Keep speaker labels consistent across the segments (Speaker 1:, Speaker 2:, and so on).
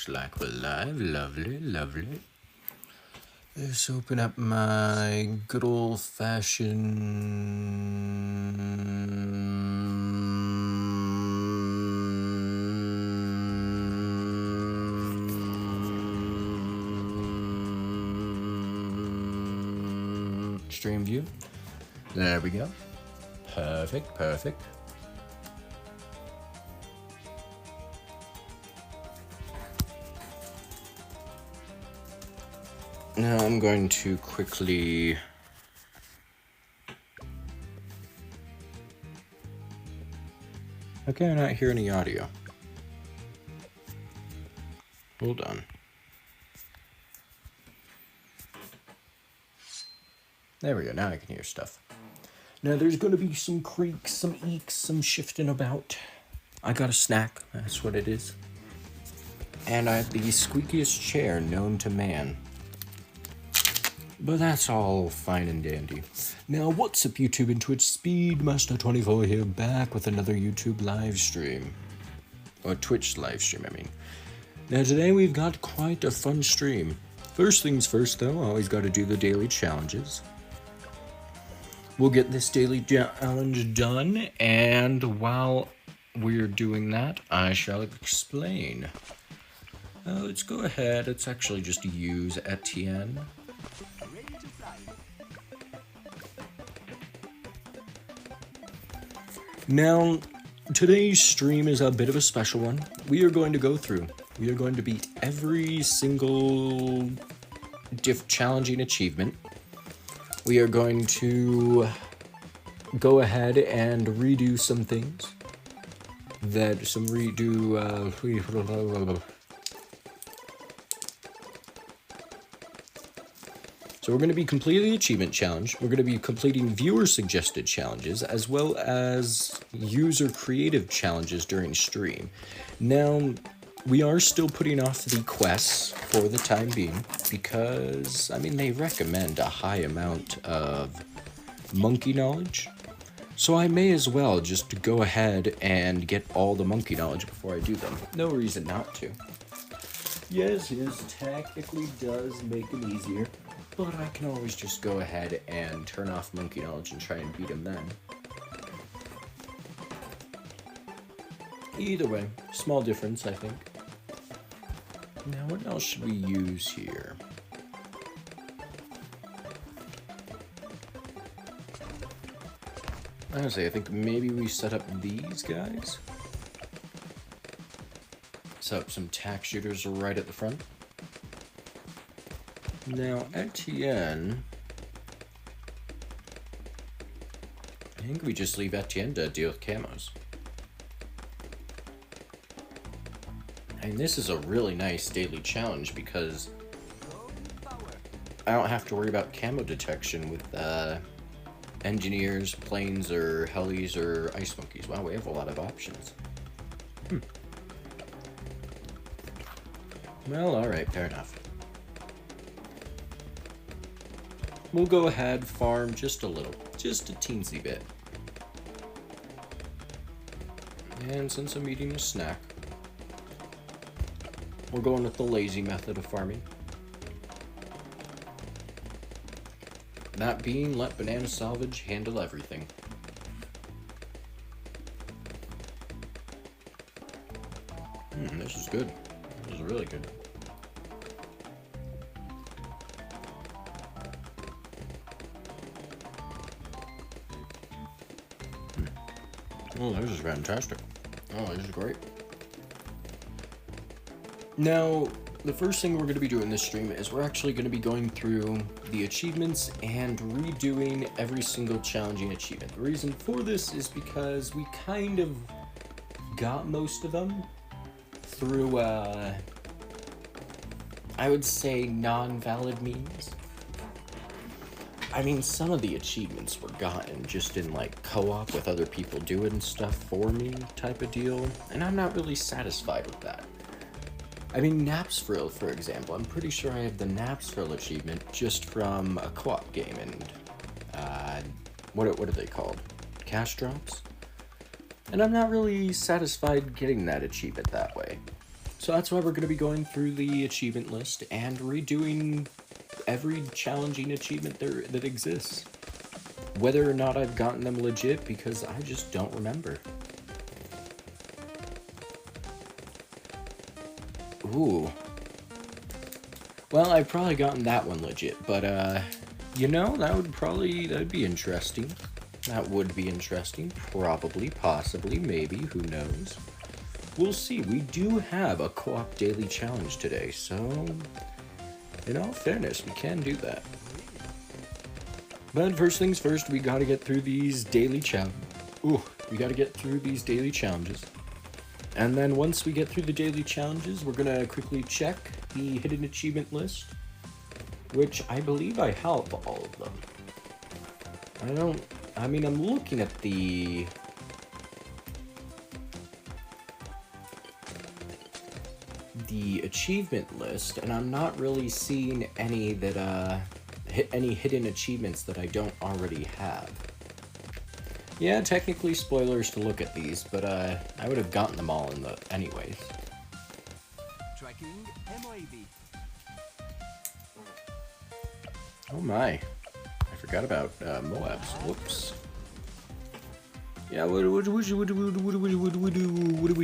Speaker 1: looks like we're live. Lovely, lovely. Let's open up my good old-fashioned stream view. There we go. Perfect, perfect. Now I'm going to quickly okay, I not hear any audio. Hold on. There we go, now I can hear stuff. Now there's going to be some creaks, some eeks, some shifting about. I got a snack, that's what it is. And I have the squeakiest chair known to man. But that's all fine and dandy. Now, what's up YouTube and Twitch? Speedmaster24 here, back with another YouTube live stream. Or Twitch live stream, I mean. Now, today we've got quite a fun stream. First things first, though, always got to do the daily challenges. We'll get this daily challenge done, and while we're doing that, I shall explain. Let's go ahead, let's actually just use Etienne. Now, today's stream is a bit of a special one. We are going to beat every single challenging achievement. We are going to go ahead and redo some things. So we're going to be completing the achievement challenge, we're going to be completing viewer-suggested challenges, as well as user-creative challenges during stream. Now, we are still putting off the quests for the time being, because, I mean, they recommend a high amount of monkey knowledge, so I may as well just go ahead and get all the monkey knowledge before I do them. No reason not to. Yes, technically does make it easier. But I can always just go ahead and turn off monkey knowledge and try and beat him then. Either way, small difference, I think. Now, what else should we use here? Honestly, I think maybe we set up these guys. Set up some tack shooters right at the front. Now, Etienne, I think we just leave Etienne to deal with camos. And this is a really nice daily challenge because I don't have to worry about camo detection with engineers, planes, or helis, or ice monkeys. Wow, we have a lot of options. Well, alright, fair enough. We'll go ahead, farm just a little, just a teensy bit. And since I'm eating a snack, we're going with the lazy method of farming. That being, let Banana Salvage handle everything. This is good. This is really good. Oh, this is fantastic. Oh, this is great. Now, the first thing we're going to be doing this stream is we're actually going to be going through the achievements and redoing every single challenging achievement. The reason for this is because we kind of got most of them through, I would say, non-valid means. I mean, some of the achievements were gotten just in, like, co-op with other people doing stuff for me type of deal, and I'm not really satisfied with that. I mean, Naps Frill, for example, I'm pretty sure I have the Naps Frill achievement just from a co-op game, and, what are they called? Cash drops? And I'm not really satisfied getting that achievement that way. So that's why we're going to be going through the achievement list and redoing every challenging achievement that exists. Whether or not I've gotten them legit, because I just don't remember. Ooh. Well, I've probably gotten that one legit, but, you know, that'd be interesting. That would be interesting. Probably, possibly, maybe, who knows. We'll see. We do have a co-op daily challenge today, so in all fairness, we can do that. But first things first, we gotta get through these daily challenges. And then once we get through the daily challenges, we're gonna quickly check the hidden achievement list, which I believe I have all of them. I'm looking at the achievement list, and I'm not really seeing any that, any hidden achievements that I don't already have. Yeah, technically spoilers to look at these, but I would have gotten them all in the anyways.
Speaker 2: Tracking MIB.
Speaker 1: Oh my, I forgot about Moabs. Whoops. Yeah, what do we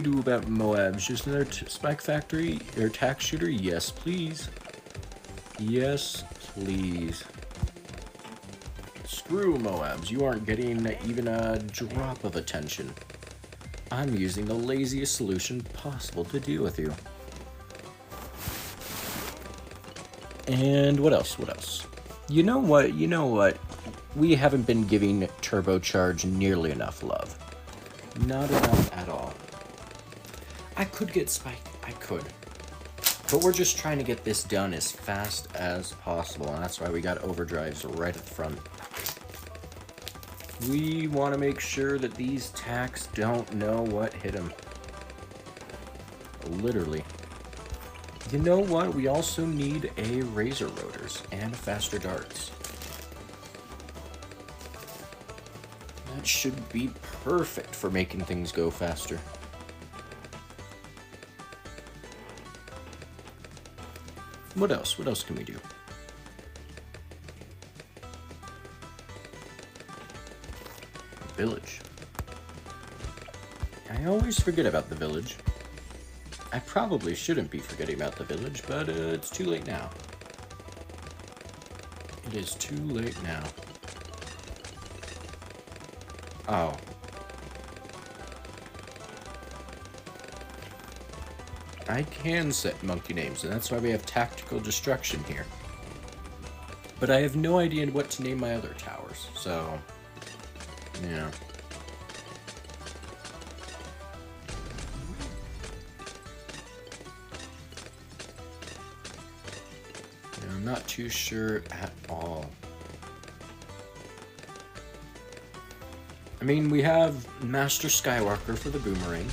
Speaker 1: do about Moabs? Just another spike factory or tax shooter? Yes, please. Yes, please. Screw Moabs. You aren't getting even a drop of attention. I'm using the laziest solution possible to deal with you. And what else? What else? You know what? We haven't been giving Turbocharge nearly enough love. Not enough at all. I could get Spike. I could. But we're just trying to get this done as fast as possible, and that's why we got overdrives right at the front. We want to make sure that these tacks don't know what hit them. Literally. You know what? We also need a Razor Rotors and faster darts. That should be perfect for making things go faster. What else? What else can we do? Village. I always forget about the village. I probably shouldn't be forgetting about the village, but it's too late now. It is too late now. Oh. I can set monkey names, and that's why we have tactical destruction here. But I have no idea what to name my other towers, so... yeah. I'm not too sure at all. I mean, we have Master Skywalker for the boomerang.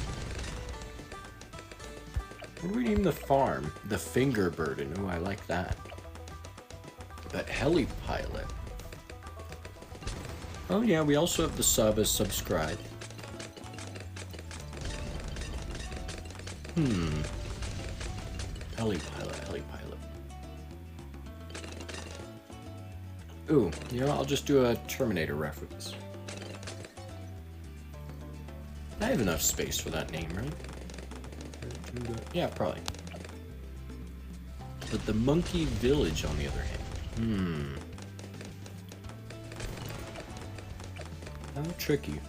Speaker 1: What do we name the farm? The Finger Burden. Ooh, I like that. But Heli Pilot. Oh yeah, we also have the sub as subscribe. Heli Pilot, Heli Pilot. Ooh, you know, I'll just do a Terminator reference. I have enough space for that name, right? Yeah, probably. But the Monkey Village, on the other hand. How tricky.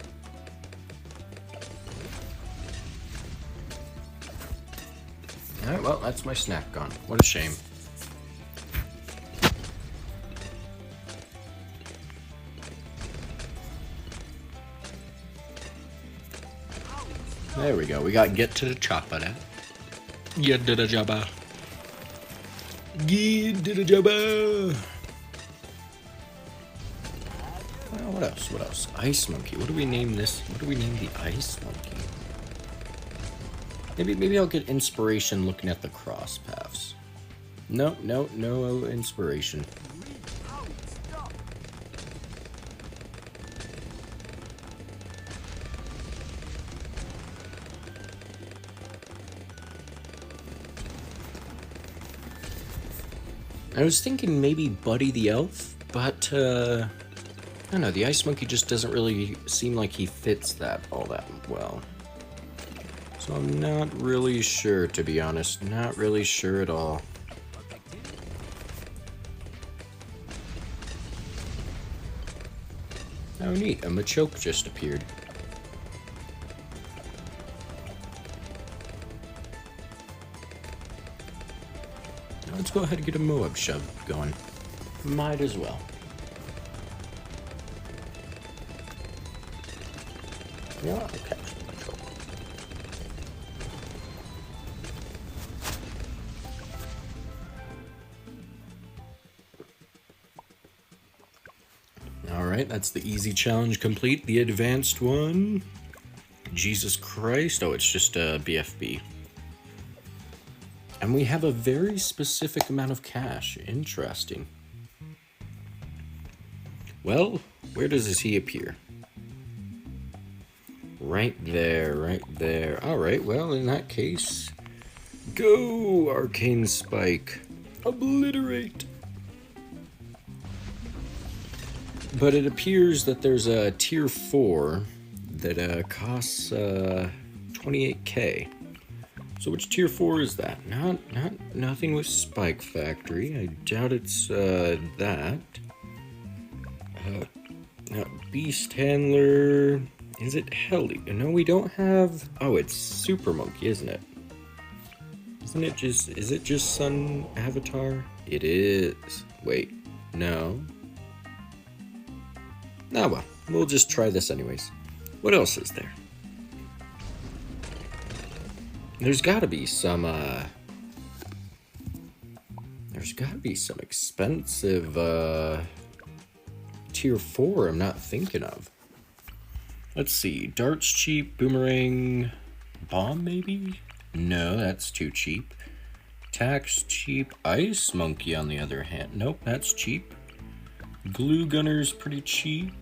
Speaker 1: Alright, well, that's my snack gone. What a shame. There we go. We got get to the chopper now. Get to the chopper. Get to the chopper. Well, what else? What else? Ice Monkey. What do we name this? What do we name the Ice Monkey? Maybe I'll get inspiration looking at the cross paths. No inspiration. I was thinking maybe Buddy the Elf, but I don't know, the Ice Monkey just doesn't really seem like he fits that all that well. So I'm not really sure, to be honest. Not really sure at all. Oh neat, a Machoke just appeared. Let's go ahead and get a Moab shove going. Might as well. Yeah, I'll catch the Machoke. Alright, that's the easy challenge complete. The advanced one... Jesus Christ. Oh, it's just a BFB. And we have a very specific amount of cash. Interesting. Well, where does he appear? Right there, right there. Alright, well, in that case... Go, Arcane Spike. Obliterate! But it appears that there's a tier 4 that costs 28k. So which tier 4 is that? Nothing with Spike Factory. I doubt it's that. Beast Handler. Is it Heli? No, we don't have. Oh, it's Super Monkey, isn't it? Isn't it just? Is it just Sun Avatar? It is. Wait, no. Ah, well, we'll just try this anyways. What else is there? There's gotta be some, there's gotta be some expensive, tier 4 I'm not thinking of. Let's see, Dart's cheap, Boomerang, Bomb maybe? No, that's too cheap. Tax cheap, Ice Monkey on the other hand. Nope, that's cheap. Glue Gunner's pretty cheap.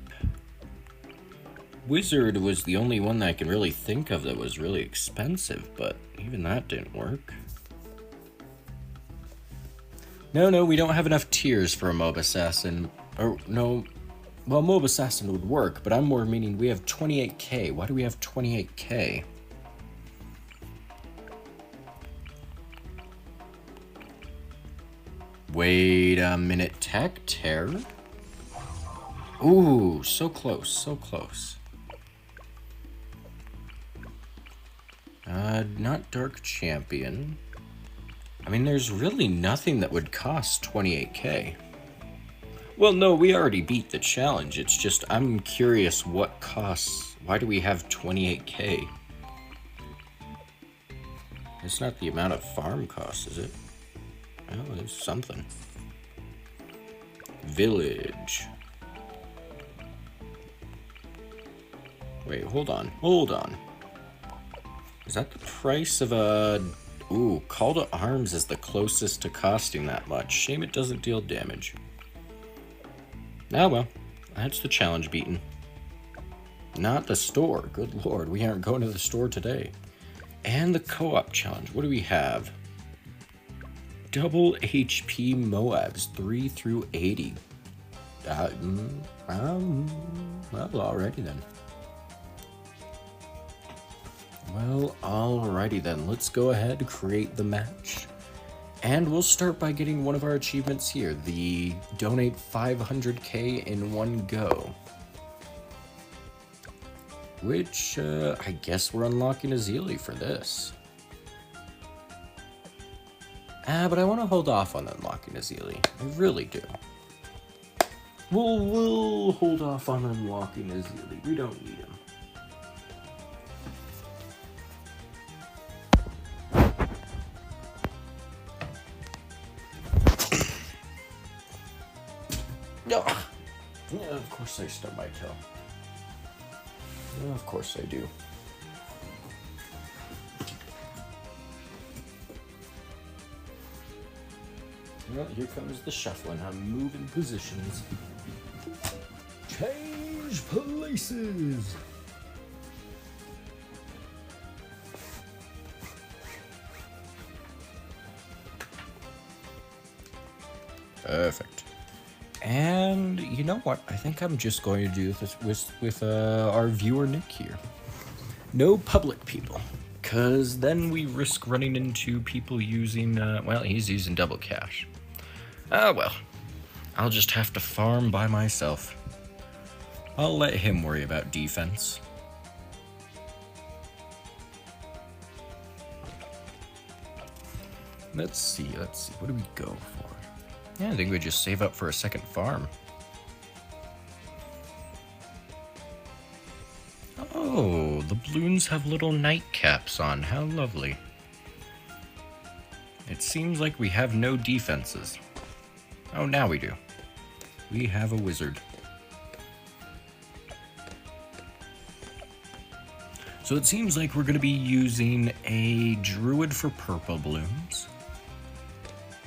Speaker 1: Wizard was the only one that I can really think of that was really expensive, but even that didn't work. No, we don't have enough tiers for a Mob Assassin. Or, no, well, Mob Assassin would work, but I'm more meaning we have 28k. Why do we have 28k? Wait a minute, Tech Terror? Ooh, so close, so close. Not Dark Champion. I mean, there's really nothing that would cost 28k. Well, no, we already beat the challenge. It's just, I'm curious what costs. Why do we have 28k? It's not the amount of farm costs, is it? Oh, there's something. Village. Wait, hold on. Is that the price of a... Ooh, Call to Arms is the closest to costing that much. Shame it doesn't deal damage. Ah, well. That's the challenge beaten. Not the store. Good lord, we aren't going to the store today. And the co-op challenge. What do we have? Double HP Moabs, 3 through 80. Well, alrighty then. Well, alrighty then. Let's go ahead and create the match. And we'll start by getting one of our achievements here, the donate 500k in one go. Which, I guess we're unlocking a Zealy for this. But I want to hold off on unlocking a Zealy. I really do. We'll hold off on unlocking a Zealy. We don't need him. No. Yeah, of course I stub my toe. Yeah, of course I do. Well, here comes the shuffling. I'm moving positions. Change places. Perfect. And you know what? I think I'm just going to do this with our viewer Nick here. No public people, because then we risk running into people using, well, he's using double cash. Ah, well, I'll just have to farm by myself. I'll let him worry about defense. Let's see, what do we go for? Yeah, I think we just save up for a second farm. Oh, the balloons have little nightcaps on, how lovely. It seems like we have no defenses. Oh, now we do. We have a wizard. So it seems like we're going to be using a druid for purple balloons.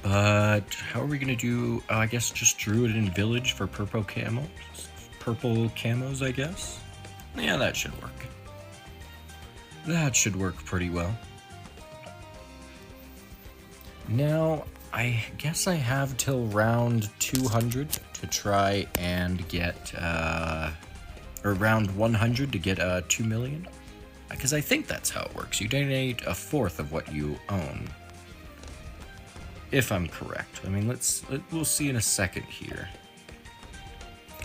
Speaker 1: But how are we going to do, I guess just druid and village for purple camos? Purple camos, I guess? Yeah, that should work. That should work pretty well. Now, I guess I have till round 200 to try and get, or round 100 to get 2 million. Because I think that's how it works. You donate a fourth of what you own. If I'm correct. I mean, we'll see in a second here.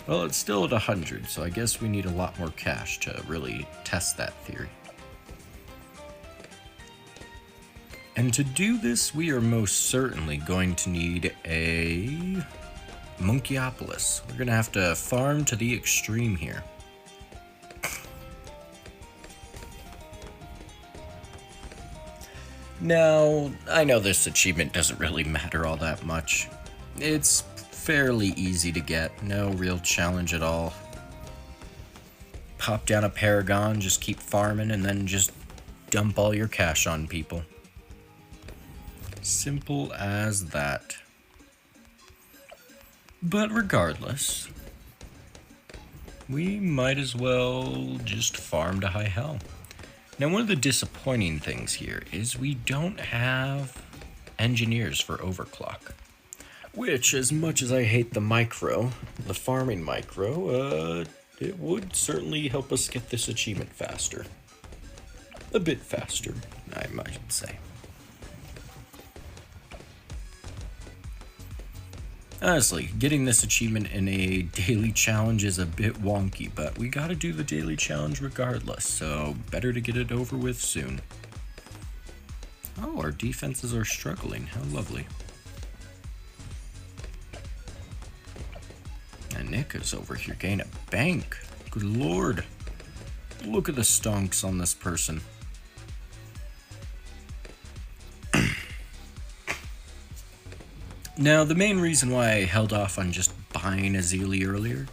Speaker 1: Well, it's still at 100, so I guess we need a lot more cash to really test that theory. And to do this, we are most certainly going to need a Monkeyopolis. We're going to have to farm to the extreme here. Now, I know this achievement doesn't really matter all that much. It's fairly easy to get, no real challenge at all. Pop down a Paragon, just keep farming, and then just dump all your cash on people. Simple as that. But regardless, we might as well just farm to high hell. Now, one of the disappointing things here is we don't have engineers for overclock. Which, as much as I hate the farming micro, it would certainly help us get this achievement faster. A bit faster, I might say. Honestly, getting this achievement in a daily challenge is a bit wonky, but we gotta do the daily challenge regardless, so better to get it over with soon. Oh, our defenses are struggling. How lovely. And Nick is over here getting a bank. Good lord. Look at the stonks on this person. Now, the main reason why I held off on just buying a Zeely earlier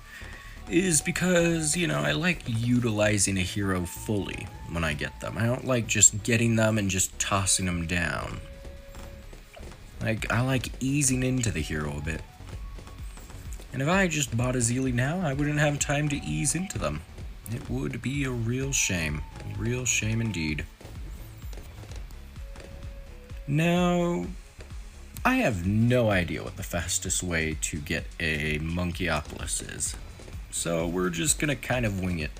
Speaker 1: is because, you know, I like utilizing a hero fully when I get them. I don't like just getting them and just tossing them down. I like easing into the hero a bit. And if I just bought a Zeely now, I wouldn't have time to ease into them. It would be a real shame. A real shame indeed. Now, I have no idea what the fastest way to get a Monkeyopolis is, so we're just gonna kind of wing it.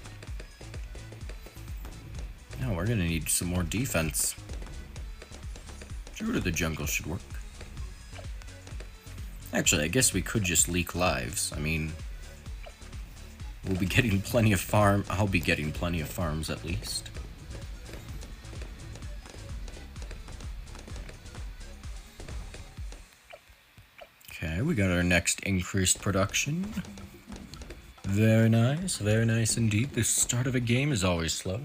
Speaker 1: No, we're gonna need some more defense. Druid of the Jungle should work. Actually, I guess we could just leak lives. I mean, we'll be getting plenty of I'll be getting plenty of farms at least. Okay, we got our next increased production. Very nice indeed. The start of a game is always slow.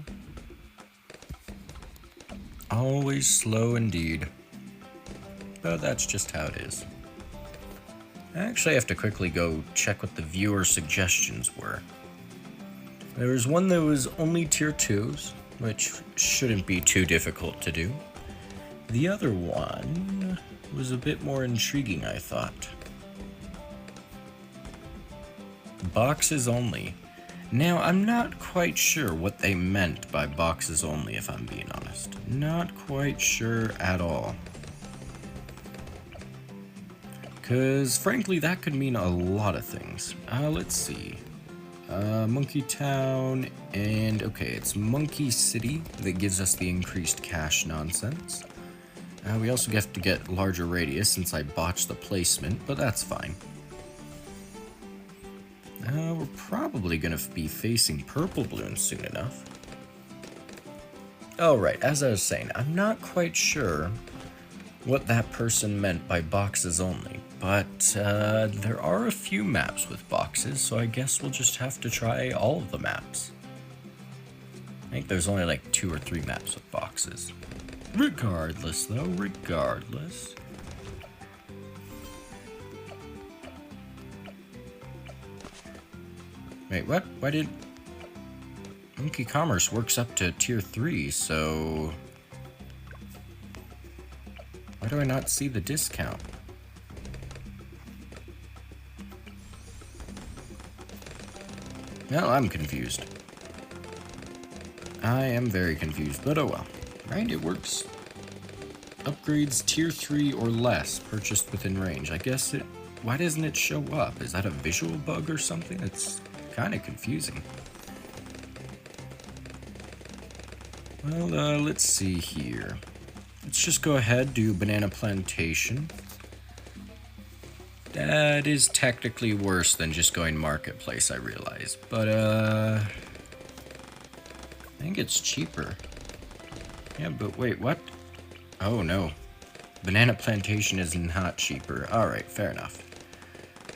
Speaker 1: Always slow indeed. But that's just how it is. I actually have to quickly go check what the viewer suggestions were. There was one that was only tier 2s, which shouldn't be too difficult to do. The other one was a bit more intriguing, I thought. Boxes only. Now, I'm not quite sure what they meant by boxes only, if I'm being honest. Not quite sure at all. Because, frankly, that could mean a lot of things. Let's see. Monkey Town, and okay, it's Monkey City that gives us the increased cash nonsense. We also have to get larger radius since I botched the placement, but that's fine. We're probably gonna be facing purple balloons soon enough. Oh right, as I was saying, I'm not quite sure what that person meant by boxes only, but there are a few maps with boxes, so I guess we'll just have to try all of the maps. I think there's only like 2 or 3 maps with boxes. Regardless, though, regardless. Wait, what? Why did... Monkey Commerce works up to tier 3, so... Why do I not see the discount? Well, I'm confused. I am very confused, but oh well. Right, it works. Upgrades tier 3 or less, purchased within range. I guess it... Why doesn't it show up? Is that a visual bug or something? It's kind of confusing. Well, let's see here. Let's just go ahead, do Banana Plantation. That is technically worse than just going Marketplace, I realize. But, I think it's cheaper. Yeah, but wait, what? Oh, no. Banana Plantation is not cheaper. Alright, fair enough.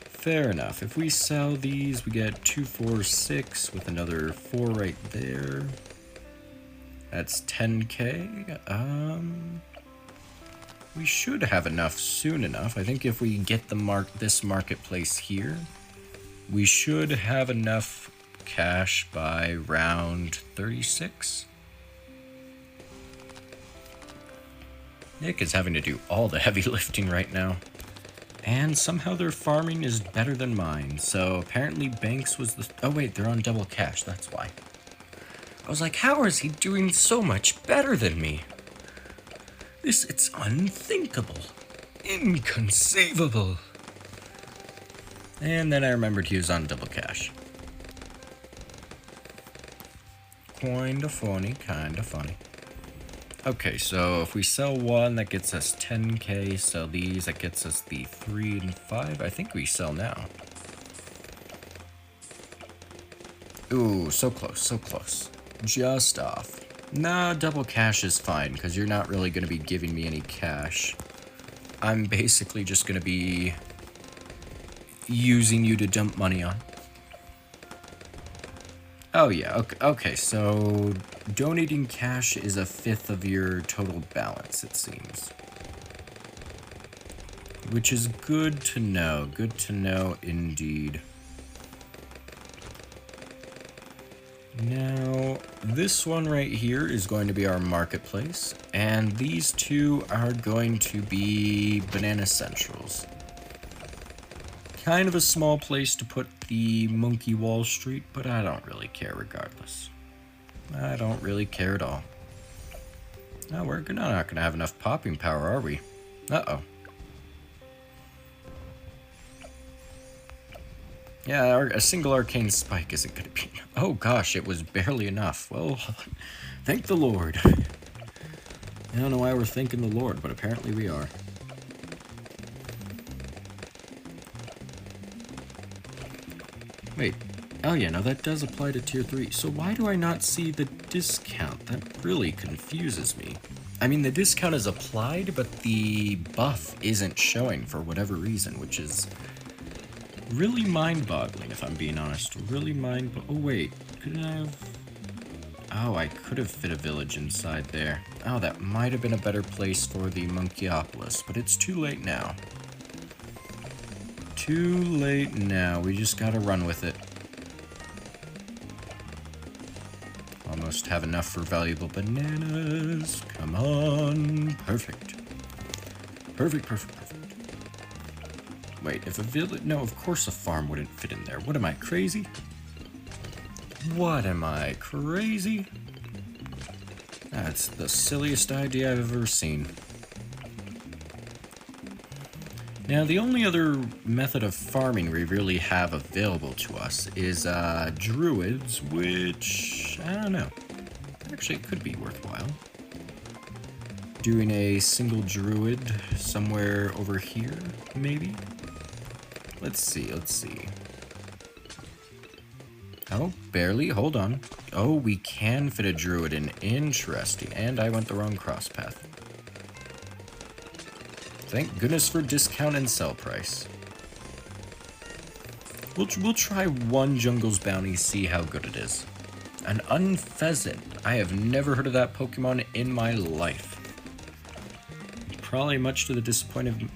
Speaker 1: Fair enough. If we sell these, we get 2, 4, 6 with another 4 right there. That's 10k. We should have enough soon enough. I think if we get this marketplace here, we should have enough cash by round 36. Nick is having to do all the heavy lifting right now. And somehow their farming is better than mine. So apparently Banks was the... Oh wait, they're on double cash, that's why. I was like, how is he doing so much better than me? It's unthinkable. Inconceivable. And then I remembered he was on double cash. Kinda funny, kinda funny. Okay, so if we sell 1, that gets us 10k. Sell these, that gets us the 3 and 5. I think we sell now. Ooh, so close, so close. Just off. Nah, double cash is fine, because you're not really going to be giving me any cash. I'm basically just going to be using you to dump money on. Oh yeah, okay, so donating cash is 1/5 of your total balance, it seems. Which is good to know indeed. Now, this one right here is going to be our marketplace, and these two are going to be Banana Centrals. Kind of a small place to put the Monkey Wall Street, but I don't really care regardless. I don't really care at all. No, we're not going to have enough popping power, are we? Uh-oh. Yeah, a single arcane spike isn't going to be... Oh gosh, it was barely enough. Well, thank the Lord. I don't know why we're thanking the Lord, but apparently we are. Wait, oh yeah, no, that does apply to tier 3. So why do I not see the discount? That really confuses me. I mean, the discount is applied, but the buff isn't showing for whatever reason, which is... really mind-boggling, if I'm being honest. Really oh, wait. Could I have... Oh, I could have fit a village inside there. Oh, that might have been a better place for the Monkeyopolis, but it's too late now. Too late now. We just gotta run with it. Almost have enough for valuable bananas. Come on. Perfect. Perfect. Wait, if a village... No, of course a farm wouldn't fit in there. What am I, crazy? What am I, crazy? That's the silliest idea I've ever seen. Now, the only other method of farming we really have available to us is druids, which, I don't know. Actually, it could be worthwhile. Doing a single druid somewhere over here, maybe? Let's see. Oh, barely. Hold on. Oh, we can fit a druid in. Interesting. And I went the wrong cross path. Thank goodness for discount and sell price. We'll try one Jungle's Bounty, see how good it is. An unpheasant. I have never heard of that Pokemon in my life. Probably much to the disappointment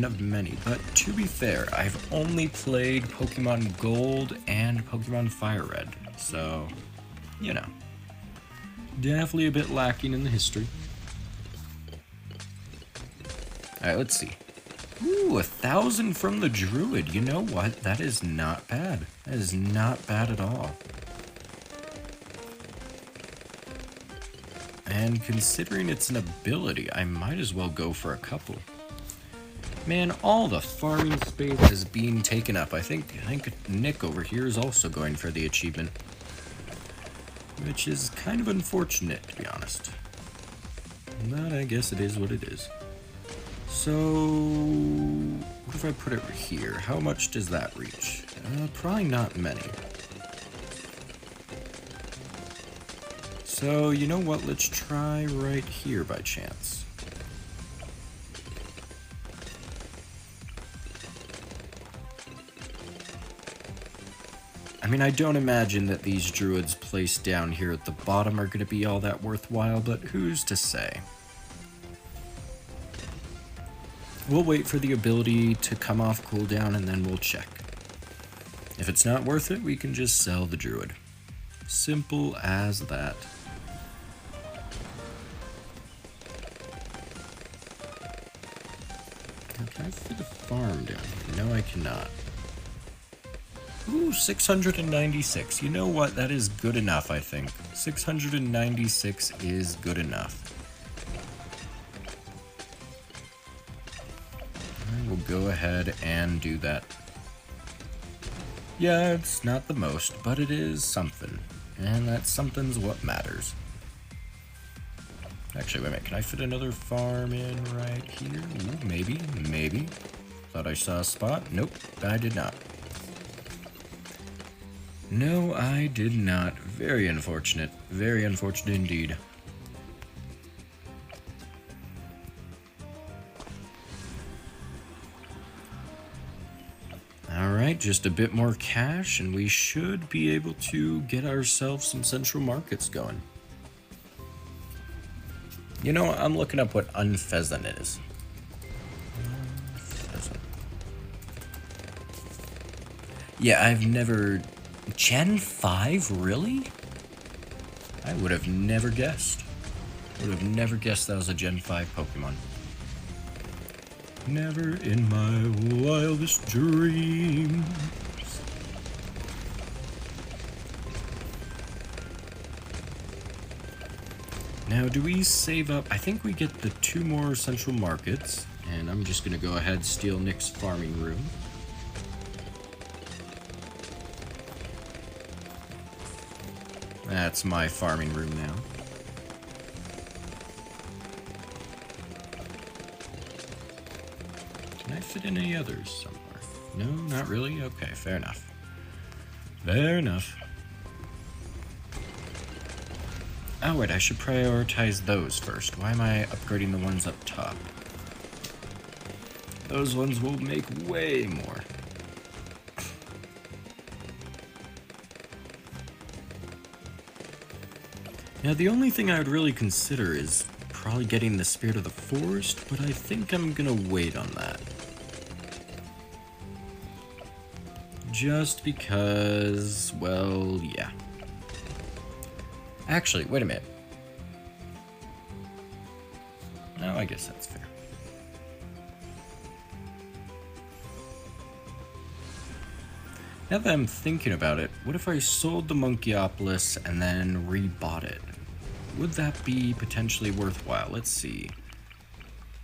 Speaker 1: of many, but to be fair, I've only played Pokemon Gold and Pokemon Fire Red, so, you know. Definitely a bit lacking in the history. Alright, let's see. Ooh, 1,000 from the Druid. You know what? That is not bad. That is not bad at all. And considering it's an ability, I might as well go for a couple. Man, all the farming space is being taken up. I think Nick over here is also going for the achievement. Which is kind of unfortunate, to be honest. But I guess it is what it is. So, what if I put it here? How much does that reach? Probably not many. So, you know what? Let's try right here by chance. I mean, I don't imagine that these druids placed down here at the bottom are going to be all that worthwhile, but who's to say? We'll wait for the ability to come off cooldown and then we'll check. If it's not worth it, we can just sell the druid. Simple as that. Now, can I fit a farm down here? No, I cannot. Ooh, 696. You know what? That is good enough, I think. 696 is good enough. I will go ahead and do that. Yeah, it's not the most, but it is something. And that something's what matters. Actually, wait a minute. Can I fit another farm in right here? Ooh, maybe. Thought I saw a spot. Nope, I did not. No, I did not. Very unfortunate. Very unfortunate indeed. Alright, just a bit more cash and we should be able to get ourselves some central markets going. You know, I'm looking up what unpheasant is. Unpheasant. Yeah, I've never... Gen 5, really? I would have never guessed. Would have never guessed that was a Gen 5 Pokemon. Never in my wildest dreams. Now, do we save up? I think we get the 2 more central markets, and I'm just gonna go ahead and steal Nick's farming room. That's my farming room now. Can I fit in any others somewhere? No, not really? Okay, fair enough. Fair enough. Oh wait, I should prioritize those first. Why am I upgrading the ones up top? Those ones will make way more. Now, the only thing I would really consider is probably getting the Spirit of the Forest, but I think I'm gonna wait on that. Just because, well, yeah. Actually, wait a minute. No, I guess that's fair. Now that I'm thinking about it, what if I sold the Monkeyopolis and then rebought it? Would that be potentially worthwhile? Let's see.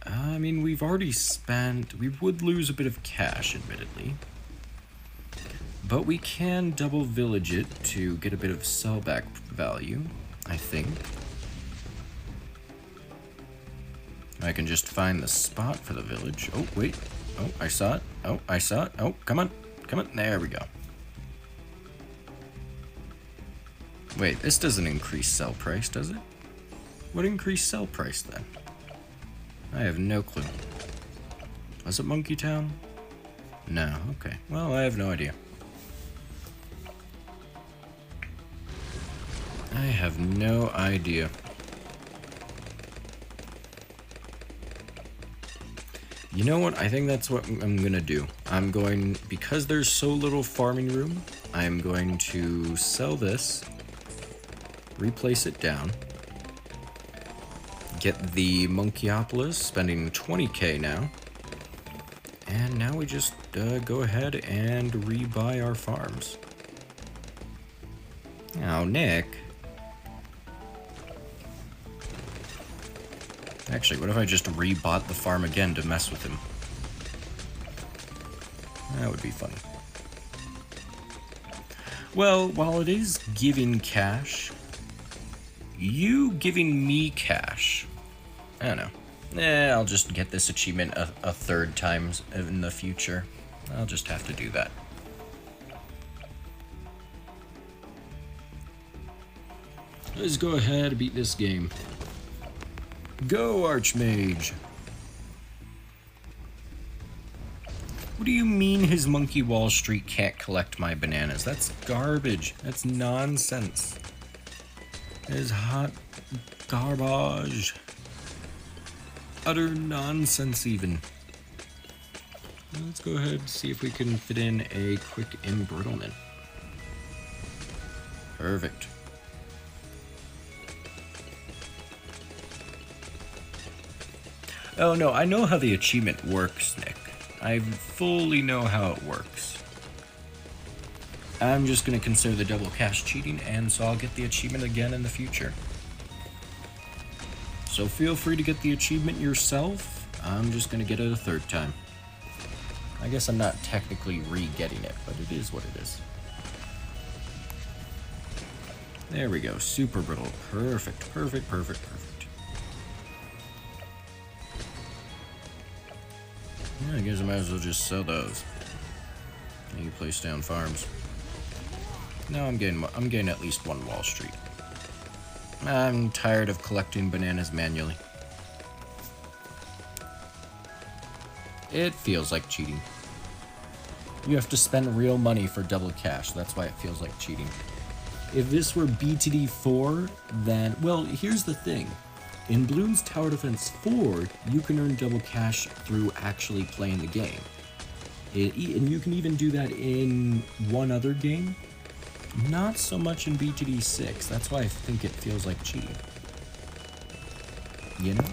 Speaker 1: I mean, we've already spent... We would lose a bit of cash, admittedly. But we can double village it to get a bit of sellback value, I think. I can just find the spot for the village. Oh, wait. Oh, I saw it. Oh, I saw it. Oh, come on. Come on. There we go. Wait, this doesn't increase sell price, does it? What increased sell price, then? I have no clue. Was it Monkey Town? No, okay. Well, I have no idea. I have no idea. You know what? I think that's what I'm gonna do. I'm going, because there's so little farming room, I'm going to sell this, replace it down, get the Monkeyopolis, spending 20k now, and now we just go ahead and rebuy our farms. Oh, Nick. Actually, what if I just rebought the farm again to mess with him? That would be funny. Well, while it is giving cash, you giving me cash, I don't know. I'll just get this achievement a third time in the future. I'll just have to do that. Let's go ahead and beat this game. Go, Archmage! What do you mean his Monkey Wall Street can't collect my bananas? That's garbage. That's nonsense. That is hot garbage. Utter nonsense, even. Let's go ahead and see if we can fit in a quick embrittlement. Perfect. Oh no, I know how the achievement works, Nick. I fully know how it works. I'm just going to consider the double cash cheating, and so I'll get the achievement again in the future. So feel free to get the achievement yourself. I'm just going to get it a third time. I guess I'm not technically re-getting it, but it is what it is. There we go, super brittle. Perfect, perfect, perfect, perfect. Yeah, I guess I might as well just sell those. And you place down farms. Now I'm getting at least one Wall Street. I'm tired of collecting bananas manually. It feels like cheating. You have to spend real money for double cash. That's why it feels like cheating. If this were BTD4, then, well, here's the thing. In Bloons Tower Defense 4, you can earn double cash through actually playing the game. And you can even do that in one other game. Not so much in BTD6. That's why I think it feels like cheating. You know?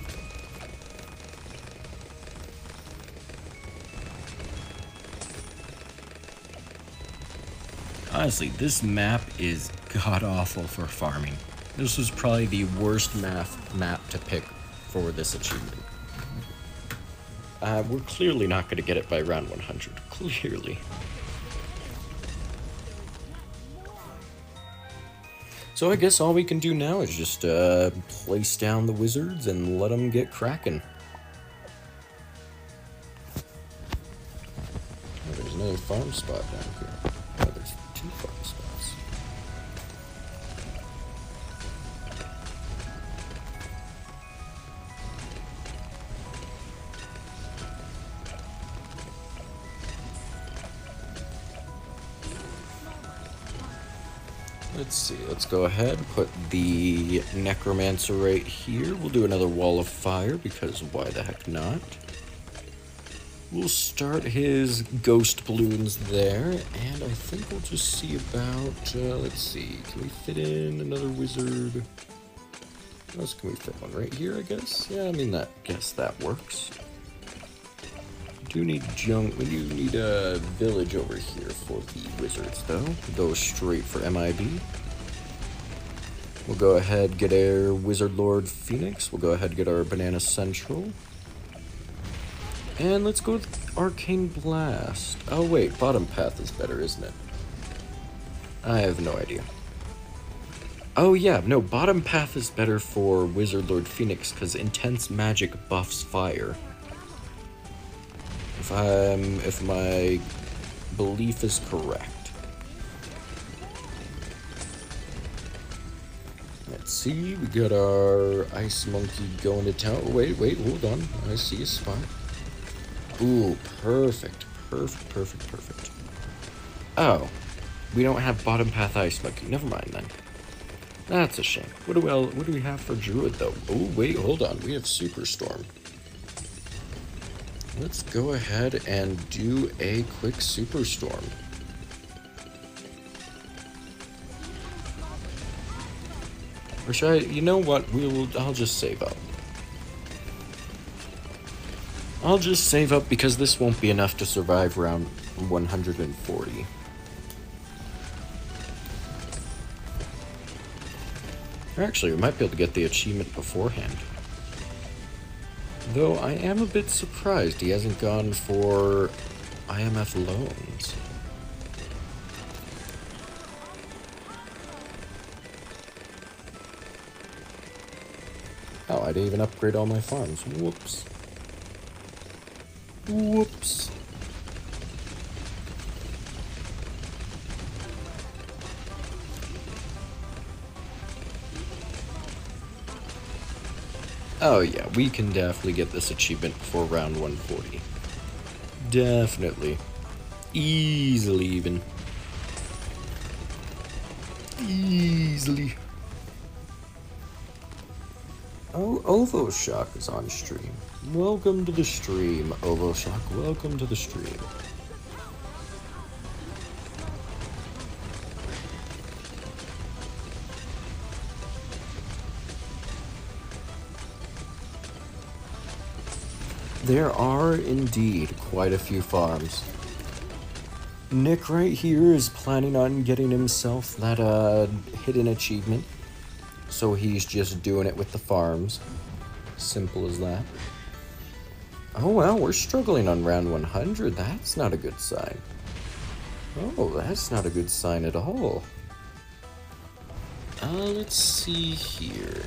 Speaker 1: Honestly, this map is god-awful for farming. This was probably the worst map to pick for this achievement. We're clearly not going to get it by round 100. Clearly. So I guess all we can do now is just place down the wizards and let them get cracking. Oh, there's another farm spot down here. Oh, there's 2 farm spots. Let's see, let's go ahead, put the Necromancer right here. We'll do another Wall of Fire, because why the heck not? We'll start his Ghost Balloons there, and I think we'll just see about, let's see, can we fit in another wizard? What else can we fit one right here, I guess? Yeah, I mean, guess that works. We do need a village over here for the wizards, though. Go straight for MIB. We'll go ahead, get our Wizard Lord Phoenix. We'll go ahead and get our Banana Central. And let's go with Arcane Blast. Oh wait, bottom path is better, isn't it? I have no idea. Oh yeah, no, bottom path is better for Wizard Lord Phoenix because intense magic buffs fire. If my belief is correct. Let's see, we got our Ice Monkey going to town. Wait, hold on. I see a spot. Ooh, perfect. Oh, we don't have bottom path Ice Monkey. Never mind then. That's a shame. What do we have for Druid though? Oh, wait, hold on. We have Superstorm. Let's go ahead and do a quick Superstorm. Or should I, you know what, I'll just save up. I'll just save up because this won't be enough to survive round 140. Actually, we might be able to get the achievement beforehand. Though I am a bit surprised he hasn't gone for IMF loans. Oh, I didn't even upgrade all my farms. Whoops. Whoops. Oh yeah, we can definitely get this achievement before round 140. Definitely. Easily even. Easily. Oh, OvoShock is on stream. Welcome to the stream, OvoShock. Welcome to the stream. There are indeed quite a few farms. Nick right here is planning on getting himself that hidden achievement. So he's just doing it with the farms. Simple as that. Oh wow, we're struggling on round 100. That's not a good sign. Oh, that's not a good sign at all. Let's see here.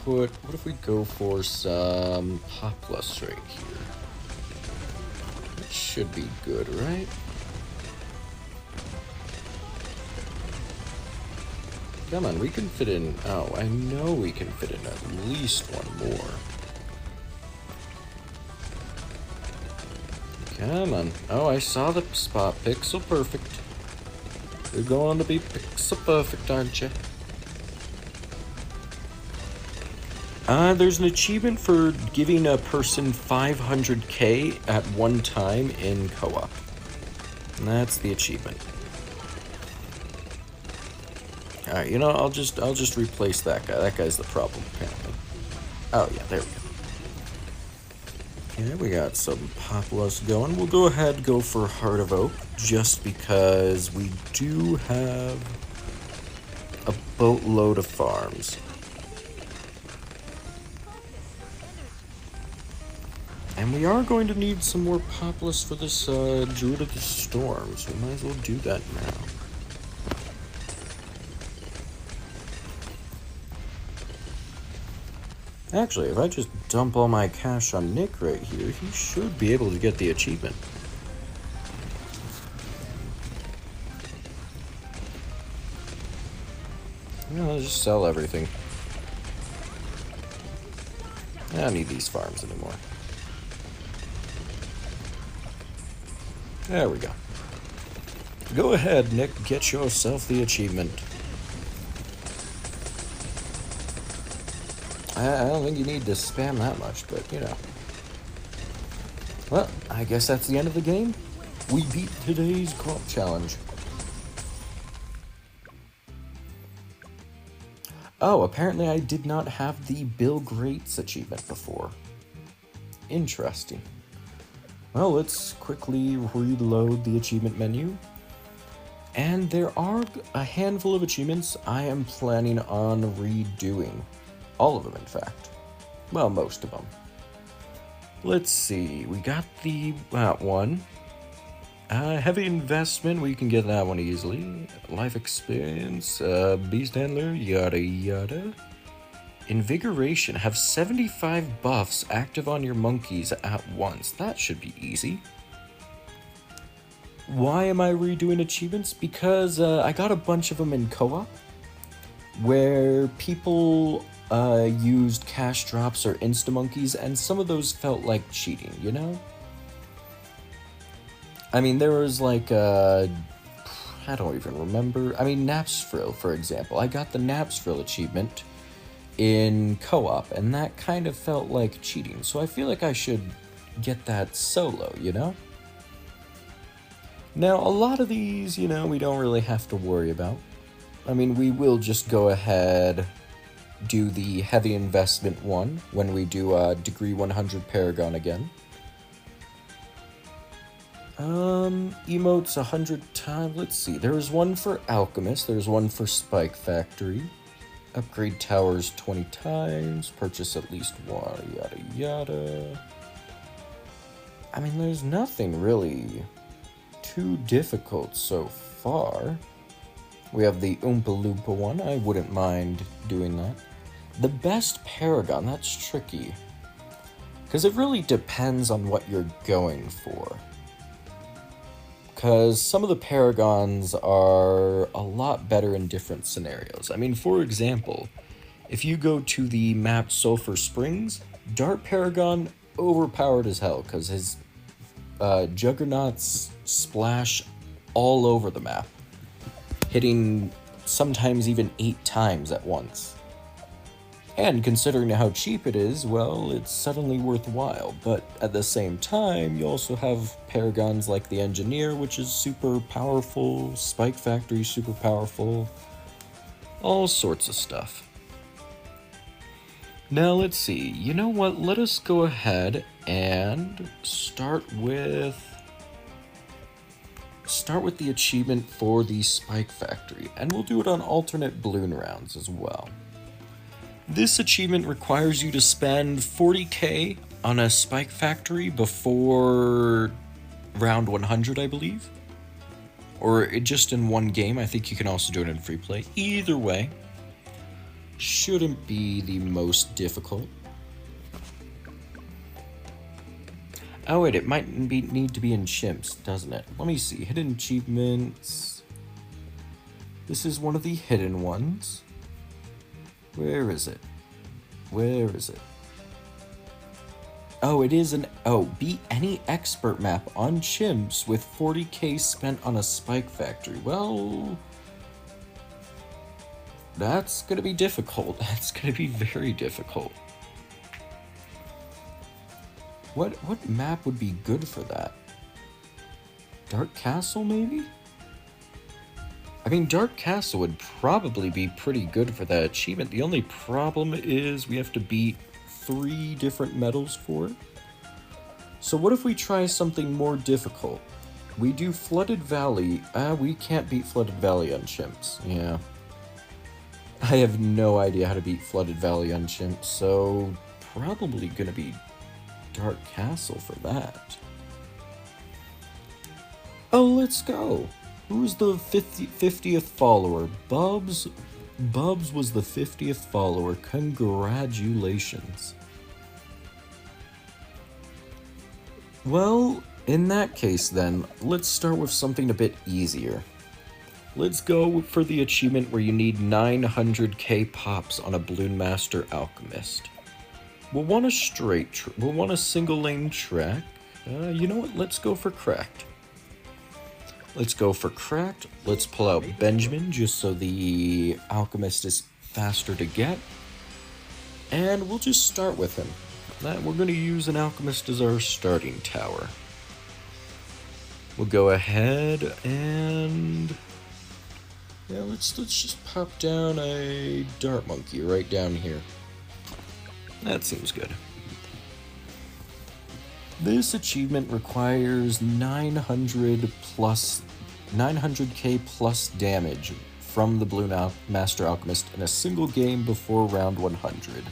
Speaker 1: What if we go for some Populus right here? That should be good, right? Come on, we can fit in, oh, I know we can fit in at least one more. Come on. Oh, I saw the spot. Pixel perfect. You're going to be pixel perfect, aren't you? There's an achievement for giving a person 500k at one time in co-op. And that's the achievement. Alright, you know, I'll just replace that guy. That guy's the problem, apparently. Oh yeah, there we go. Okay, we got some Populus going. We'll go ahead and go for Heart of Oak, just because we do have a boatload of farms. And we are going to need some more Populus for this Druid of the Storm, so we might as well do that now. Actually, if I just dump all my cash on Nick right here, he should be able to get the achievement. Yeah, I'll just sell everything. I don't need these farms anymore. There we go. Go ahead, Nick, get yourself the achievement. I don't think you need to spam that much, but, you know. Well, I guess that's the end of the game. We beat today's co-op challenge. Oh, apparently I did not have the Bill Gates achievement before. Interesting. Well, let's quickly reload the achievement menu. And there are a handful of achievements I am planning on redoing. All of them, in fact. Well, most of them. Let's see, we got that one. Heavy investment, we can get that one easily. Life experience, beast handler, yada yada. Invigoration, have 75 buffs active on your monkeys at once. That should be easy. Why am I redoing achievements? Because I got a bunch of them in co-op, where people used cash drops or insta-monkeys, and some of those felt like cheating, you know? I mean, there was like, I don't even remember. I mean, Napsfrill, for example. I got the Napsfrill achievement in co-op, and that kind of felt like cheating. So I feel like I should get that solo, you know? Now, a lot of these, you know, we don't really have to worry about. I mean, we will just go ahead, do the heavy investment one when we do degree 100 Paragon again. Emotes 100 times. Let's see. There's one for Alchemist. There's one for Spike Factory. Upgrade towers 20 times. Purchase at least one. Yada yada. I mean, there's nothing really too difficult so far. We have the Oompa Loompa one. I wouldn't mind doing that. The best Paragon. That's tricky. Because it really depends on what you're going for. Because some of the Paragons are a lot better in different scenarios. I mean, for example, if you go to the map Sulphur Springs, Dart Paragon overpowered as hell because his juggernauts splash all over the map, hitting sometimes even 8 times at once. And considering how cheap it is, well, it's suddenly worthwhile. But at the same time, you also have Paragons like the Engineer, which is super powerful, Spike Factory super powerful, all sorts of stuff. Now let's see, you know what, let us go ahead and start with the achievement for the Spike Factory, and we'll do it on alternate balloon rounds as well. This achievement requires you to spend 40k on a Spike Factory before round 100, I believe. Or just in one game. I think you can also do it in free play. Either way, shouldn't be the most difficult. Oh wait, it might need to be in chimps, doesn't it? Let me see. Hidden achievements. This is one of the hidden ones. Where is it? Where is it? Oh, it is beat any expert map on chimps with 40k spent on a Spike Factory. Well, that's gonna be difficult. That's gonna be very difficult. What map would be good for that? Dark Castle, maybe? I mean, Dark Castle would probably be pretty good for that achievement. The only problem is we have to beat 3 different medals for it. So what if we try something more difficult? We do Flooded Valley. We can't beat Flooded Valley on chimps. Yeah. I have no idea how to beat Flooded Valley on chimps, so probably gonna be Dark Castle for that. Oh, let's go! Who's the 50th follower? Bubs was the 50th follower. Congratulations. Well, in that case then, let's start with something a bit easier. Let's go for the achievement where you need 900k pops on a Balloon Master Alchemist. We'll want a single lane track. You know what? Let's go for cracked. Let's go for cracked. Let's pull out Benjamin just so the Alchemist is faster to get. And we'll just start with him. We're going to use an Alchemist as our starting tower. We'll go ahead and... yeah, let's just pop down a Dart Monkey right down here. That seems good. This achievement requires 900k plus damage from the Balloon Master Alchemist in a single game before round 100.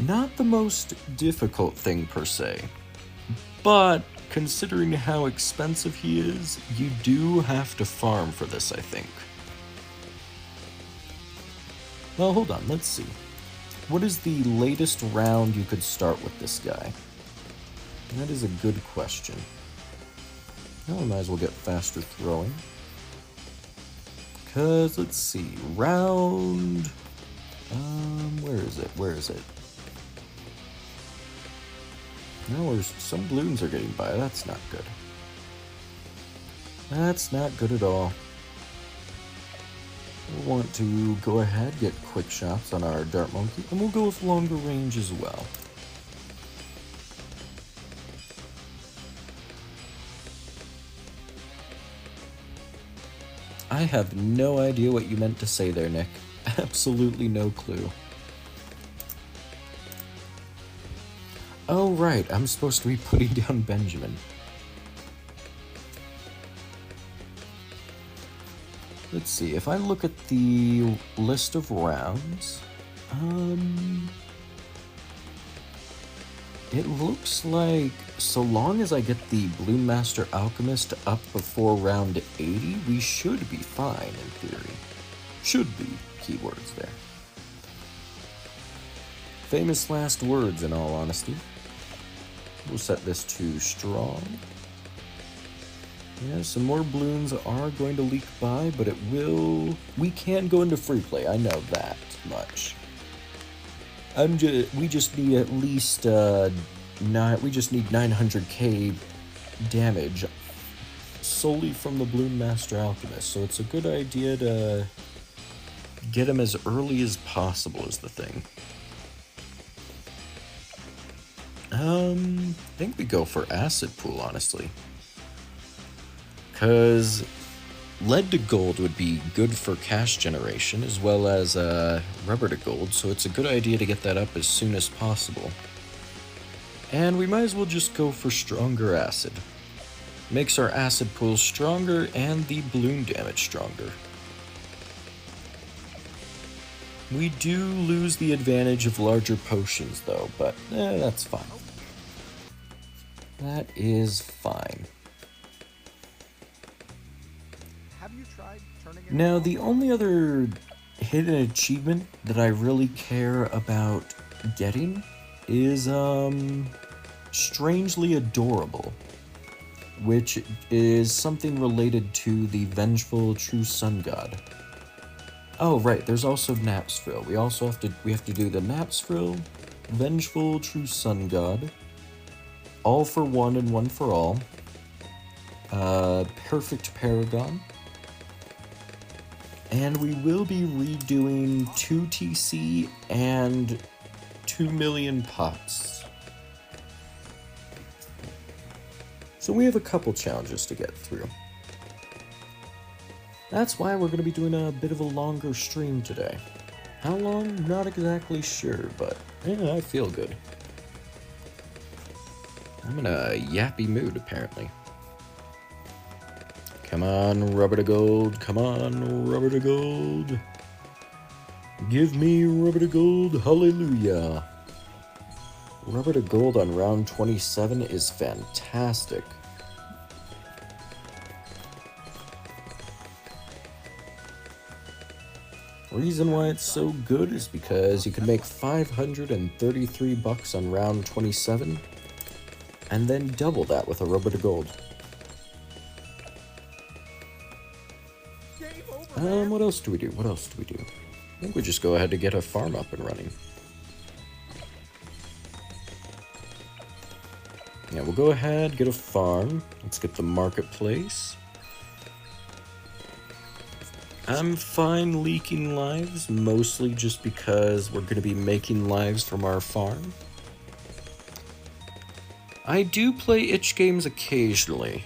Speaker 1: Not the most difficult thing per se, but considering how expensive he is, you do have to farm for this, I think. Well, hold on, let's see. What is the latest round you could start with this guy? That is a good question. Well, we might as well get faster throwing. Because, let's see, round... where is it? No, some balloons are getting by, that's not good. That's not good at all. We'll want to go ahead, get quick shots on our Dart Monkey, and we'll go with longer range as well. I have no idea what you meant to say there, Nick. Absolutely no clue. Oh, right, I'm supposed to be putting down Benjamin. Let's see, if I look at the list of rounds, it looks like so long as I get the Bloom Master Alchemist up before round 80, we should be fine in theory. Should be keywords there. Famous last words in all honesty. We'll set this to strong. Yeah, some more balloons are going to leak by, but it will... We can go into free play, I know that much. We just need at least, we just need 900k damage solely from the Bloom Master Alchemist, so it's a good idea to get him as early as possible is the thing. I think we go for Acid Pool, honestly. Because lead to gold would be good for cash generation, as well as rubber to gold, so it's a good idea to get that up as soon as possible. And we might as well just go for stronger acid. Makes our acid pool stronger and the balloon damage stronger. We do lose the advantage of larger potions though, but that's fine. That is fine. Now, the only other hidden achievement that I really care about getting is, Strangely Adorable, which is something related to the Vengeful True Sun God. Oh, right, there's also Napsfrill. We have to do the Napsfrill, Vengeful True Sun God, All for One and One for All, Perfect Paragon, and we will be redoing 2 TC and 2 million pots. So we have a couple challenges to get through. That's why we're going to be doing a bit of a longer stream today. How long? Not exactly sure, but yeah, I feel good. I'm in a yappy mood, apparently. Come on, rubber to gold. Come on, rubber to gold. Give me rubber to gold. Hallelujah. Rubber to gold on round 27 is fantastic. Reason why it's so good is because you can make 533 bucks on round 27 and then double that with a rubber to gold. What else do we do? I think we just go ahead to get a farm up and running. Yeah, we'll go ahead, get a farm. Let's get the marketplace. I'm fine leaking lives, mostly just because we're going to be making lives from our farm. I do play itch games occasionally.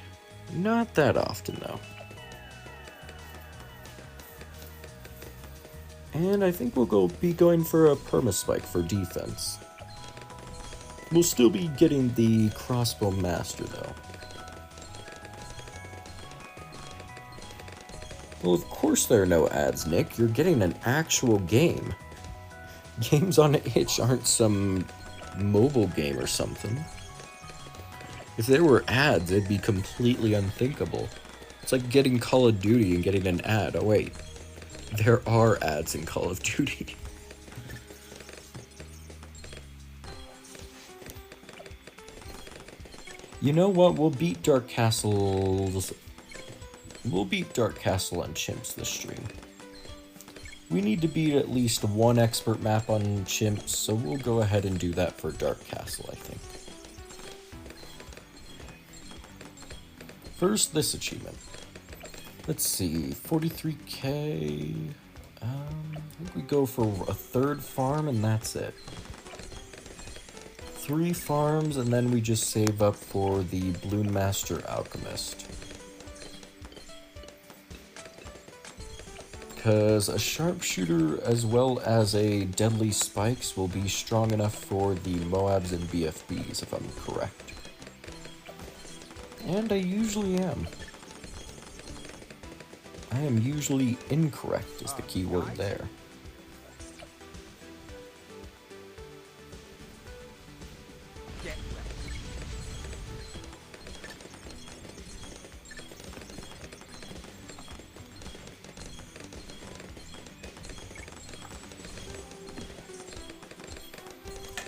Speaker 1: Not that often, though. And I think we'll be going for a permaspike for defense. We'll still be getting the crossbow master, though. Well, of course there are no ads, Nick. You're getting an actual game. Games on itch aren't some mobile game or something. If there were ads, it'd be completely unthinkable. It's like getting Call of Duty and getting an ad. Oh wait, there are ads in Call of Duty. You know what? We'll beat Dark Castles. We'll beat Dark Castle and Chimps this stream. We need to beat at least one expert map on Chimps, so we'll go ahead and do that for Dark Castle, I think. First, this achievement. Let's see, 43k. I think we go for a third farm and that's it. 3 farms and then we just save up for the Balloon Master Alchemist. Because a sharpshooter as well as a deadly spikes will be strong enough for the Moabs and BFBs, if I'm correct. And I usually am. I am usually incorrect is the key word there.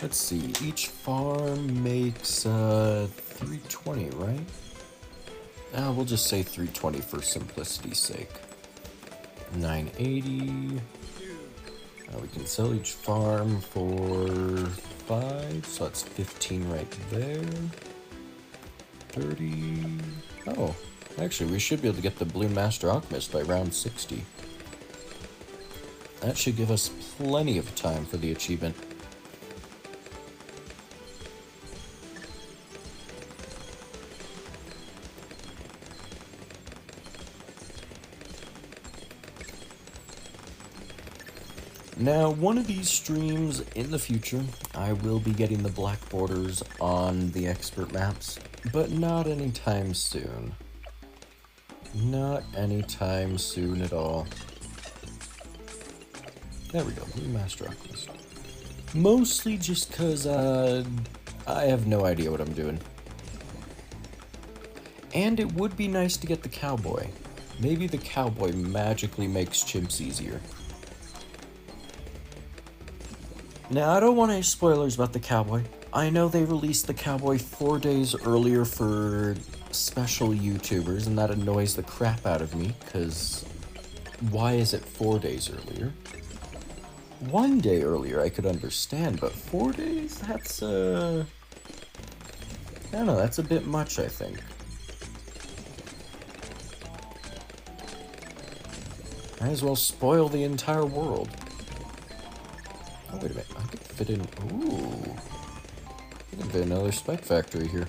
Speaker 1: Let's see, each farm makes 320, right? We'll just say 320 for simplicity's sake. 980. We can sell each farm for 5, so that's 15 right there. 30. Oh, actually, we should be able to get the Balloon Master Alchemist by round 60. That should give us plenty of time for the achievement. Now, one of these streams in the future, I will be getting the black borders on the expert maps, but not anytime soon. Not anytime soon at all. There we go, Blue Master Alchemist. Mostly just because, I have no idea what I'm doing. And it would be nice to get the cowboy. Maybe the cowboy magically makes chimps easier. Now, I don't want any spoilers about the cowboy. I know they released the cowboy 4 days earlier for special YouTubers, and that annoys the crap out of me, because why is it 4 days earlier? 1 day earlier I could understand, but 4 days? That's, I don't know, that's a bit much, I think. Might as well spoil the entire world. Oh, wait a minute, I could fit in, ooh. I can fit another spike factory here.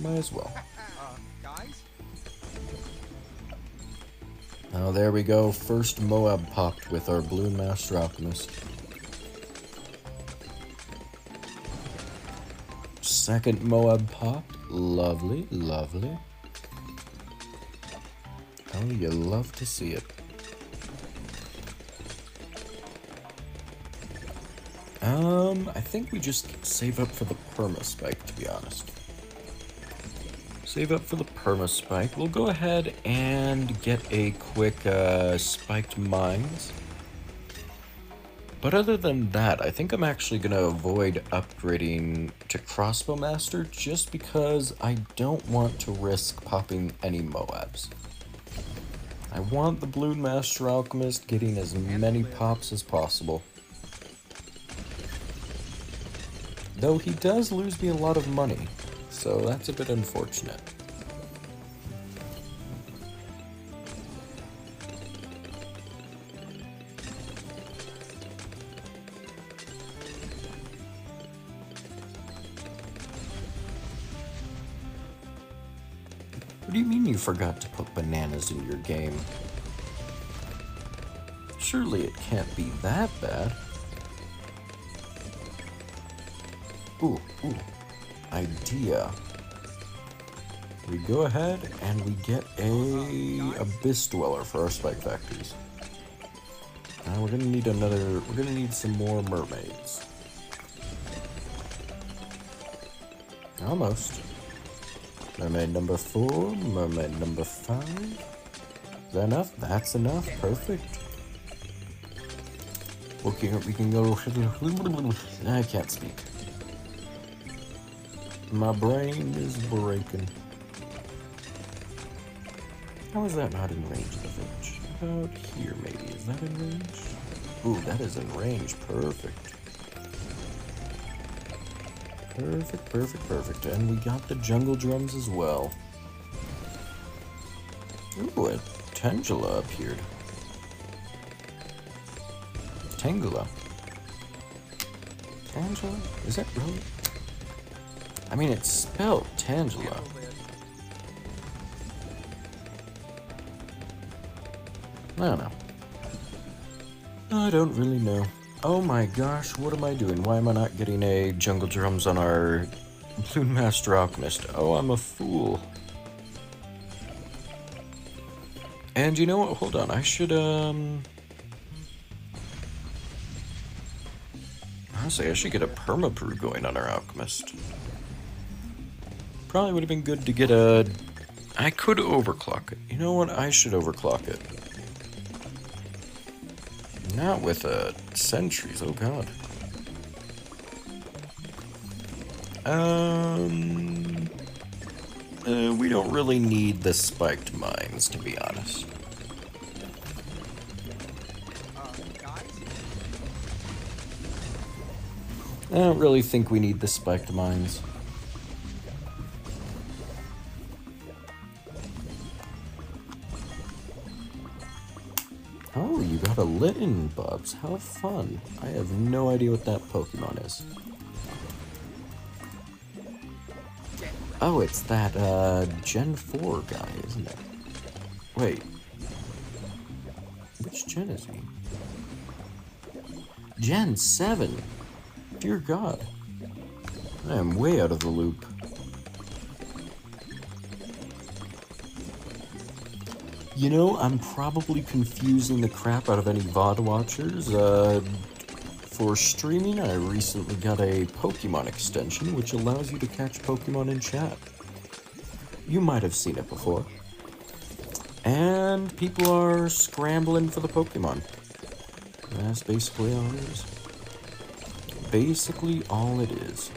Speaker 1: Might as well.
Speaker 2: Guys?
Speaker 1: Oh, there we go, first Moab popped with our Balloon Master Alchemist. Second Moab popped, lovely, lovely. Oh, you love to see it. I think we just save up for the perma spike, to be honest. Save up for the perma spike. We'll go ahead and get a quick spiked mines. But other than that, I think I'm actually going to avoid upgrading to Crossbow Master just because I don't want to risk popping any Moabs. I want the Balloon Master Alchemist getting as many pops as possible. Though he does lose me a lot of money, so that's a bit unfortunate. What do you mean you forgot to put bananas in your game? Surely it can't be that bad. Ooh, idea. We go ahead and we get a Abyss Dweller for our spike factories. We're gonna need some more mermaids. Almost. Mermaid number 4, mermaid number 5. Is that enough? That's enough. Perfect. Okay, we can go. I can't speak. My brain is breaking. How is that not in range of the village? About here, maybe. Is that in range? Ooh, that is in range. Perfect. Perfect, perfect, perfect. And we got the jungle drums as well. Ooh, a Tangela appeared. Tangela. Tangela? Is that really? I mean, it's spelled Tangela. I don't know. I don't really know. Oh my gosh, what am I doing? Why am I not getting a jungle drums on our Balloon Master Alchemist? Oh, I'm a fool. And you know what? Hold on, I should, honestly, I should get a perma-brew going on our Alchemist. Probably would have been good to get a... I could overclock it. You know what? I should overclock it. Not with sentries, oh god. We don't really need the spiked mines, to be honest. I don't really think we need the spiked mines. Oh, you got a Litten, Bubs. How fun. I have no idea what that Pokemon is. Oh, it's that, Gen 4 guy, isn't it? Wait. Which gen is he? Gen 7! Dear God. I am way out of the loop. You know, I'm probably confusing the crap out of any VOD watchers. For streaming, I recently got a Pokemon extension, which allows you to catch Pokemon in chat. You might have seen it before. And people are scrambling for the Pokemon. That's basically all it is. Basically all it is.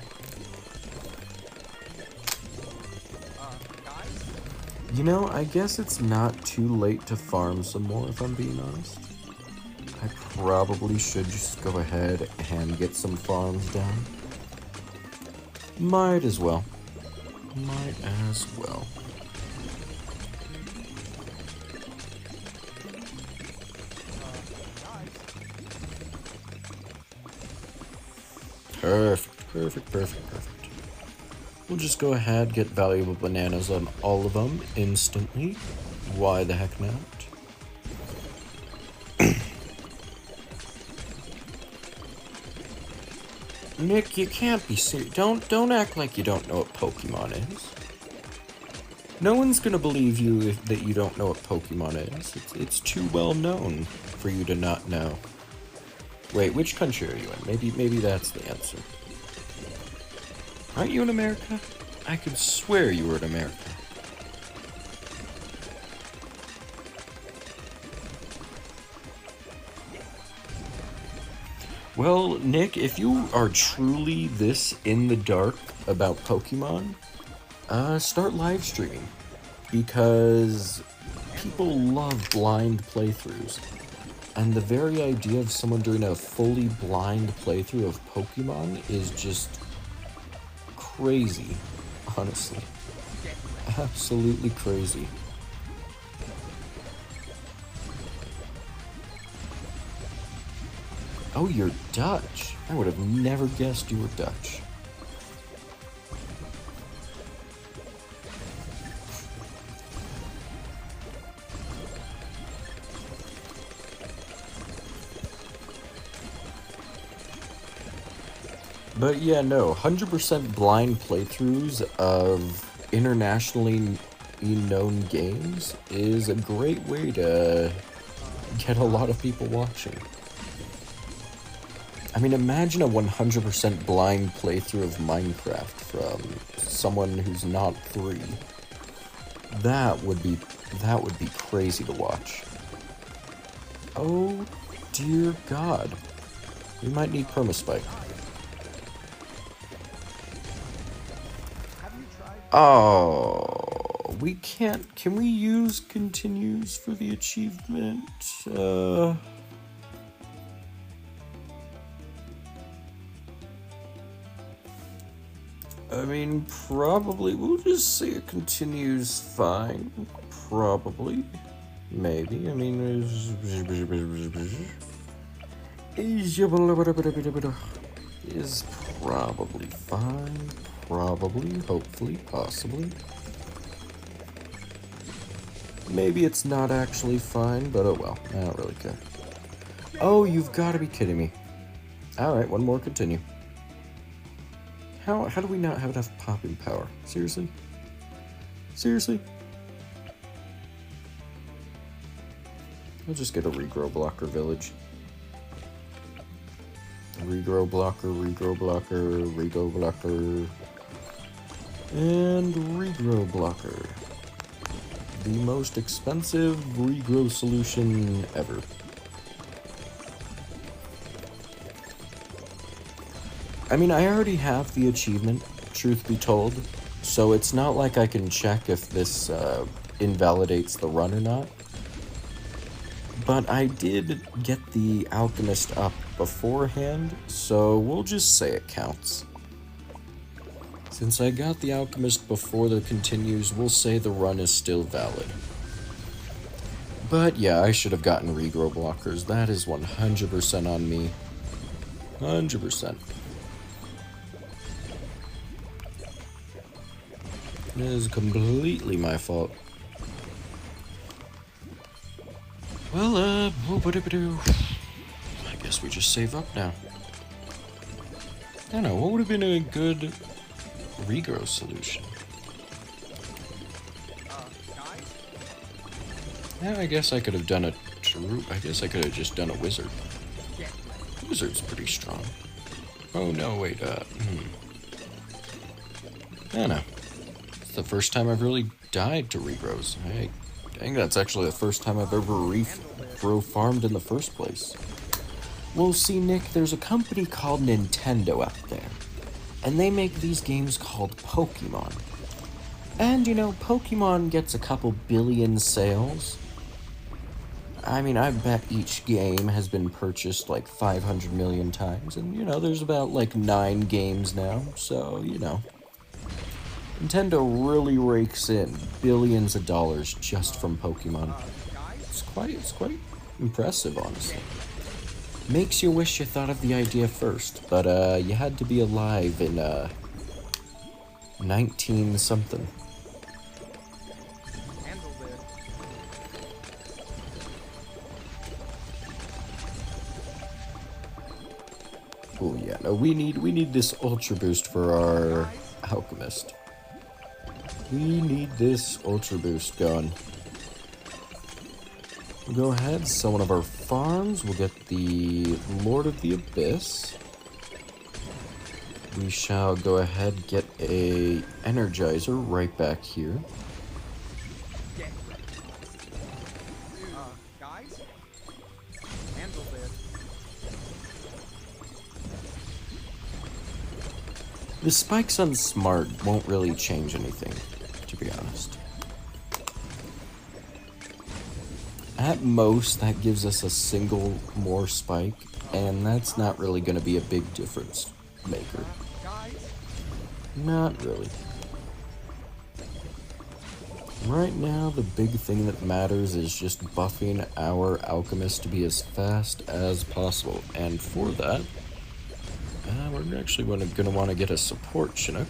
Speaker 1: You know, I guess it's not too late to farm some more, if I'm being honest. I probably should just go ahead and get some farms done. Might as well. Might as well. Perfect, perfect, perfect, perfect. We'll just go ahead, get valuable bananas on all of them instantly. Why the heck not? Nick, you can't be serious. Don't act like you don't know what Pokemon is. No one's gonna believe you that you don't know what Pokemon is. It's too well known for you to not know. Wait, which country are you in? Maybe that's the answer. Aren't you in America? I could swear you were in America. Well, Nick, if you are truly this in the dark about Pokemon, start live streaming. Because people love blind playthroughs. And the very idea of someone doing a fully blind playthrough of Pokemon is just crazy, honestly. Absolutely crazy. Oh, you're Dutch. I would have never guessed you were Dutch. But yeah, no, 100% blind playthroughs of internationally known games is a great way to get a lot of people watching. I mean, imagine a 100% blind playthrough of Minecraft from someone who's not 3. That would be crazy to watch. Oh dear God. We might need permaspike. Oh, we can't. Can we use continues for the achievement? I mean, probably. We'll just say it continues fine. Probably. Maybe. I mean, is probably fine. Probably. Hopefully. Possibly. Maybe it's not actually fine, but oh well. I don't really care. Oh, you've got to be kidding me. Alright, one more continue. How do we not have enough popping power? Seriously? Seriously? I'll just get a regrow blocker village. Regrow blocker, regrow blocker, regrow blocker, and regrow blocker. The most expensive regrow solution ever. I mean, I already have the achievement, truth be told, so it's not like I can check if this invalidates the run or not. But I did get the alchemist up beforehand, so we'll just say it counts. Since I got the alchemist before the continues, we'll say the run is still valid. But yeah, I should have gotten regrow blockers. That is 100% on me. 100%. It is completely my fault. Well, I guess we just save up now. I don't know, what would have been a good regrow solution? Yeah, I guess I could have done I guess I could have just done a wizard. Wizard's pretty strong. Oh no, wait, I don't know. It's the first time I've really died to regrows. I think that's actually the first time I've ever regrow farmed in the first place. Well, see, Nick, there's a company called Nintendo out there, and they make these games called Pokemon. And, you know, Pokemon gets a couple billion sales. I mean, I bet each game has been purchased like 500 million times, and, you know, there's about like 9 games now, so, you know. Nintendo really rakes in billions of dollars just from Pokemon. It's quite impressive, honestly. Makes you wish you thought of the idea first, but you had to be alive in 19-something. Oh yeah, no, we need this ultra boost for our alchemist. We need this ultra boost going. We'll go ahead, sell one of our farms. We'll get the Lord of the Abyss. We shall go ahead, get a Energizer right back here.
Speaker 2: Guys? Handle this.
Speaker 1: The spikes on Smart won't really change anything, to be honest. At most, that gives us a single more spike, and that's not really going to be a big difference maker. Not really. Right now, the big thing that matters is just buffing our alchemist to be as fast as possible, and for that, we're actually going to want to get a support Chinook.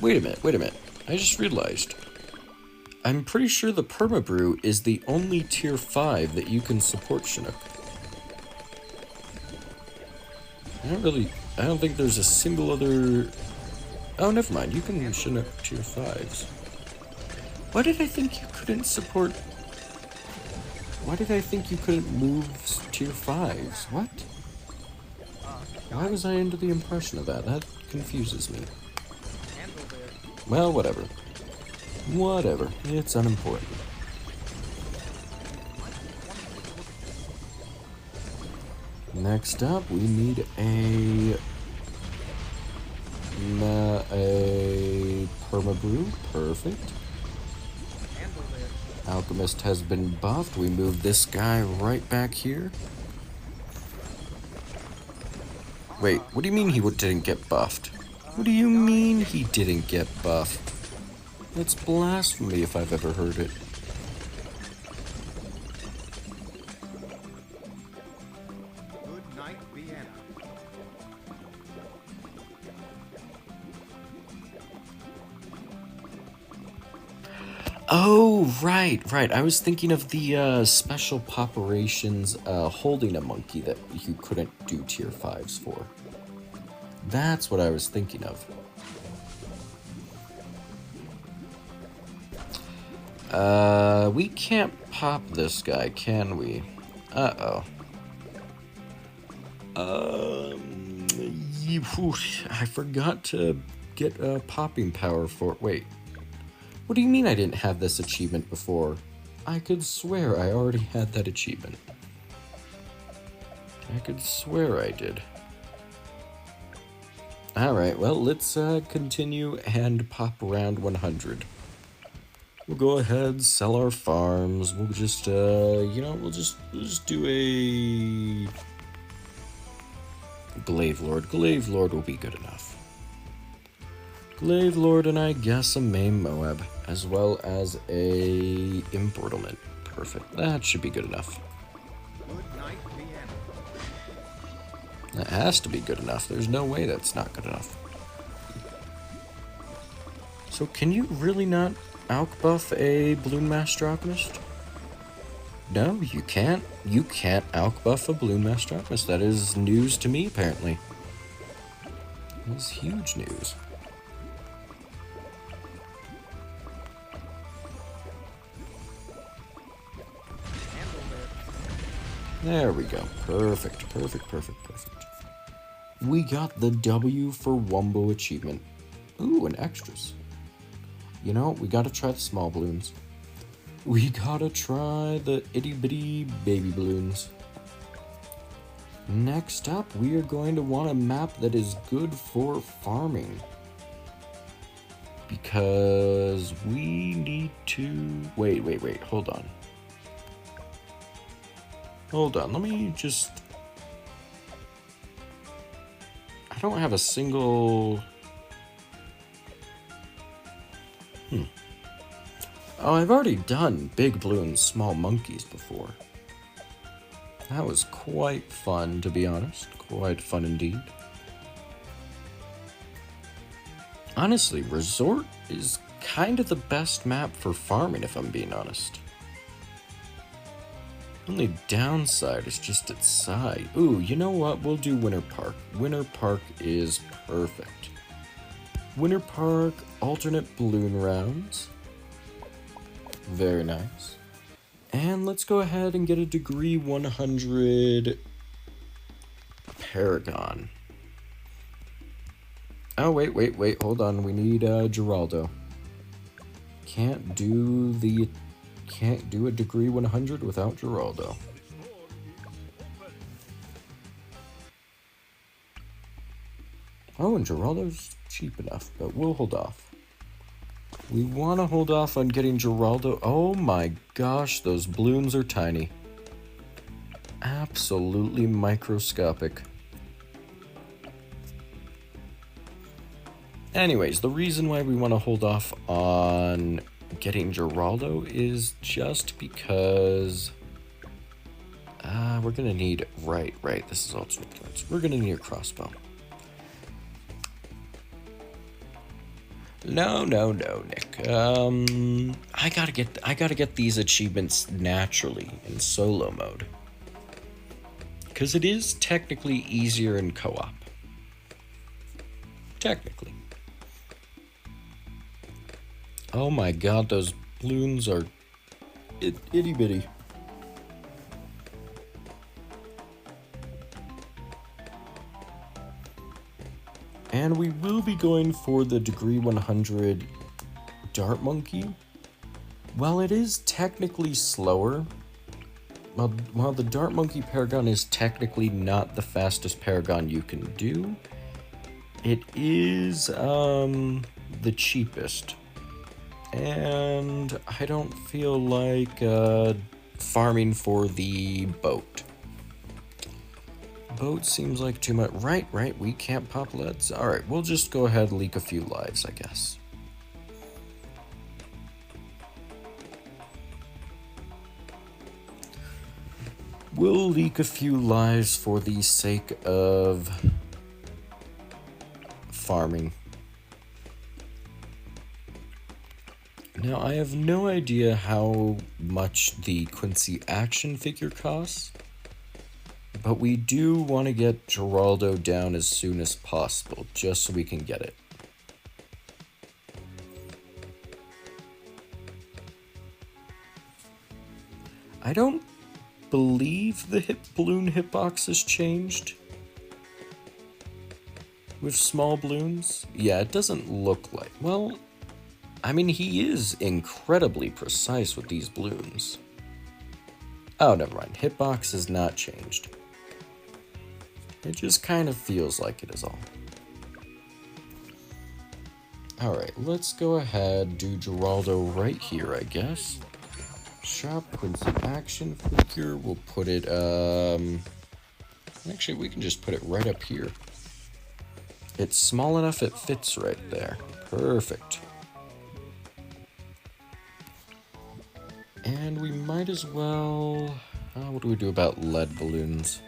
Speaker 1: Wait a minute. I just realized. I'm pretty sure the Permabrew is the only tier 5 that you can support Chinook. I don't think there's a single other... Oh, never mind, you can Chinook tier 5s. Why did I think you couldn't support... Why did I think you couldn't move tier 5s? What? Why was I under the impression of that? That confuses me.
Speaker 2: Handle there.
Speaker 1: Well, whatever. Whatever. It's unimportant. Next up, we need a permabrew. Perfect.
Speaker 2: Handle there.
Speaker 1: Alchemist has been buffed. We move this guy right back here. Wait, what do you mean he didn't get buffed? What do you mean he didn't get buffed? That's blasphemy if I've ever heard it.
Speaker 2: Good night, Vienna.
Speaker 1: Oh, right. I was thinking of the special poperations holding a monkey that you couldn't do tier 5s for. That's what I was thinking of. We can't pop this guy, can we? Uh-oh. I forgot to get popping power for... Wait. What do you mean I didn't have this achievement before? I could swear I already had that achievement. I could swear I did. Alright, well, let's continue and pop around 100. We'll go ahead, sell our farms. We'll just, we'll just do a... Glaive Lord. Glaive Lord will be good enough. Glaive Lord and I guess a main Moab, as well as a Embroiderment. Perfect. That should be good enough.
Speaker 2: Good night, Vienna.
Speaker 1: That has to be good enough. There's no way that's not good enough. So can you really not outbuff a Balloon Master Alchemist? No, you can't. You can't outbuff a Balloon Master Alchemist. That is news to me, apparently. That is huge news.
Speaker 2: Handle there.
Speaker 1: There we go. Perfect. We got the W for Wumbo achievement. Ooh, and extras. You know, we gotta try the small balloons. We gotta try the itty-bitty baby balloons. Next up, we are going to want a map that is good for farming. Because we need to... Wait, hold on. Let me just... I don't have a single... Oh, I've already done big balloons, small monkeys before. That was quite fun, to be honest. Quite fun indeed. Honestly, Resort is kind of the best map for farming, if I'm being honest. Only downside is just its size. Ooh, you know what? We'll do Winter Park. Winter Park is perfect. Winter Park, alternate balloon rounds. Very nice. And let's go ahead and get a degree 100 Paragon. Oh, wait, hold on. We need Geraldo. Can't do a degree 100 without Geraldo. Oh, and Geraldo's cheap enough, but we'll hold off. We want to hold off on getting Geraldo. Oh my gosh, those balloons are tiny. Absolutely microscopic. Anyways, the reason why we want to hold off on getting Geraldo is just because we're gonna need right. This is ultimate cards. We're gonna need a crossbow. No, Nick. I gotta get these achievements naturally in solo mode. Because it is technically easier in co-op. Technically. Oh my god, those balloons are itty bitty. And we will be going for the degree 100 Dart Monkey. While it is technically slower, while the Dart Monkey Paragon is technically not the fastest Paragon you can do, it is the cheapest. And I don't feel like farming for the boat. Boat seems like too much. Right, we can't pop leads. Alright, we'll just go ahead and leak a few lives, I guess. We'll leak a few lives for the sake of farming. Now, I have no idea how much the Quincy action figure costs, but we do want to get Geraldo down as soon as possible, just so we can get it. I don't believe the balloon hitbox has changed with small balloons. Yeah, it doesn't look like... Well, I mean, he is incredibly precise with these balloons. Oh, never mind. Hitbox has not changed. It just kind of feels like it is all. Alright, let's go ahead, do Geraldo right here, I guess. Shop Quincy action figure. We'll put it, actually, we can just put it right up here. It's small enough it fits right there. Perfect. And we might as well... what do we do about lead balloons?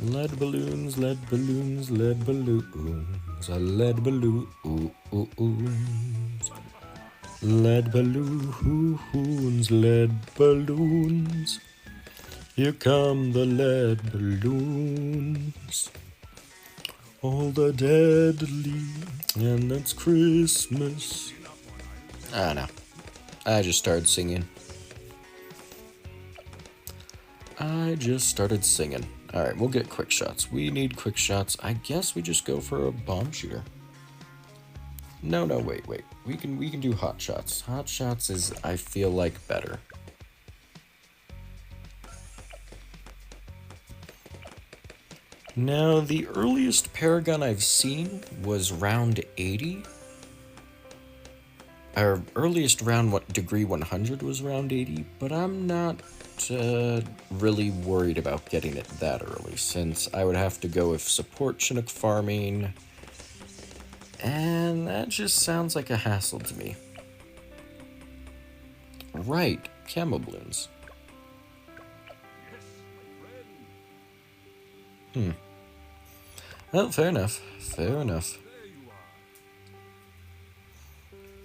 Speaker 1: Lead balloons, lead balloons, lead balloons, a lead balloons, lead balloons, lead balloons. Here come the lead balloons, all the deadly, and that's Christmas. Ah, no, I just started singing. Alright, we'll get quick shots. We need quick shots. I guess we just go for a bomb shooter. No, wait. We can do hot shots. Hot shots is, I feel like, better. Now, the earliest Paragon I've seen was round 80. Our earliest round degree 100 was round 80, but I'm not really worried about getting it that early, since I would have to go with support Chinook farming, and that just sounds like a hassle to me. Right, camo balloons. Well, fair enough.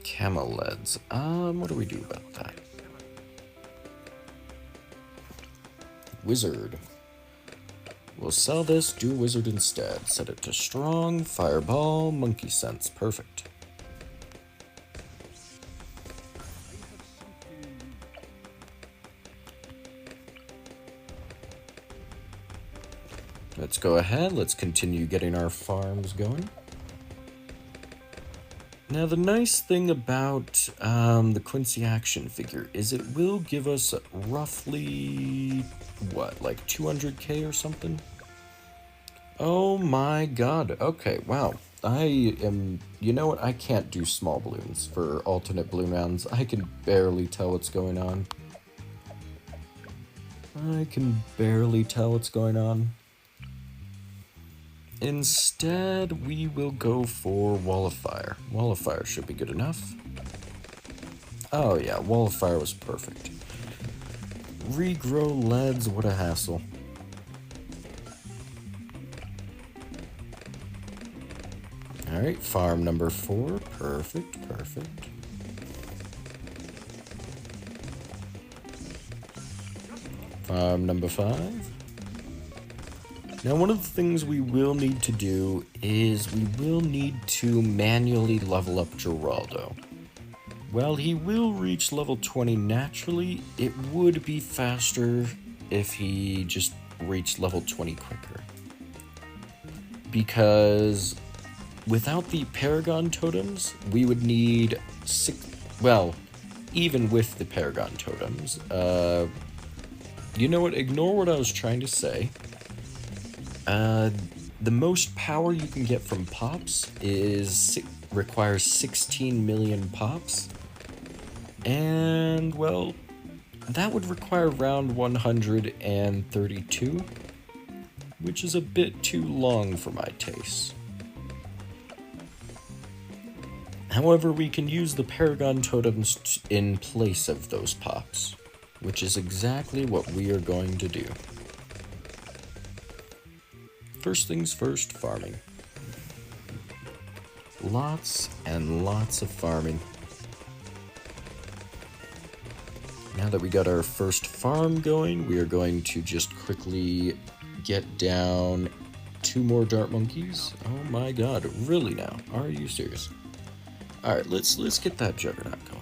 Speaker 1: Camo leads. What do we do about that? Wizard. We'll sell this, do wizard instead. Set it to strong, fireball, monkey sense. Perfect. Let's go ahead, let's continue getting our farms going. Now, the nice thing about the Quincy action figure is it will give us roughly, what, like 200k or something? Oh my god, okay, wow. You know what, I can't do small balloons for alternate balloon rounds. I can barely tell what's going on. Instead, we will go for Wall of Fire. Wall of Fire should be good enough. Oh yeah, Wall of Fire was perfect. Regrow leads, what a hassle. Alright, farm number 4. Perfect. Farm number 5. Now, one of the things we will need to do is we will need to manually level up Geraldo. While he will reach level 20 naturally, it would be faster if he just reached level 20 quicker. Because without the Paragon Totems, we would need even with the Paragon Totems, you know what, ignore what I was trying to say. The most power you can get from pops requires 16 million pops. And, well, that would require around 132, which is a bit too long for my taste. However, we can use the Paragon Totems in place of those pops, which is exactly what we are going to do. First things first, farming. Lots and lots of farming. Now that we got our first farm going, we are going to just quickly get down 2 more dart monkeys. Oh my god, really now? Are you serious? Alright, let's get that juggernaut going.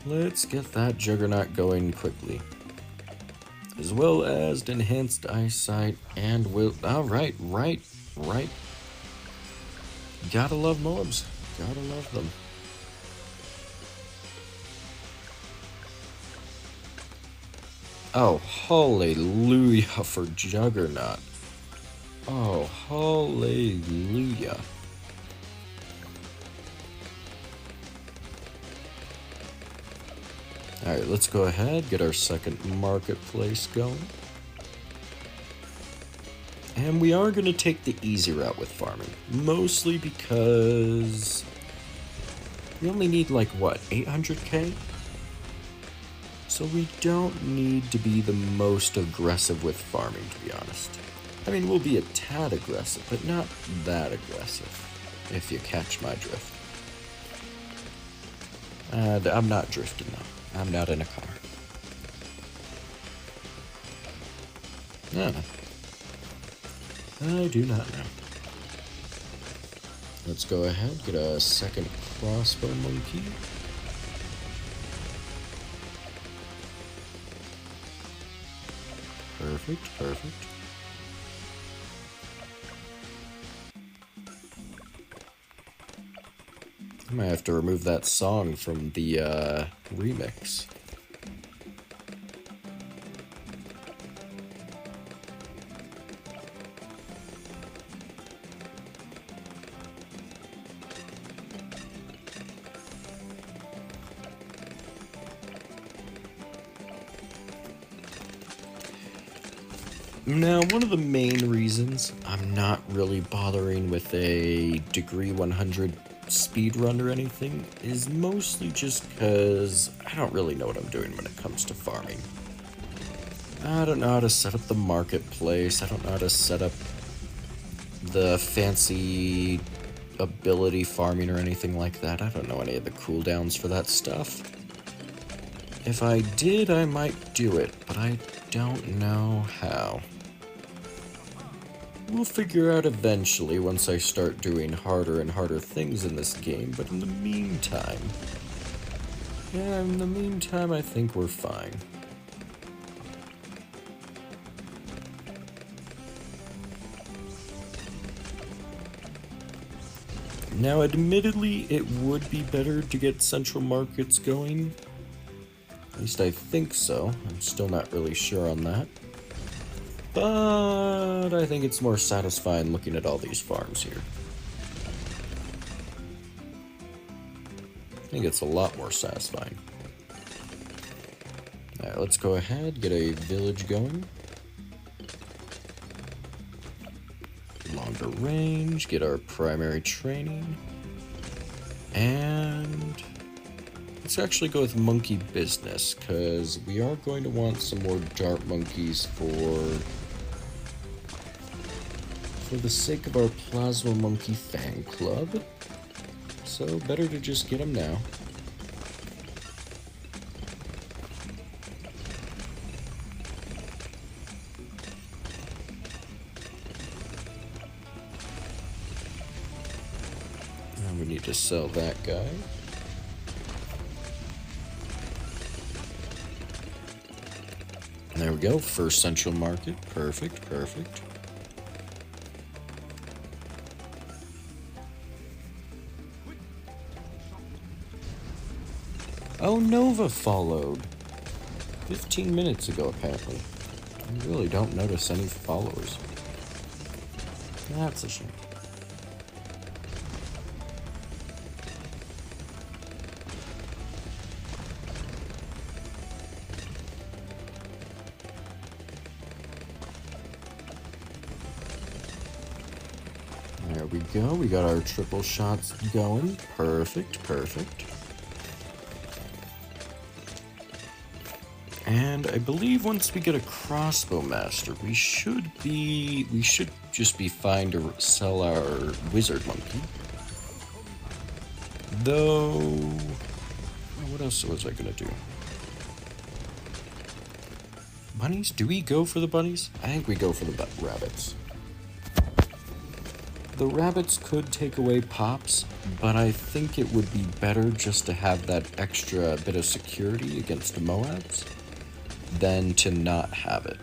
Speaker 1: Let's get that juggernaut going quickly. As well as enhanced eyesight and will. Alright, right. Gotta love mobs. Gotta love them. Oh, hallelujah for Juggernaut. Oh, hallelujah. Alright, let's go ahead, get our second marketplace going. And we are going to take the easy route with farming. Mostly because we only need like, what, 800k? So we don't need to be the most aggressive with farming, to be honest. I mean, we'll be a tad aggressive, but not that aggressive, if you catch my drift. I'm not drifting, though. I'm not in a car. No. I do not know. Let's go ahead, get a second crossbow monkey. Perfect. I might have to remove that song from the remix. Now, one of the main reasons I'm not really bothering with a degree 100 speed run or anything is mostly just because I don't really know what I'm doing when it comes to farming. I don't know how to set up the marketplace. I don't know how to set up the fancy ability farming or anything like that. I don't know any of the cooldowns for that stuff. If I did, I might do it, but I don't know how. We'll figure out eventually once I start doing harder and harder things in this game, but in the meantime... I think we're fine. Now, admittedly, it would be better to get central markets going. At least I think so. I'm still not really sure on that. But I think it's more satisfying looking at all these farms here. I think it's a lot more satisfying. Alright, let's go ahead, get a village going. Longer range, get our primary training. And let's actually go with monkey business, because we are going to want some more dart monkeys for the sake of our Plasma Monkey fan club. So better to just get them now. And we need to sell that guy. There we go, first central market. Perfect, perfect. Oh, Nova followed 15 minutes ago, apparently. I really don't notice any followers. That's a shame. There we go. We got our triple shots going. Perfect, perfect. And I believe once we get a crossbow master, we should just be fine to sell our wizard monkey. Though, what else was I gonna do? Bunnies? Do we go for the bunnies? I think we go for the rabbits. The rabbits could take away pops, but I think it would be better just to have that extra bit of security against the Moabs than to not have it.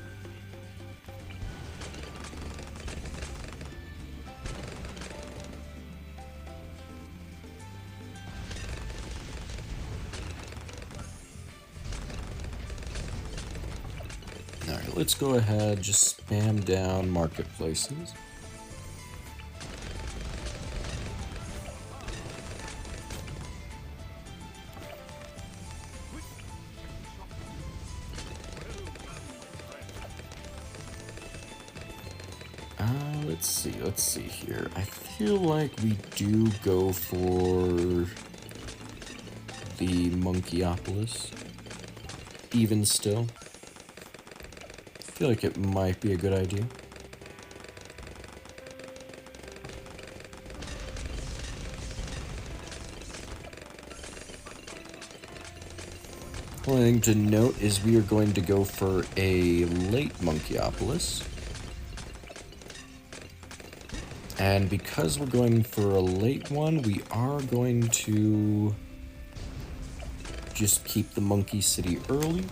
Speaker 1: Alright, let's go ahead, just spam down marketplaces. Let's see here. I feel like we do go for the Monkeyopolis, even still. I feel like it might be a good idea. One thing to note is we are going to go for a late Monkeyopolis. And because we're going for a late one, we are going to just keep the Monkey City early.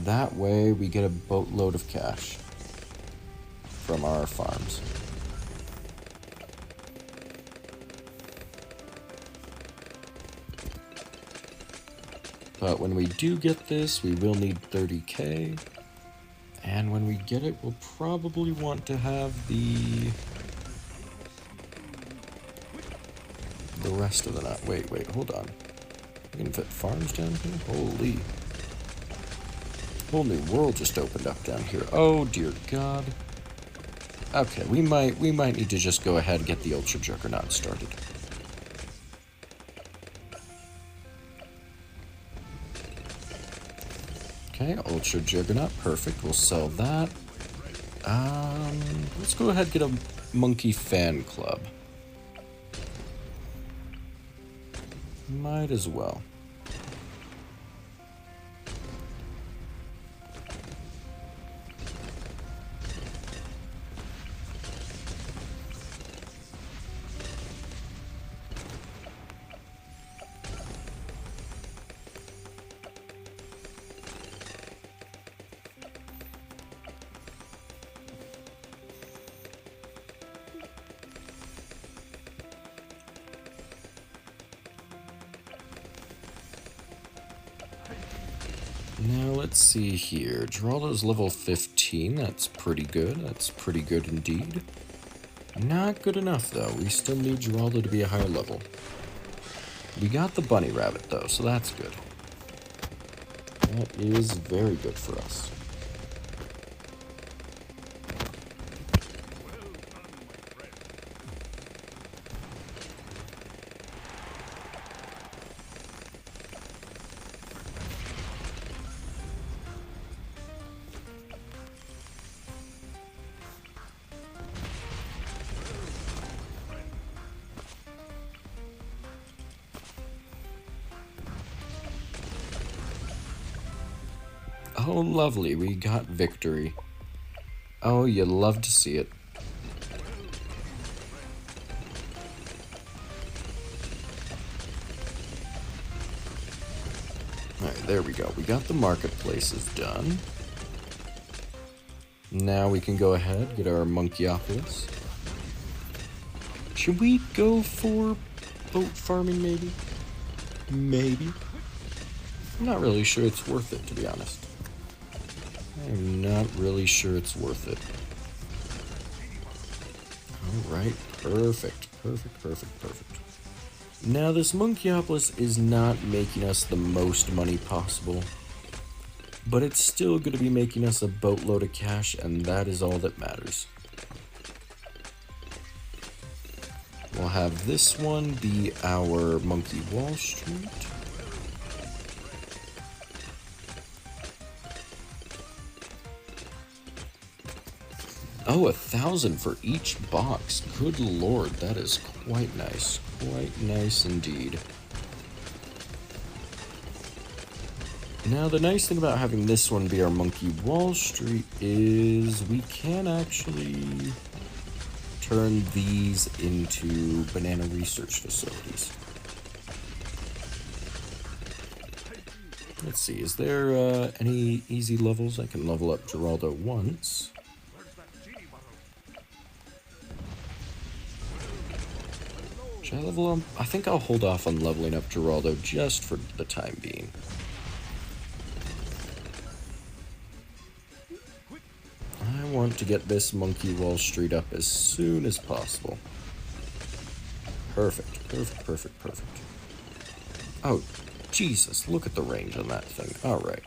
Speaker 1: That way we get a boatload of cash from our farms. But when we do get this, we will need 30k. And when we get it, we'll probably want to have the rest of the night. Wait, hold on. We can fit farms down here? Holy. Whole new world just opened up down here. Oh, dear God. Okay, we might need to just go ahead and get the Ultra Juggernaut started. Okay, Ultra Juggernaut, perfect. We'll sell that. Let's go ahead and get a Monkey Fan Club. Might as well. Now let's see here. Geraldo's level 15. That's pretty good. That's pretty good indeed. Not good enough though. We still need Geraldo to be a higher level. We got the bunny rabbit though, so that's good. That is very good for us. Oh, lovely, we got victory. Oh, you love to see it. Alright, there we go. We got the marketplaces done. Now we can go ahead, get our Monkeyopolis. Should we go for boat farming, maybe? Maybe. I'm not really sure it's worth it, to be honest. I'm not really sure it's worth it. Alright, perfect. Now, this Monkeyopolis is not making us the most money possible, but it's still going to be making us a boatload of cash, and that is all that matters. We'll have this one be our Monkey Wall Street. Oh, 1,000 for each box. Good lord, that is quite nice. Quite nice indeed. Now, the nice thing about having this one be our Monkey Wall Street is we can actually turn these into banana research facilities. Let's see, is there any easy levels? I can level up Geraldo once. Should I level up? I think I'll hold off on leveling up Geraldo just for the time being. I want to get this Monkey Wall Street up as soon as possible. Perfect. Oh, Jesus, look at the range on that thing. Alright.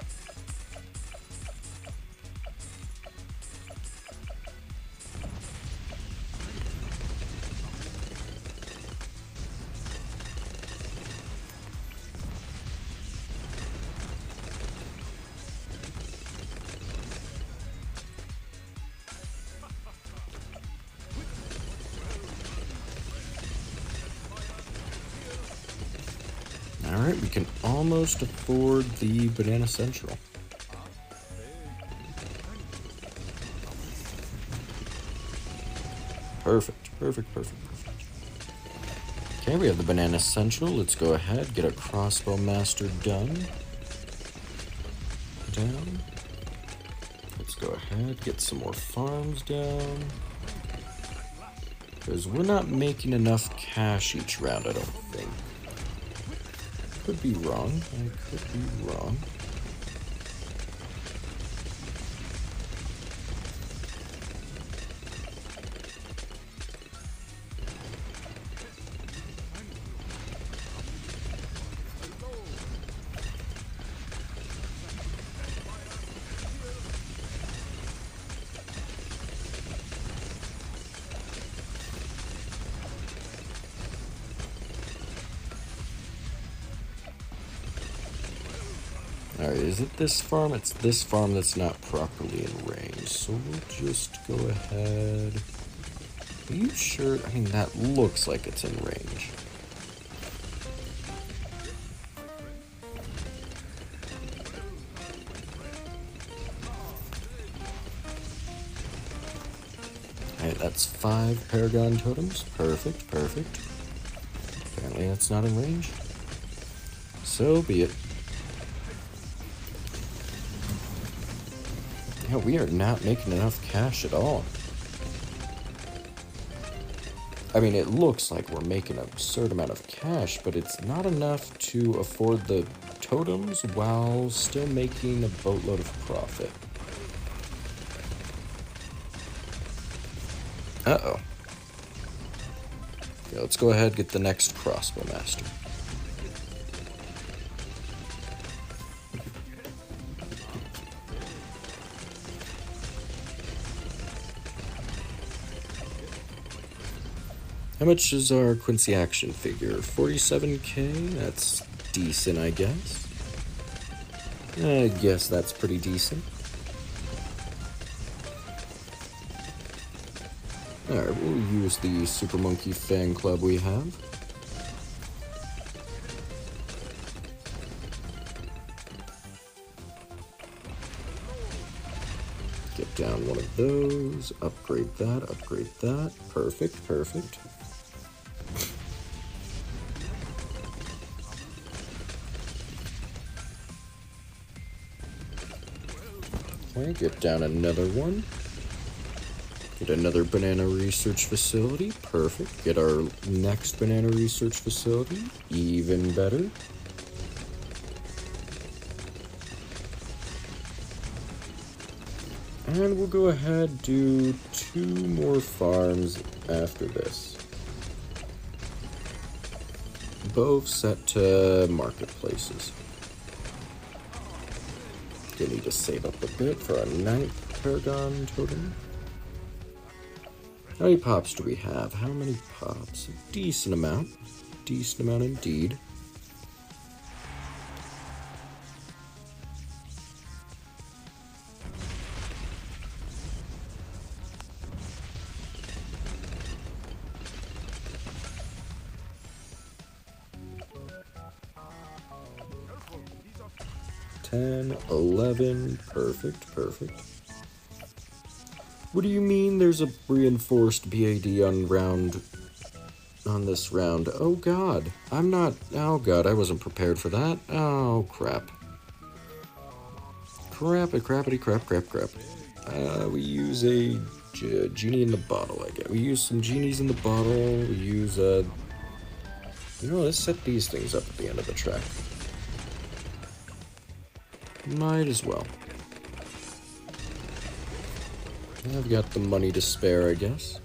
Speaker 1: Alright, we can almost afford the Banana Central. Perfect. Okay, we have the Banana Central. Let's go ahead, get a Crossbow Master done. Down. Let's go ahead, get some more farms down. Because we're not making enough cash each round, I don't think. Could be wrong. I could be wrong. Alright, is it this farm? It's this farm that's not properly in range, so we'll just go ahead. Are you sure? I mean, that looks like it's in range. Alright, that's 5 Paragon Totems. Perfect. Apparently that's not in range. So be it. Yeah, we are not making enough cash at all. I mean, it looks like we're making an absurd amount of cash, but it's not enough to afford the totems while still making a boatload of profit. Uh-oh. Okay, let's go ahead and get the next Crossbow Master. How much is our Quincy action figure? 47k? That's decent, I guess. I guess that's pretty decent. Alright, we'll use the Super Monkey Fan Club we have. Get down one of those, upgrade that. Perfect. Okay, get down another one. Get another banana research facility. Perfect. Get our next banana research facility. Even better. And we'll go ahead do 2 more farms after this. Both set to marketplaces. Gonna need to save up a bit for our 9th Paragon totem. How many pops do we have? How many pops? A decent amount. Decent amount indeed.
Speaker 2: He's off.
Speaker 1: 10, 11, perfect, perfect. What do you mean there's a reinforced BAD on this round? Oh god, oh god, I wasn't prepared for that. Oh crap. Crappity crap. We use a genie in the bottle, I guess. We use some genies in the bottle, we use let's set these things up at the end of the track. Might as well. I've got the money to spare, I guess.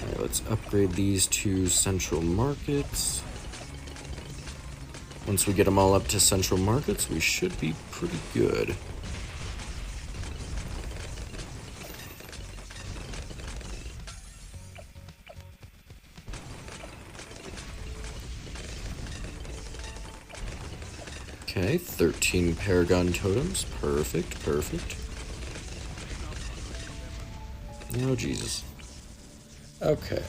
Speaker 1: Alright, let's upgrade these to central markets. Once we get them all up to central markets, we should be pretty good. Okay, 13 Paragon totems. Perfect. Oh, Jesus. Okay.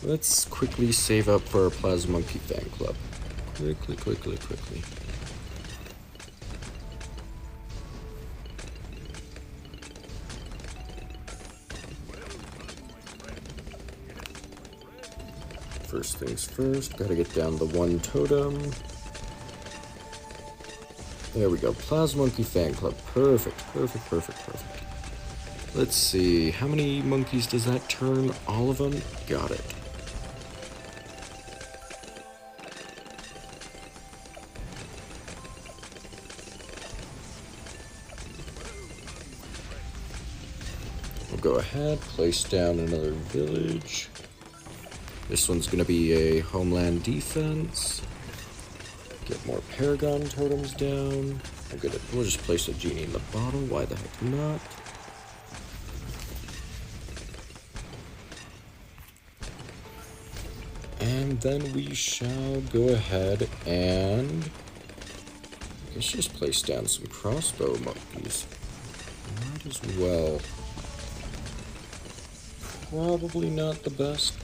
Speaker 1: Let's quickly save up for our Plasma Monkey fan club. Quickly. First things first, gotta get down the 1 totem. There we go, Plasma Monkey Fan Club. Perfect. Let's see, how many monkeys does that turn? All of them? Got it. We'll go ahead, place down another village. This one's gonna be a homeland defense. Get more Paragon totems down. We'll just place a genie in the bottle. Why the heck not? And then we shall go ahead and let's just place down some crossbow monkeys. Might as well. Probably not the best,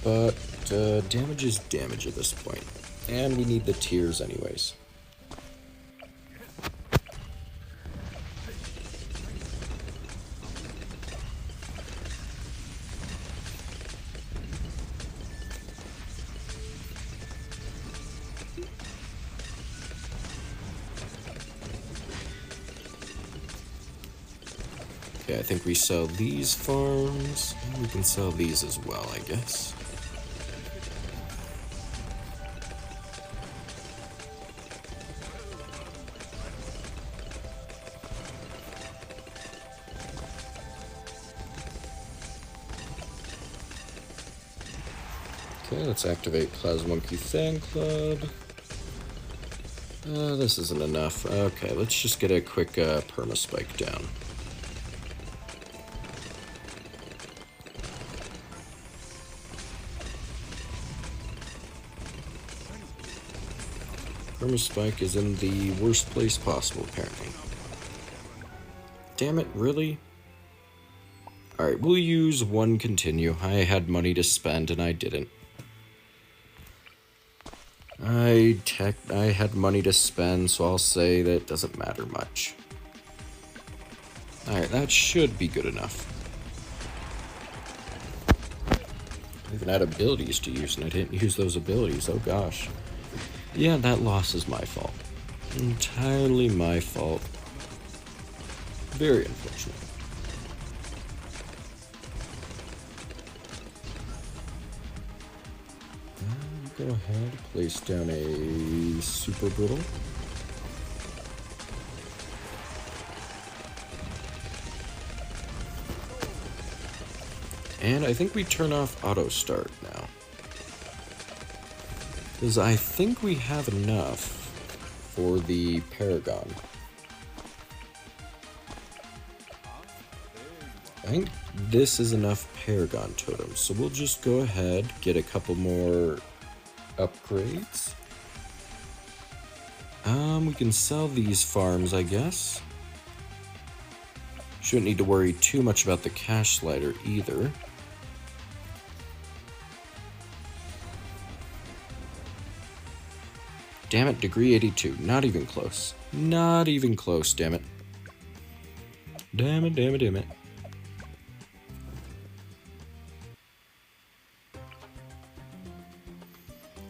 Speaker 1: but damage is damage at this point. And we need the tiers anyways. Okay, I think we sell these farms. And we can sell these as well, I guess. Okay, let's activate Plasma Monkey Fan Club. This isn't enough. Okay, let's just get a quick perma spike down. Perma spike is in the worst place possible, apparently. Damn it, really? Alright, we'll use 1 continue. I had money to spend and I didn't. I had money to spend, so I'll say that it doesn't matter much. Alright, that should be good enough. I even had abilities to use, and I didn't use those abilities. Oh gosh. Yeah, that loss is my fault. Entirely my fault. Very unfortunate. Go ahead, place down a super brittle. And I think we turn off auto start now, because I think we have enough for the Paragon. I think this is enough Paragon totems, so we'll just go ahead, get a couple more upgrades. We can sell these farms, I guess. Shouldn't need to worry too much about the cash slider either. Damn it, degree 82. Not even close. Not even close, damn it. Damn it, damn it, damn it.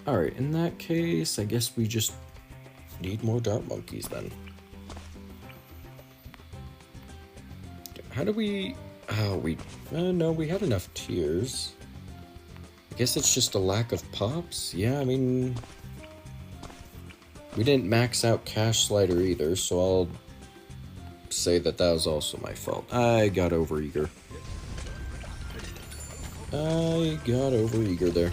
Speaker 1: Alright, in that case, I guess we just need more dart monkeys then. How do we... Oh, no, we had enough tiers. I guess it's just a lack of pops? Yeah, I mean... We didn't max out Cash Slider either, so I'll say that that was also my fault. I got overeager. I got overeager there.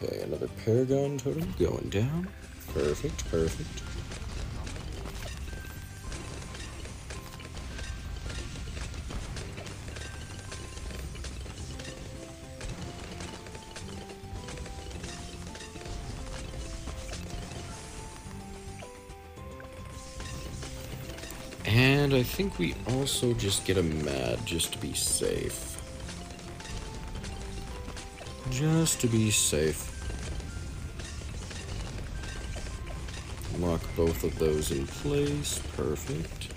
Speaker 1: Okay, another Paragon totem going down. Perfect, perfect. And I think we also just get a mad just to be safe. Just to be safe. Lock both of those in place. Perfect.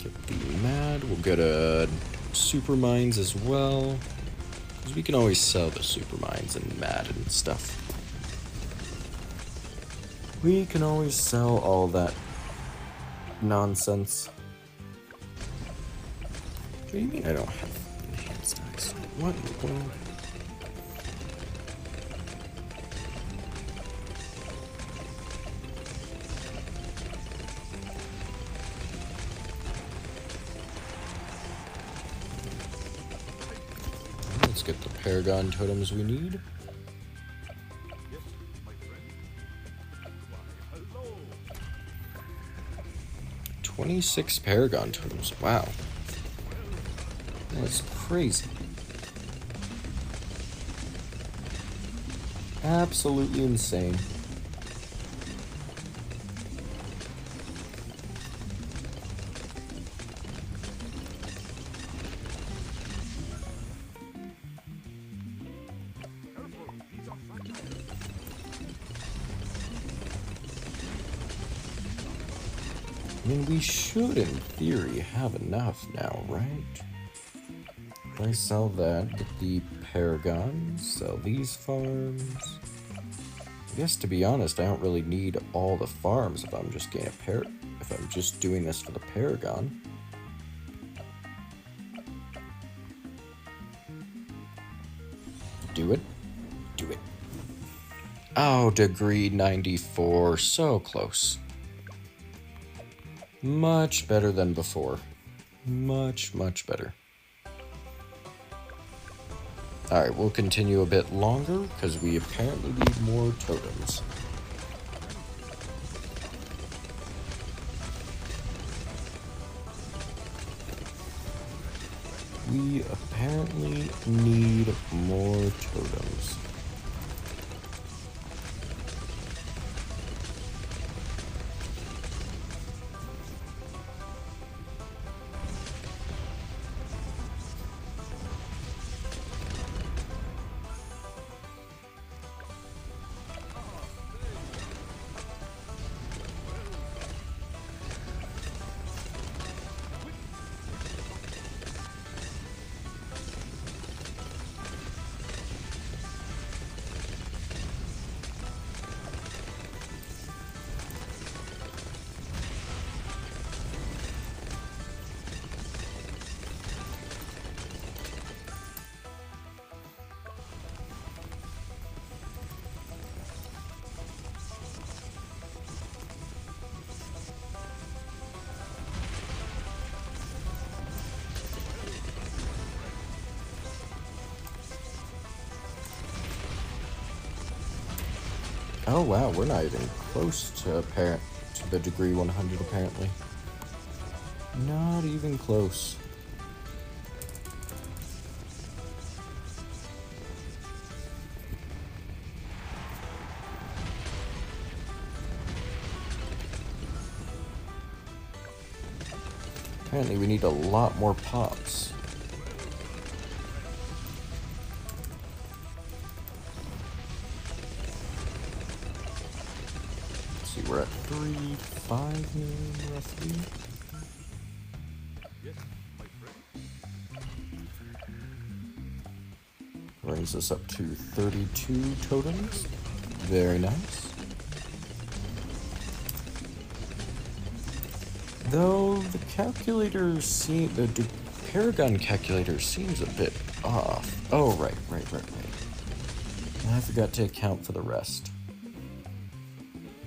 Speaker 1: Get the mad. We'll get a super mines as well, because we can always sell the super mines and mad and stuff. We can always sell all that nonsense. What do you mean I don't have enhanced eyes? What in the world? Let's get the Paragon totems we need. 26 Paragon totems. Wow. That's crazy. Absolutely insane. I mean, we should, in theory, have enough now, right? If I sell that, get the Paragon, sell these farms. I guess, to be honest, I don't really need all the farms if I'm just getting if I'm just doing this for the Paragon. Do it. Do it. Oh, degree 94. So close. Much better than before. Much, much better. Alright, we'll continue a bit longer, because we apparently need more totems. We apparently need more totems. Oh wow, we're not even close to the degree 100 apparently. Not even close. Apparently we need a lot more pops. Let's see, we're at 3.5 million roughly.
Speaker 2: Yes, my friend.
Speaker 1: Brings us up to 32 totems. Very nice. Though the the Paragon calculator seems a bit off. Oh, right. I forgot to account for the rest.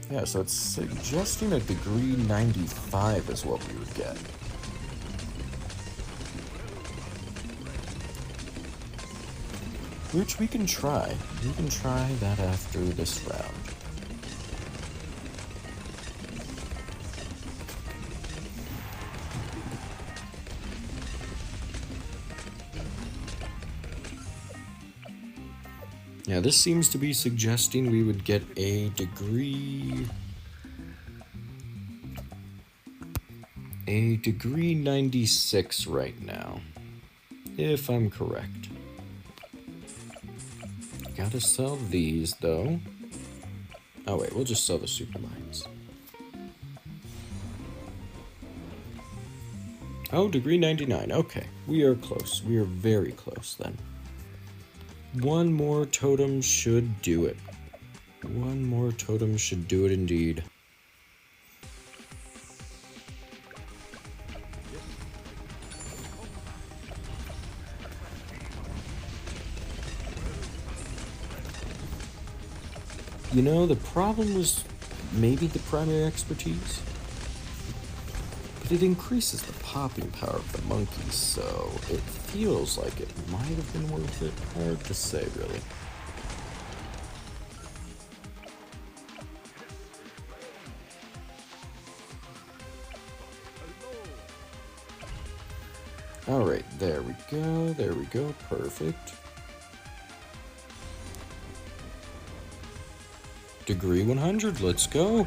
Speaker 1: Yeah, so it's suggesting a degree 95 is what we would get. Which we can try. We can try that after this round. Yeah, this seems to be suggesting we would get a degree 96 right now, if I'm correct. Gotta sell these, though. Oh, wait, we'll just sell the supermines. Oh, degree 99. Okay, we are close. We are very close, then. One more totem should do it. One more totem should do it indeed. You know, the problem was maybe the primary expertise, but it increases the popping power of the monkeys, so it feels like it might have been worth it. Hard to say, really. Alright, there we go, perfect. Degree 100, let's go.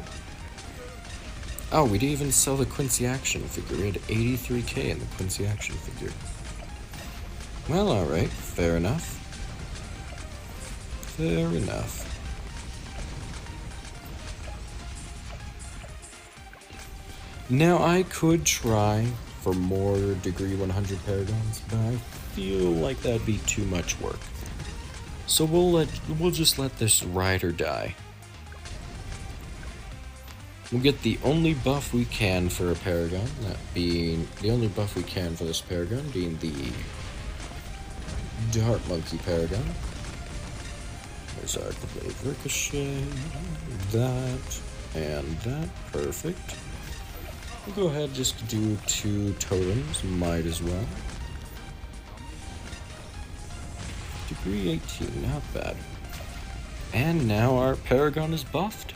Speaker 1: Oh, we didn't even sell the Quincy action figure. We had 83k in the Quincy action figure. Well, alright, fair enough. Fair enough. Now, I could try for more degree 100 paragons, but I feel like that'd be too much work. So we'll just let this ride or die. We'll get the only buff we can for a paragon, that being the only buff we can for this paragon being the Dart Monkey Paragon. There's our Blade Ricochet, that, and that, perfect. We'll go ahead and just do 2 totems, might as well. Degree 18, not bad. And now our paragon is buffed.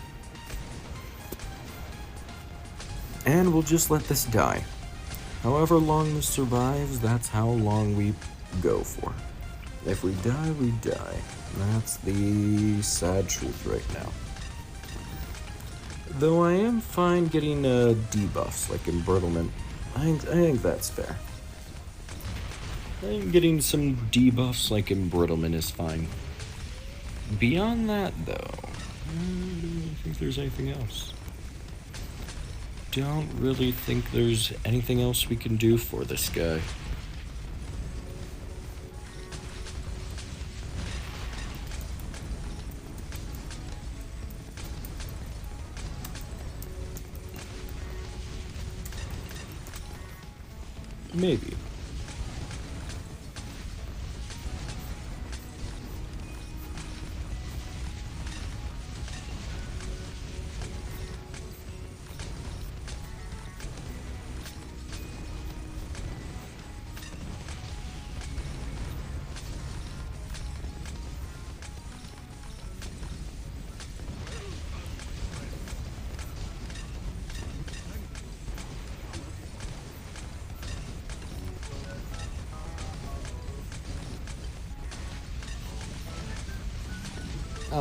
Speaker 1: And we'll just let this die. However long this survives, that's how long we go for. If we die, we die. That's the sad truth right now. Though I am fine getting debuffs like embrittlement. I think that's fair. I think getting some debuffs like embrittlement is fine. Beyond that, though, I don't really think there's anything else. Don't really think there's anything else we can do for this guy. Maybe.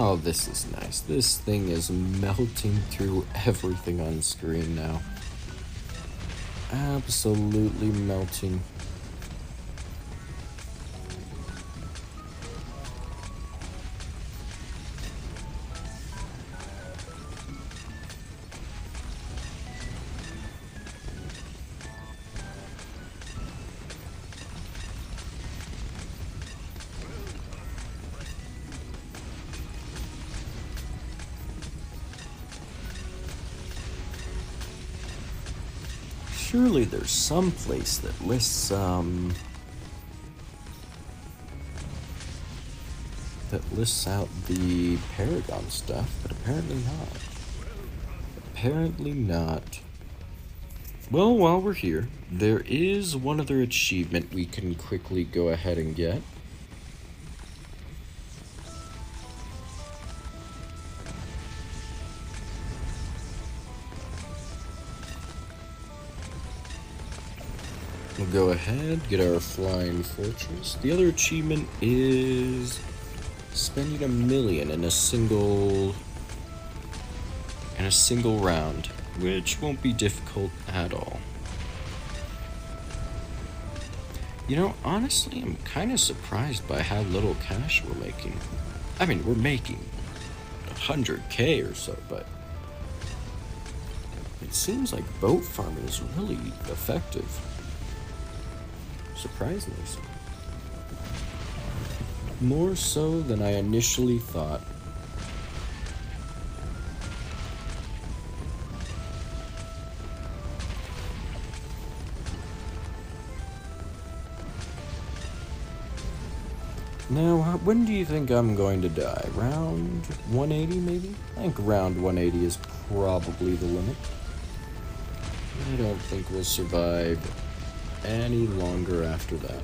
Speaker 1: Oh, this is nice. This thing is melting through everything on screen now. Absolutely melting. Surely there's some place that lists, out the Paragon stuff, but apparently not. Apparently not. Well, while we're here, there is one other achievement we can quickly go ahead and get. We'll go ahead, get our Flying Fortress. The other achievement is spending 1 million in a single round, which won't be difficult at all. You know, honestly, I'm kind of surprised by how little cash we're making. I mean, we're making 100k or so, but it seems like boat farming is really effective. Surprisingly so. More so than I initially thought. Now, when do you think I'm going to die? Round 180 maybe? I think round 180 is probably the limit. I don't think we'll survive any longer after that.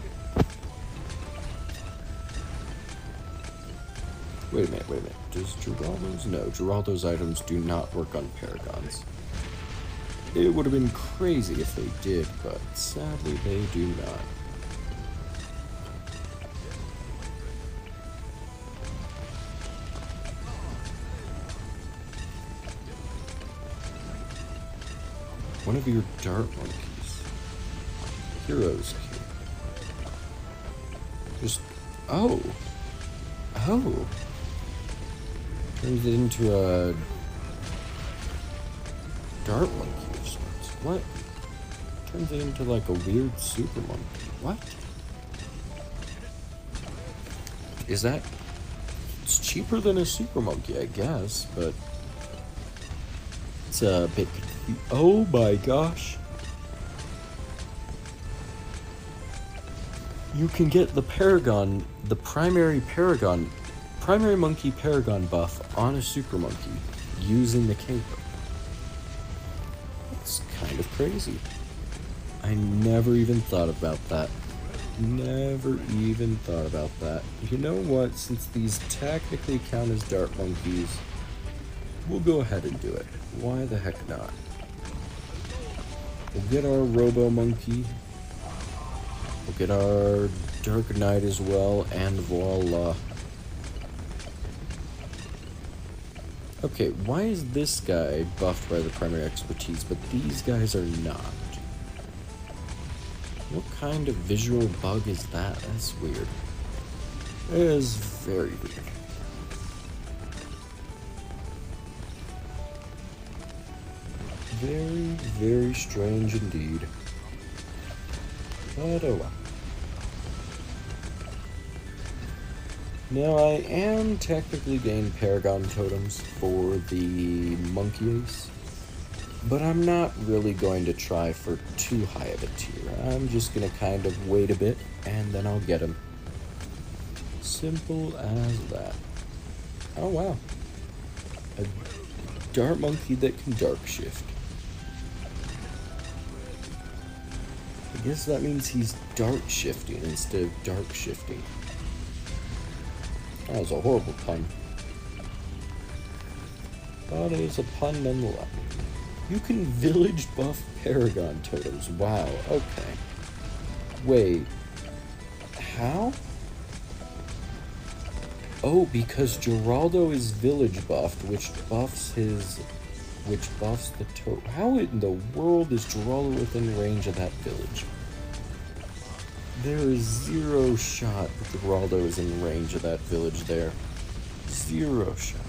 Speaker 1: Wait a minute. Does Geraldo's? No, Geraldo's items do not work on Paragons. It would have been crazy if they did, but sadly they do not. One of your dart monkeys. Heroes cube. Just, oh. Turns it into a dart monkey of sorts. What? Turns it into like a weird super monkey. What? Is that? It's cheaper than a super monkey, I guess, but it's a bit confusing. Oh my gosh. You can get the Paragon, the primary monkey Paragon buff on a super monkey using the cape. That's kind of crazy. I never even thought about that. Never even thought about that. You know what? Since these technically count as dart monkeys, we'll go ahead and do it. Why the heck not? We'll get our Robo Monkey. We'll get our Dark Knight as well, and voila. Okay, why is this guy buffed by the primary expertise, but these guys are not? What kind of visual bug is that? That's weird. It is very weird. Very, very strange indeed. But oh well. Now I am technically getting Paragon totems for the Monkey Ace, but I'm not really going to try for too high of a tier. I'm just going to kind of wait a bit, and then I'll get him. Simple as that. Oh wow. A Dart Monkey that can Dark Shift. I guess that means he's Dart Shifting instead of Dark Shifting. That was a horrible pun. But it was a pun nonetheless. You can village buff Paragon totems. Wow, okay. Wait. How? Oh, because Geraldo is village buffed, which buffs the How in the world is Geraldo within range of that village? There is zero shot that Geraldo is in range of that village there. Zero shot.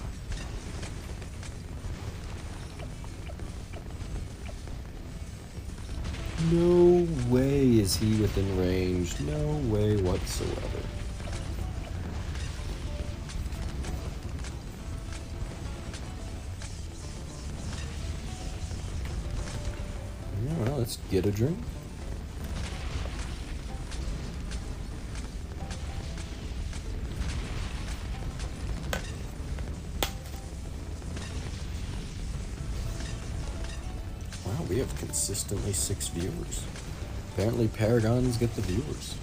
Speaker 1: No way is he within range. No way whatsoever. Well, let's get a drink. Wow, we have consistently 6 viewers. Apparently Paragons get the viewers.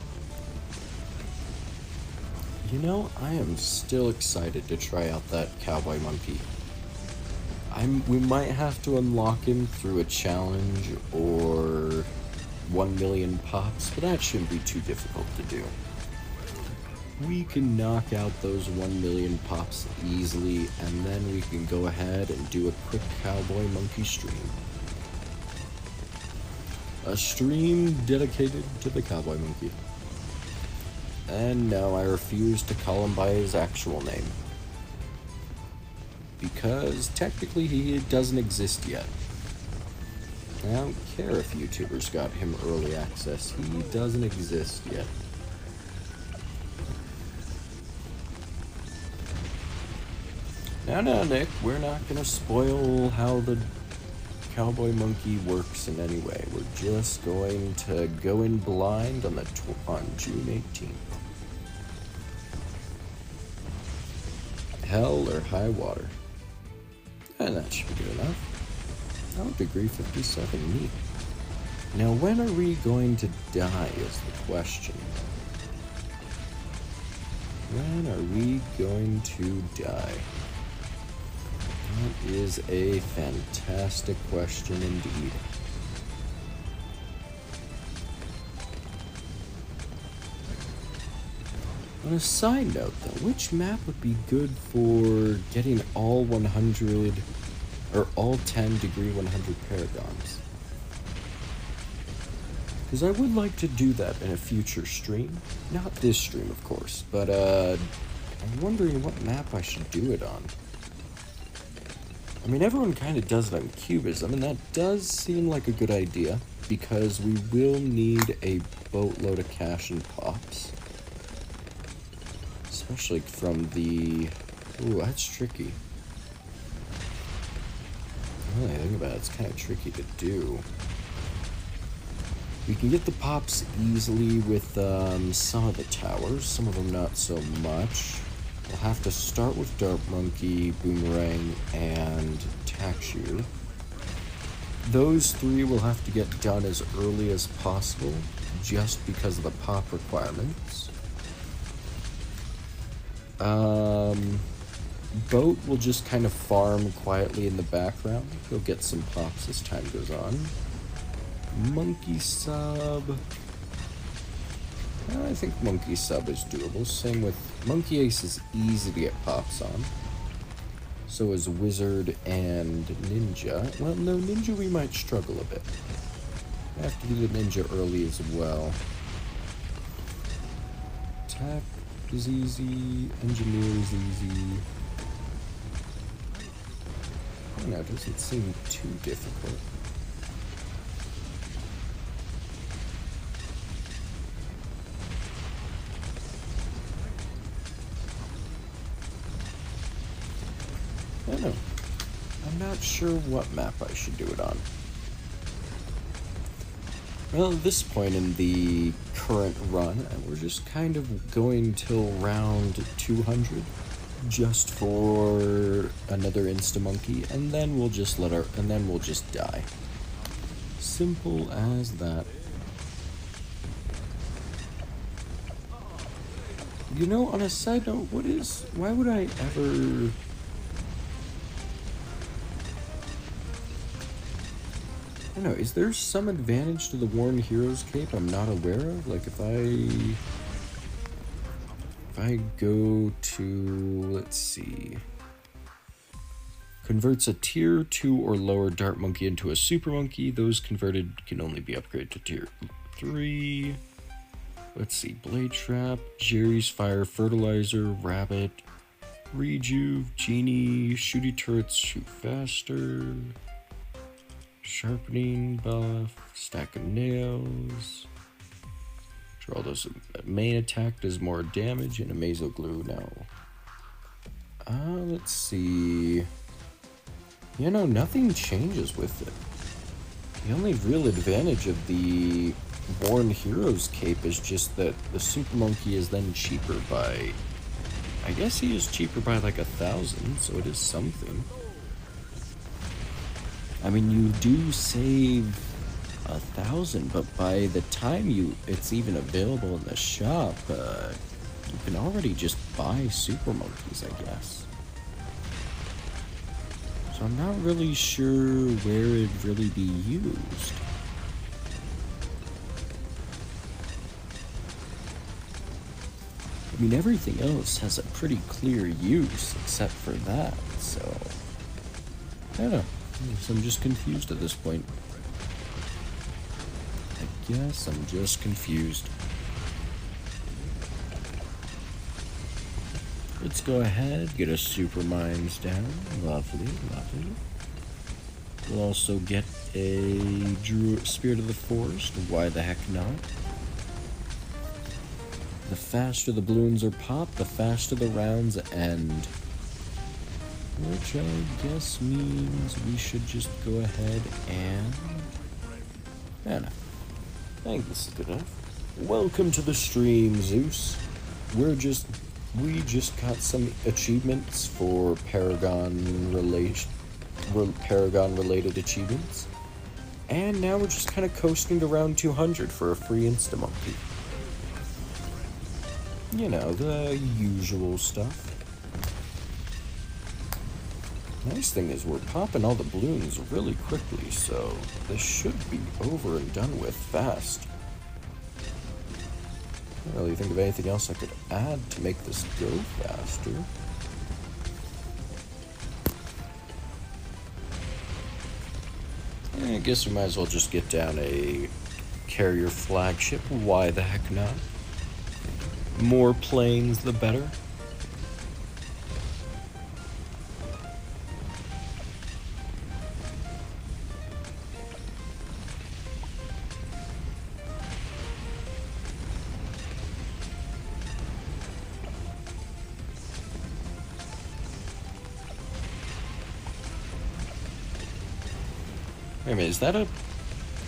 Speaker 1: You know, I am still excited to try out that cowboy monkey. We might have to unlock him through a challenge or 1 million pops, but that shouldn't be too difficult to do. We can knock out those 1 million pops easily, and then we can go ahead and do a quick cowboy monkey stream. A stream dedicated to the cowboy monkey. And no, I refuse to call him by his actual name. Because technically he doesn't exist yet. I don't care if YouTubers got him early access, he doesn't exist yet. No, Nick, we're not gonna spoil how the cowboy monkey works in any way. We're just going to go in blind on June 18th. Hell or high water. And that should be good enough. Oh, degree 57, neat. Now, when are we going to die is the question. When are we going to die? That is a fantastic question indeed. On a side note, though, which map would be good for getting all 100, or all 10 degree 100 Paragons? Because I would like to do that in a future stream. Not this stream, of course, but I'm wondering what map I should do it on. I mean, everyone kind of does it on Cubism, and that does seem like a good idea, because we will need a boatload of cash and pops. Especially from the... Ooh, that's tricky. Now that I think about it, it's kind of tricky to do. We can get the pops easily with some of the towers, some of them not so much. We'll have to start with Dart Monkey, Boomerang, and Tack Shooter. Those 3 will have to get done as early as possible, just because of the pop requirements. Boat will just kind of farm quietly in the background. He'll get some pops as time goes on. Monkey Sub... I think Monkey Sub is doable. Same with Monkey Ace is easy to get pops on. So is Wizard and Ninja. Well, no, Ninja we might struggle a bit. I have to do the Ninja early as well. Tech is easy. Engineer is easy. I don't know, it doesn't seem too difficult. I don't know. I'm not sure what map I should do it on. Well, at this point in the current run, we're just kind of going till round 200, just for another Insta-Monkey, and then we'll just die. Simple as that. You know, on a side note, why would I ever... I don't know, is there some advantage to the Worn Heroes cape I'm not aware of? Like, if I If I go to, let's see, converts a tier 2 or lower dart monkey into a super monkey. Those converted can only be upgraded to tier 3. Let's see, blade trap, Jerry's fire, fertilizer, rabbit, rejuve, genie, shooty turrets shoot faster, sharpening buff, stack of nails. Draw those. Main attack does more damage, and a mazo glue now. Let's see. You know, nothing changes with it. The only real advantage of the Born Heroes cape is just that the super monkey is then cheaper by, I guess he is cheaper by like 1,000, so it is something. I mean, you do save 1,000, but by the time it's even available in the shop, you can already just buy super monkeys, I guess. So I'm not really sure where it'd really be used. I mean, everything else has a pretty clear use except for that, so I don't know. So I'm just confused at this point. I guess I'm just confused. Let's go ahead, get a super mines down. Lovely, lovely. We'll also get a Spirit of the Forest. Why the heck not? The faster the balloons are popped, the faster the rounds end. Which I guess means we should just go ahead and... I don't know. I think this is good enough. Welcome to the stream, Zeus. We just got some achievements for Paragon-related achievements. And now we're just kind of coasting to round 200 for a free Insta-Monkey. You know, the usual stuff. Nice thing is we're popping all the balloons really quickly, so this should be over and done with fast. I don't really think of anything else I could add to make this go faster. I guess we might as well just get down a carrier flagship. Why the heck not? More planes, the better. Wait a minute, is that a...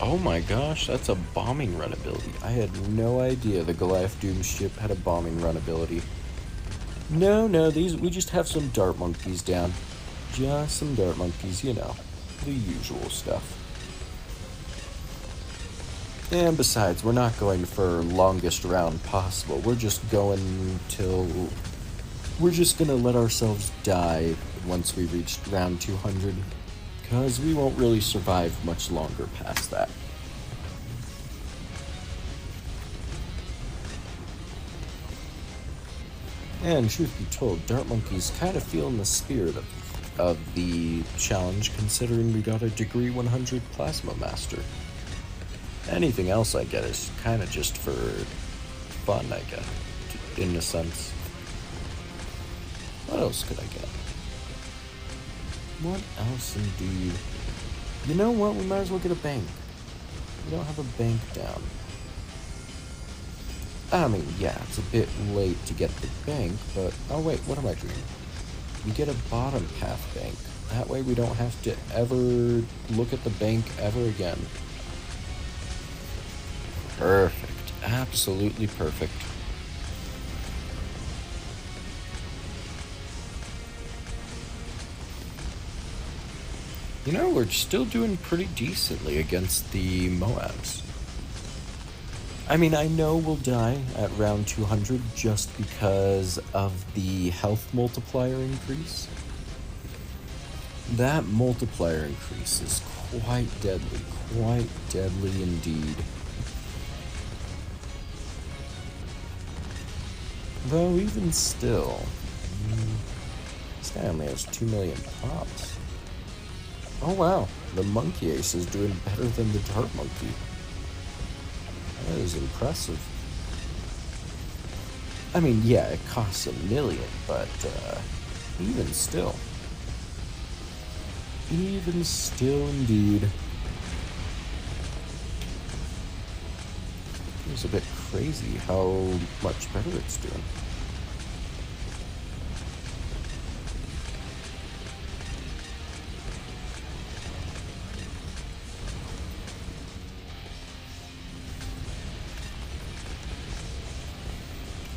Speaker 1: Oh my gosh, that's a bombing run ability. I had no idea the Goliath Doom ship had a bombing run ability. No, we just have some dart monkeys down. Just some dart monkeys, you know, the usual stuff. And besides, we're not going for longest round possible. We're just going till... We're just gonna let ourselves die once we reach round 200. Because we won't really survive much longer past that. And truth be told, Dart Monkey's kind of feeling the spirit of the challenge, considering we got a degree 100 Plasma Master. Anything else I get is kind of just for fun, I guess, in a sense. What else could I get? What else indeed? You know what? We might as well get a bank. We don't have a bank down. I mean, yeah, it's a bit late to get the bank, but... Oh wait, what am I doing? We get a bottom path bank. That way we don't have to ever look at the bank ever again. Perfect. Absolutely perfect. You know, we're still doing pretty decently against the Moabs. I mean, I know we'll die at round 200 just because of the health multiplier increase. That multiplier increase is quite deadly indeed. Though even still, this guy only has 2 million pops. Oh wow, the monkey ace is doing better than the dart monkey. That is impressive. I mean, yeah, it costs 1 million, but even still. Even still, indeed. It's a bit crazy how much better it's doing.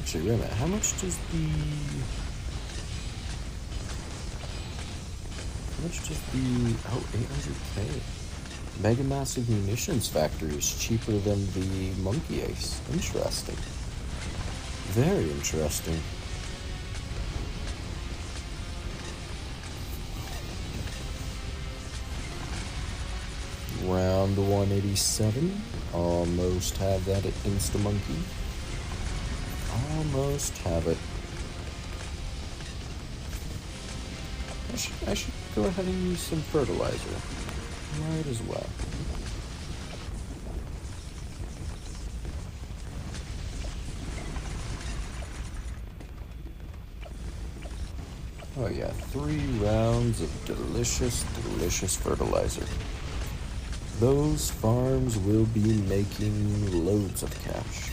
Speaker 1: Actually, wait a minute, how much does the... oh, 800k. Mega Massive Munitions Factory is cheaper than the Monkey Ace. Interesting. Very interesting. Round 187. Almost have that at Insta-Monkey. Almost have it. I should go ahead and use some fertilizer. Might as well. Oh yeah, 3 rounds of delicious, delicious fertilizer. Those farms will be making loads of cash.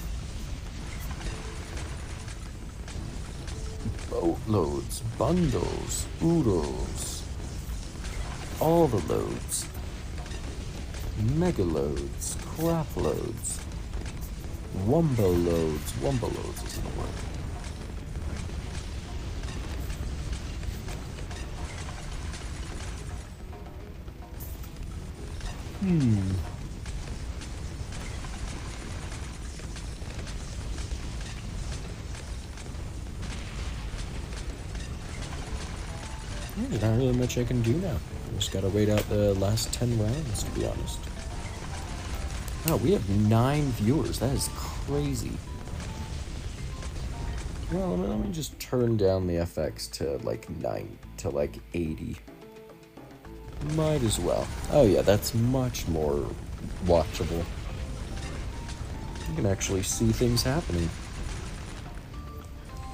Speaker 1: Boatloads, bundles, oodles. All the loads. Mega loads, crap loads. Wumbo loads. Wumbo loads isn't a word. There's not really much I can do now. Just gotta wait out the last 10 rounds, to be honest. Oh, we have 9 viewers. That is crazy. Well, let me just turn down the FX to like 80. Might as well. Oh yeah, that's much more watchable. You can actually see things happening.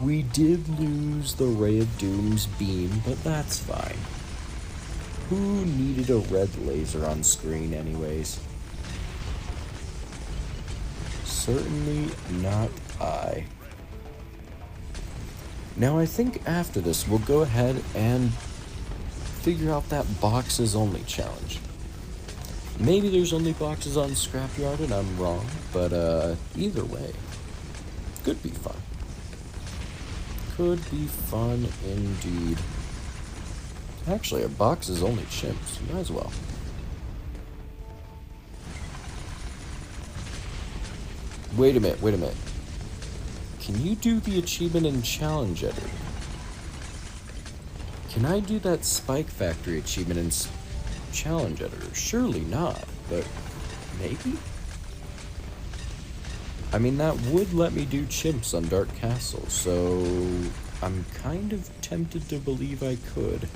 Speaker 1: We did lose the Ray of Doom's beam, but that's fine. Who needed a red laser on screen anyways? Certainly not I. Now I think after this we'll go ahead and figure out that boxes only challenge. Maybe there's only boxes on Scrapyard and I'm wrong, but either way, could be fun. Could be fun indeed. Actually, a box is only chimps. Might as well. Wait a minute. Can you do the achievement in challenge editor? Can I do that Spike Factory achievement in challenge editor? Surely not, but maybe? I mean, that would let me do chimps on Dark Castle, so I'm kind of tempted to believe I could.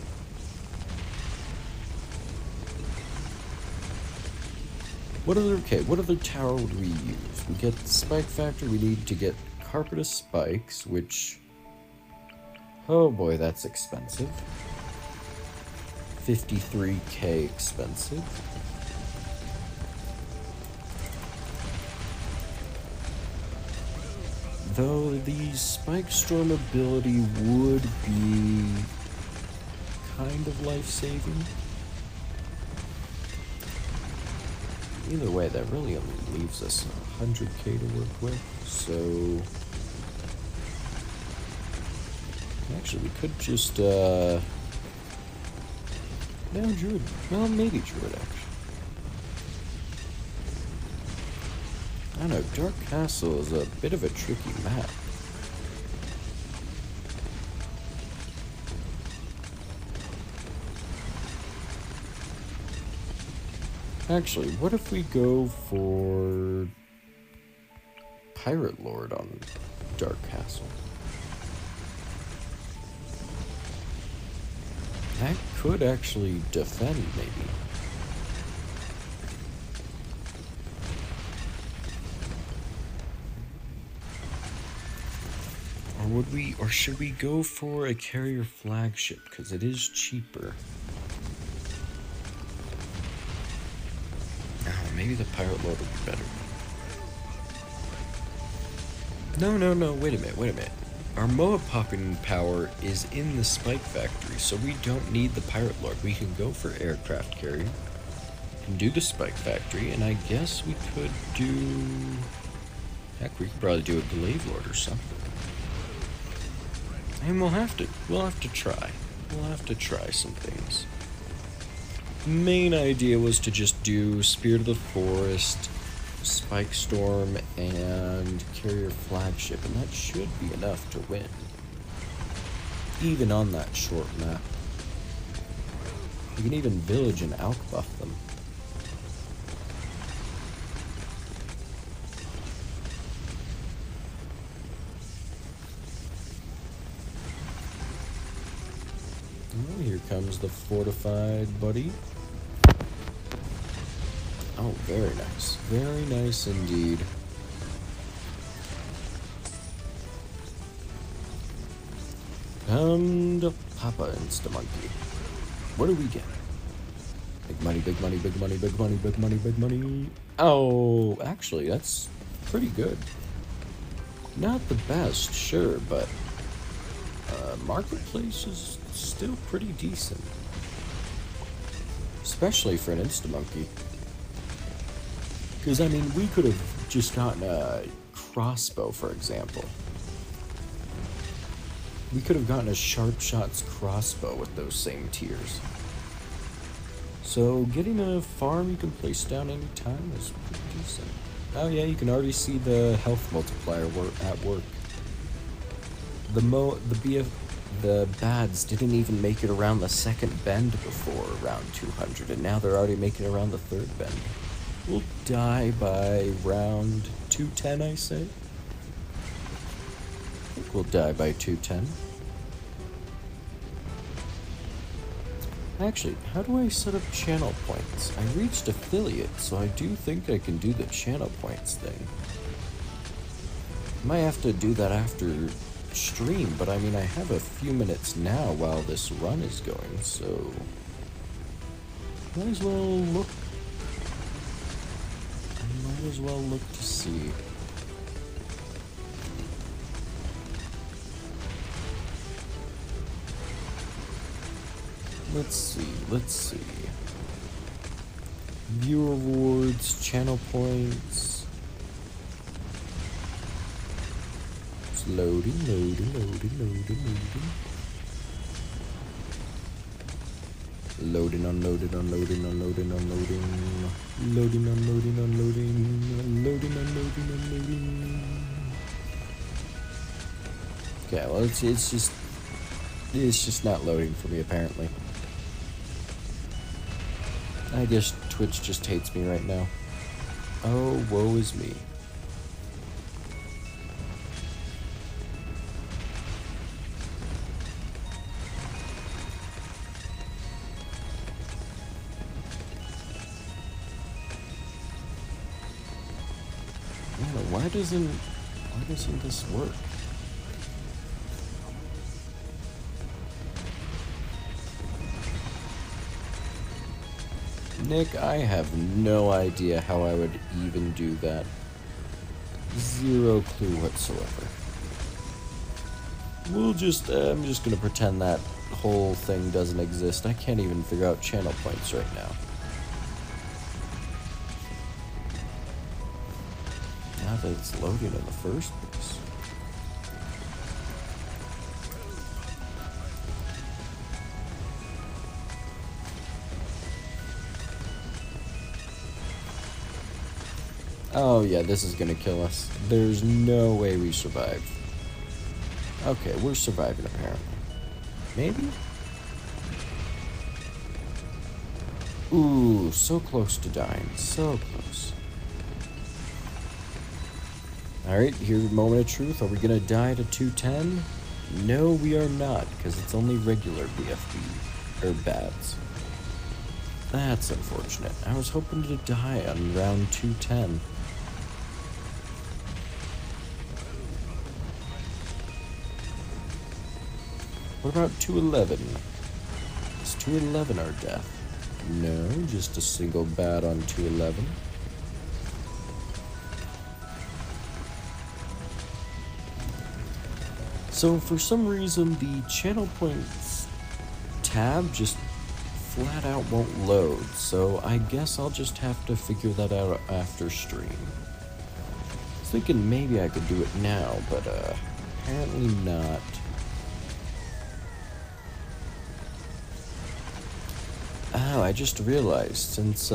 Speaker 1: What other tower would we use? We get the Spike Factor, we need to get Carpet of Spikes, which... oh boy, that's expensive. 53k expensive. Though the Spike Storm ability would be kind of life-saving. Either way, that really only leaves us 100k to work with, so... actually, we could just, no, Druid. Well, maybe Druid, actually. I don't know, Dark Castle is a bit of a tricky map. Actually, what if we go for Pirate Lord on Dark Castle? That could actually defend, maybe. Or should we go for a carrier flagship, because it is cheaper? Oh, maybe the pirate lord would be better. No, wait a minute. Our MOA popping power is in the spike factory, so we don't need the pirate lord. We can go for aircraft carrier, and do the spike factory, and I guess we could do... Heck, we could probably do a glaive lord or something. And we'll have to try. We'll have to try some things. Main idea was to just do Spirit of the Forest, Spike Storm, and Carrier Flagship, and that should be enough to win. Even on that short map. You can even village and outbuff them. Oh, here comes the fortified buddy. Oh, very nice. Very nice indeed. Come to Papa Insta-Monkey. What do we get? Big money, big money, big money, big money, big money, big money. Oh, actually, that's pretty good. Not the best, sure, but Marketplace is still pretty decent. Especially for an Insta-Monkey. Because, I mean, we could have just gotten a crossbow, for example. We could have gotten a Sharp Shots crossbow with those same tiers. So, getting a farm you can place down any time is pretty decent. Oh yeah, you can already see the health multiplier at work. The bads didn't even make it around the second bend before round 200, and now they're already making it around the third bend. We'll die by round 210, I say. I think we'll die by 210. Actually, how do I set up channel points? I reached affiliate, so I do think I can do the channel points thing. Might have to do that after stream, but I mean, I have a few minutes now while this run is going, so might as well look. I might as well look to see. Let's see. Viewer rewards, channel points. It's loading. Loading, unloading. Okay, well it's just not loading for me apparently. I guess Twitch just hates me right now. Oh, woe is me. Why doesn't this work? Nick, I have no idea how I would even do that. Zero clue whatsoever. I'm just gonna pretend that whole thing doesn't exist. I can't even figure out channel points right now. Now that it's loading in the first place. Oh yeah, this is gonna kill us. There's no way we survive. Okay, we're surviving apparently. Maybe? Ooh, so close to dying. So close. Alright, here's a moment of truth. Are we gonna die to 210? No, we are not, because it's only regular BFB. Or bats. That's unfortunate. I was hoping to die on round 210. What about 211? Is 211 our death? No, just a single bat on 211. So for some reason, the channel points tab just flat out won't load, so I guess I'll just have to figure that out after stream. I was thinking maybe I could do it now, but apparently not. Oh, I just realized, since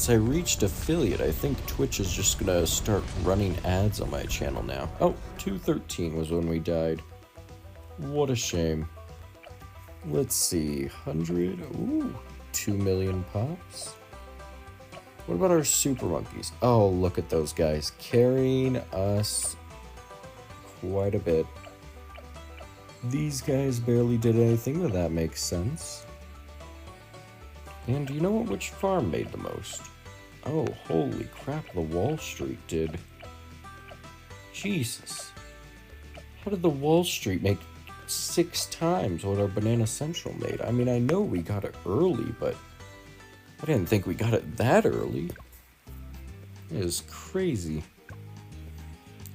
Speaker 1: I reached affiliate, I think Twitch is just gonna start running ads on my channel now. Oh, 213 was when we died. What a shame. Let's see, 100, ooh, 2 million pops. What about our super monkeys? Oh, look at those guys, carrying us quite a bit. These guys barely did anything, but that makes sense. And you know what? Which farm made the most? Oh, holy crap, the Wall Street did. Jesus. How did the Wall Street make 6 times what our Banana Central made? I mean, I know we got it early, but I didn't think we got it that early. It is crazy.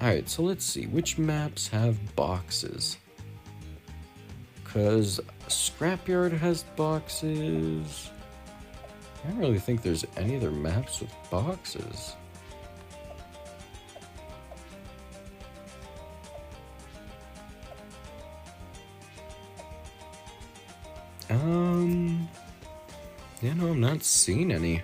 Speaker 1: Alright, so let's see. Which maps have boxes? Because Scrapyard has boxes. I don't really think there's any other maps with boxes. Yeah, no, I'm not seeing any.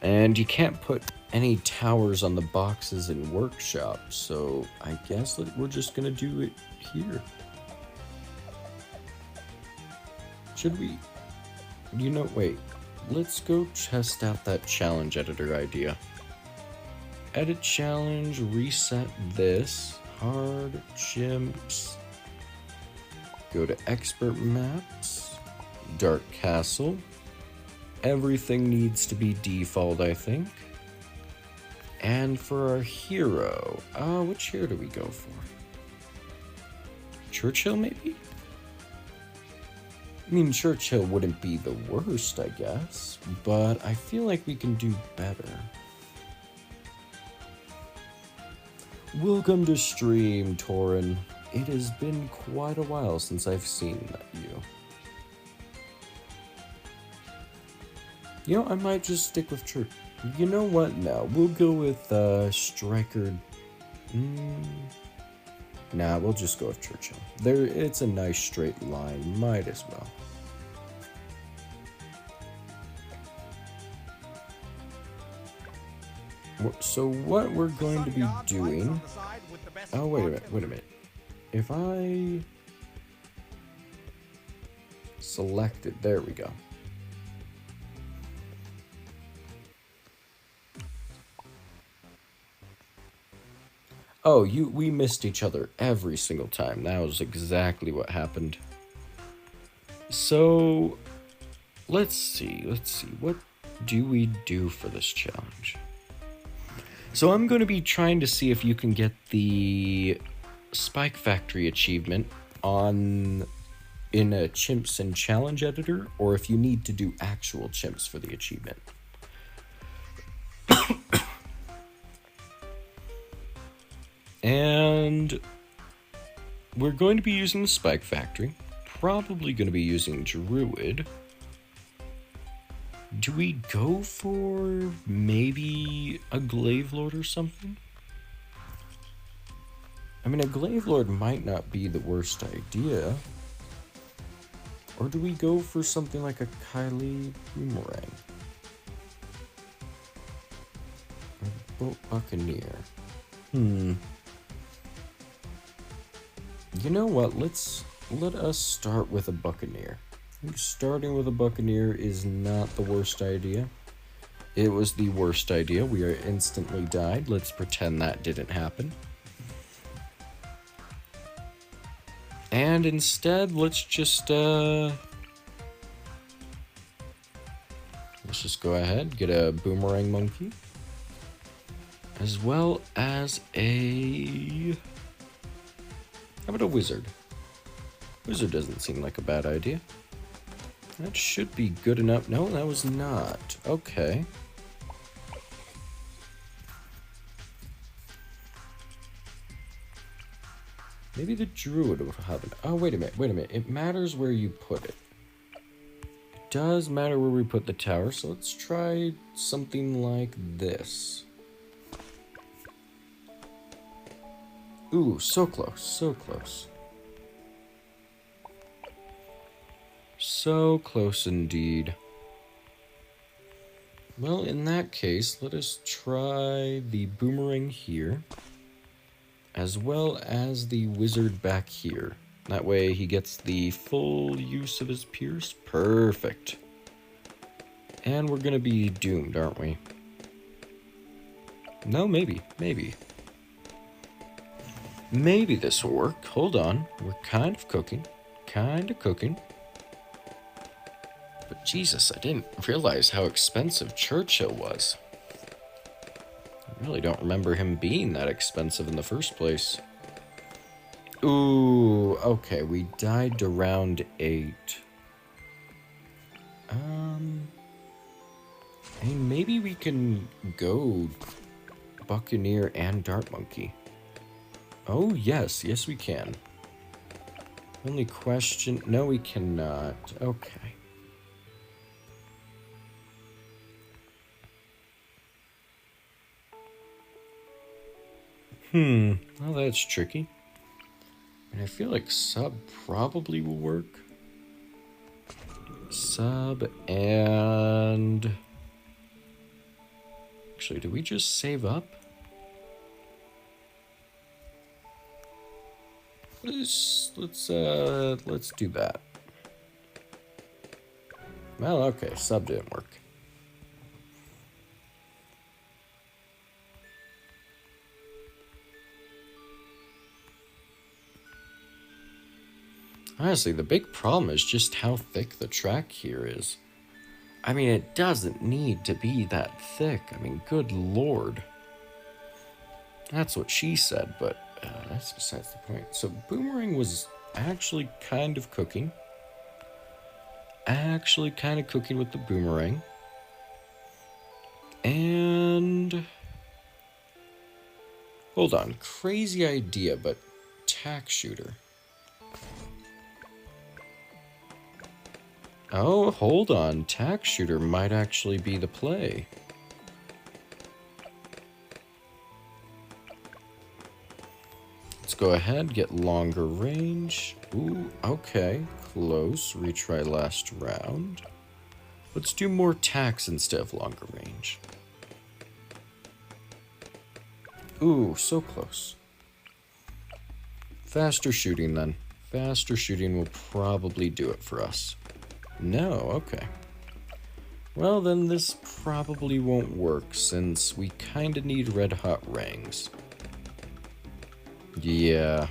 Speaker 1: And you can't put any towers on the boxes in workshops, so I guess that we're just gonna do it here. Should we? You know, wait. Let's go test out that challenge editor idea. Edit challenge, reset this. Hard chimps. Go to expert maps. Dark castle. Everything needs to be default, I think. And for our hero, which hero do we go for? Churchill, maybe? I mean, Churchill wouldn't be the worst, I guess, but I feel like we can do better. Welcome to stream, Torin. It has been quite a while since I've seen you. You know, I might just stick with Churchill. You know what? No, we'll go with Striker. Nah, we'll just go with Churchill. It's a nice straight line. Might as well. So what we're going to be doing... Oh, wait a minute. If I... select it, there we go. Oh, we missed each other every single time. That was exactly what happened. So, let's see. What do we do for this challenge? So I'm going to be trying to see if you can get the Spike Factory achievement in a Chimps and Challenge editor, or if you need to do actual chimps for the achievement. And we're going to be using the Spike Factory, probably going to be using Druid. Do we go for maybe a Glaive Lord or something? I mean, a Glaive Lord might not be the worst idea. Or do we go for something like a Kylie Boomerang? Buccaneer. You know what? Let us start with a Buccaneer. I think starting with a Buccaneer is not the worst idea. It was the worst idea. We are instantly died. Let's pretend that didn't happen. And instead, let's just go ahead, get a boomerang monkey. As well as how about a wizard? Wizard doesn't seem like a bad idea. That should be good enough. No, that was not. Okay. Maybe the druid will have it. Oh, wait a minute. It matters where you put it. It does matter where we put the tower, so let's try something like this. Ooh, so close, so close. So close indeed. Well, in that case, let us try the boomerang here, as well as the wizard back here. That way he gets the full use of his pierce. Perfect. And we're gonna be doomed, aren't we? No, maybe. Maybe this will work. Hold on. We're kind of cooking. But Jesus, I didn't realize how expensive Churchill was. I really don't remember him being that expensive in the first place. Ooh, okay, we died to round 8. I mean, maybe we can go Buccaneer and Dart Monkey. Oh, yes, we can. Only question, no, we cannot. Okay. Well, that's tricky. And I feel like sub probably will work. Sub and... Actually, do we just save up? Let's do that. Well, okay, sub didn't work. Honestly, the big problem is just how thick the track here is. I mean, it doesn't need to be that thick. I mean, good lord. That's what she said, but that's besides the point. So Boomerang was actually kind of cooking. With the Boomerang. And... hold on. Crazy idea, but tack shooter. Oh, hold on. Tack shooter might actually be the play. Let's go ahead, get longer range. Ooh, okay. Close. Retry last round. Let's do more tacks instead of longer range. Ooh, so close. Faster shooting then. Faster shooting will probably do it for us. No, okay. Well, then this probably won't work since we kinda need red hot rings. Yeah.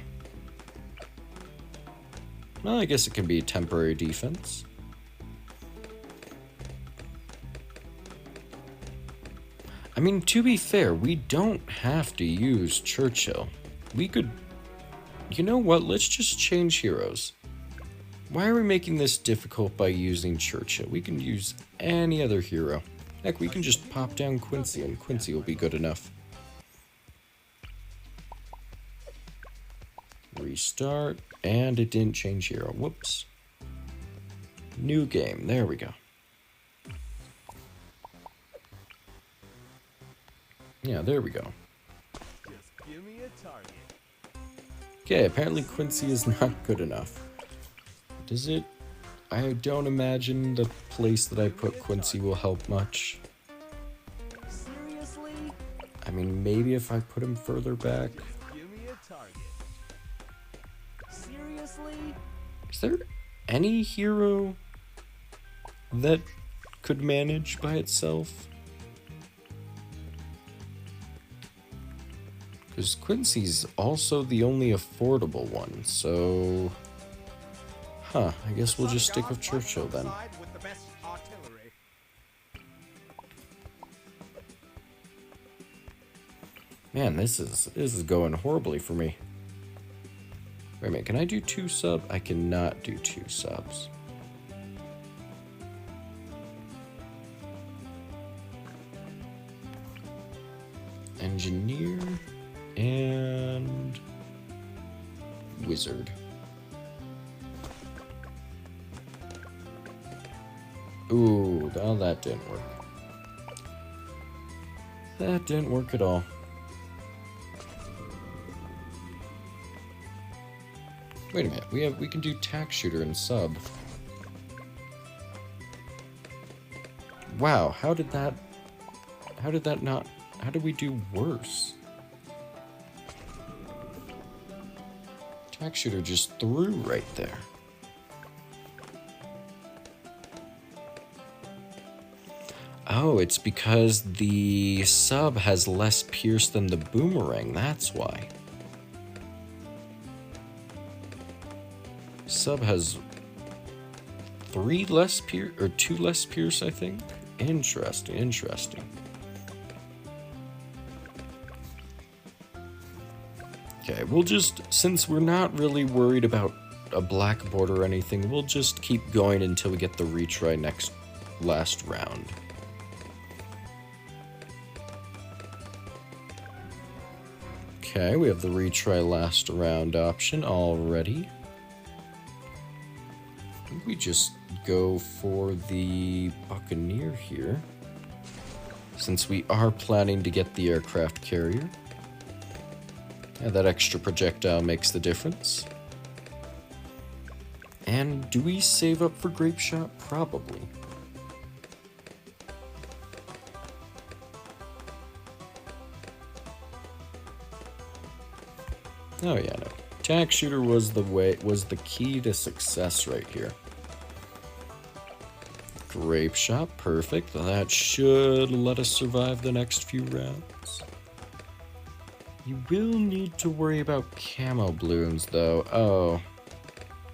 Speaker 1: Well, I guess it can be temporary defense. I mean, to be fair, we don't have to use Churchill. We could... you know what? Let's just change heroes. Why are we making this difficult by using Churchill? We can use any other hero. Heck, we can just pop down Quincy and Quincy will be good enough. Restart, and it didn't change hero. Whoops. New game, there we go. Yeah, there we go.
Speaker 2: Just give me a target.
Speaker 1: Okay, apparently Quincy is not good enough. Does it? I don't imagine the place that I put Quincy will help much.
Speaker 2: Seriously?
Speaker 1: I mean, maybe if I put him further back.
Speaker 2: Give me a target. Seriously?
Speaker 1: Is there any hero that could manage by itself? Because Quincy's also the only affordable one, so... Huh, I guess we'll just stick with Churchill then.
Speaker 2: With the best artillery.
Speaker 1: Man, this is going horribly for me. Wait a minute, can I do 2 sub? I cannot do 2 subs. Engineer and wizard. Ooh, well, that didn't work. That didn't work at all. Wait a minute, we can do tack shooter and sub. Wow, how did we do worse? Tack shooter just threw right there. Oh, it's because the sub has less pierce than the boomerang, that's why. Sub has 3 less pierce, or 2 less pierce, I think. Interesting, interesting. Okay, we'll just, since we're not really worried about a black border or anything, we'll just keep going until we get the retry last round. Okay, we have the retry last round option already. I think we just go for the Buccaneer here, since we are planning to get the aircraft carrier. Yeah, that extra projectile makes the difference. And do we save up for Grape Shot? Probably. Oh yeah, no. Tack shooter was the key to success right here. Grape Shot, perfect. That should let us survive the next few rounds. You will need to worry about camo balloons, though. Oh.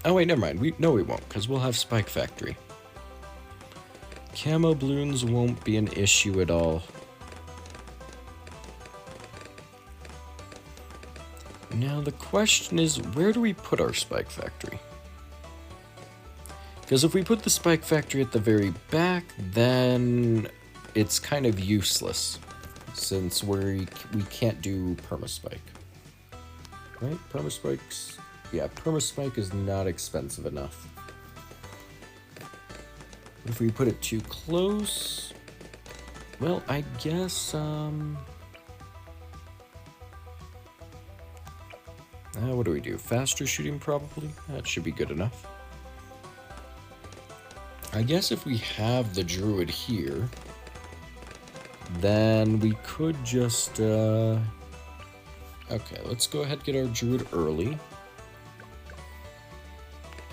Speaker 1: Oh, wait, never mind. No, we won't, because we'll have Spike Factory. Camo balloons won't be an issue at all. Now, the question is, where do we put our Spike Factory? Because if we put the Spike Factory at the very back, then it's kind of useless, since we can't do Permaspike. Right? Permaspikes? Yeah, Permaspike is not expensive enough. If we put it too close, well, I guess, what do we do? Faster shooting, probably? That should be good enough. I guess if we have the Druid here, then we could just, okay, let's go ahead and get our Druid early.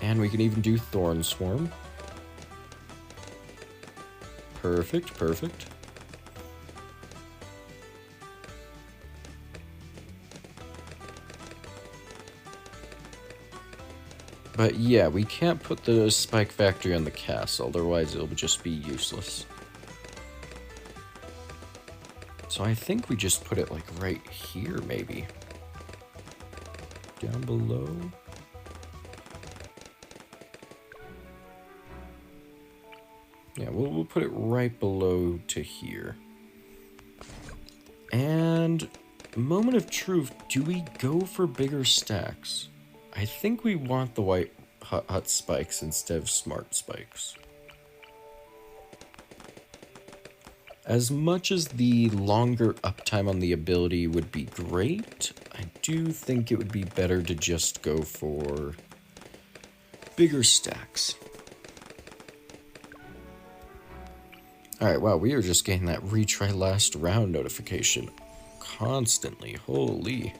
Speaker 1: And we can even do Thorn Swarm. Perfect, perfect. But yeah, we can't put the Spike Factory on the castle, otherwise it'll just be useless. So I think we just put it like right here, maybe. Down below. Yeah, we'll put it right below to here. And moment of truth, do we go for bigger stacks? I think we want the white hut spikes instead of smart spikes. As much as the longer uptime on the ability would be great, I do think it would be better to just go for bigger stacks. Alright, wow, we are just getting that retry last round notification constantly. Holy.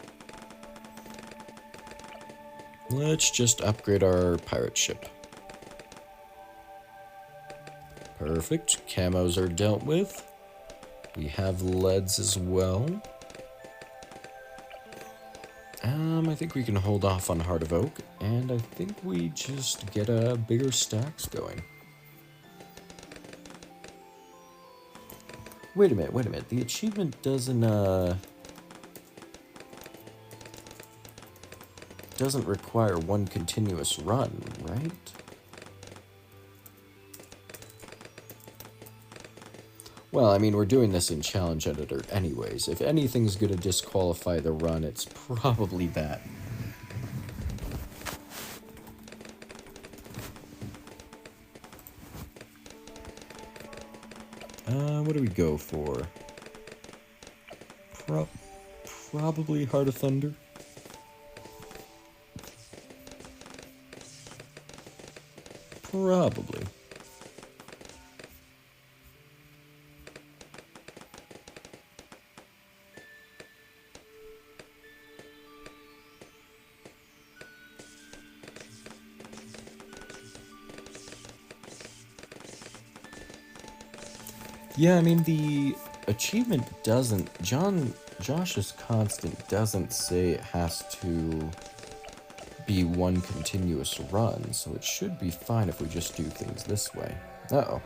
Speaker 1: Let's just upgrade our pirate ship. Perfect. Camos are dealt with. We have leads as well. I think we can hold off on Heart of Oak, and I think we just get bigger stacks going. Wait a minute. The achievement doesn't require one continuous run, right? Well, I mean, we're doing this in Challenge Editor anyways. If anything's gonna disqualify the run, it's probably that. What do we go for? Probably Heart of Thunder. Probably. Yeah, I mean, the achievement doesn't... Josh's constant doesn't say it has to be one continuous run, so it should be fine if we just do things this way. Uh-oh.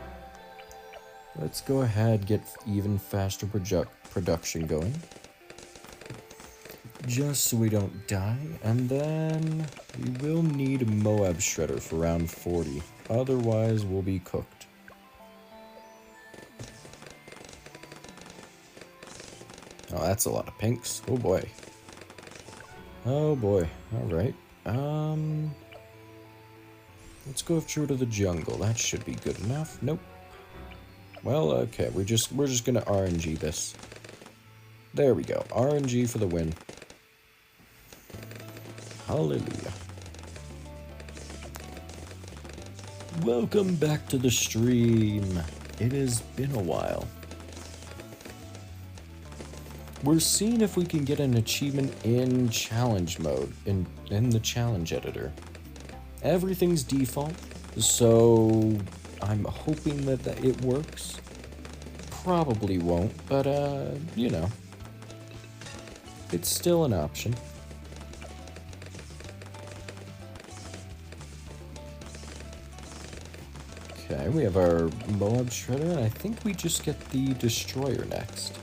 Speaker 1: Let's go ahead, get even faster production going. Just so we don't die, and then we will need a Moab Shredder for round 40. Otherwise, we'll be cooked. Oh, that's a lot of pinks. Oh boy. Oh boy. Alright. Let's go through to the jungle. That should be good enough. Nope. Well, okay. We're just gonna RNG this. There we go. RNG for the win. Hallelujah. Welcome back to the stream. It has been a while. We're seeing if we can get an achievement in challenge mode, in the challenge editor. Everything's default, so I'm hoping that it works. Probably won't, but you know, it's still an option. Okay, we have our Moab Shredder, and I think we just get the Destroyer next.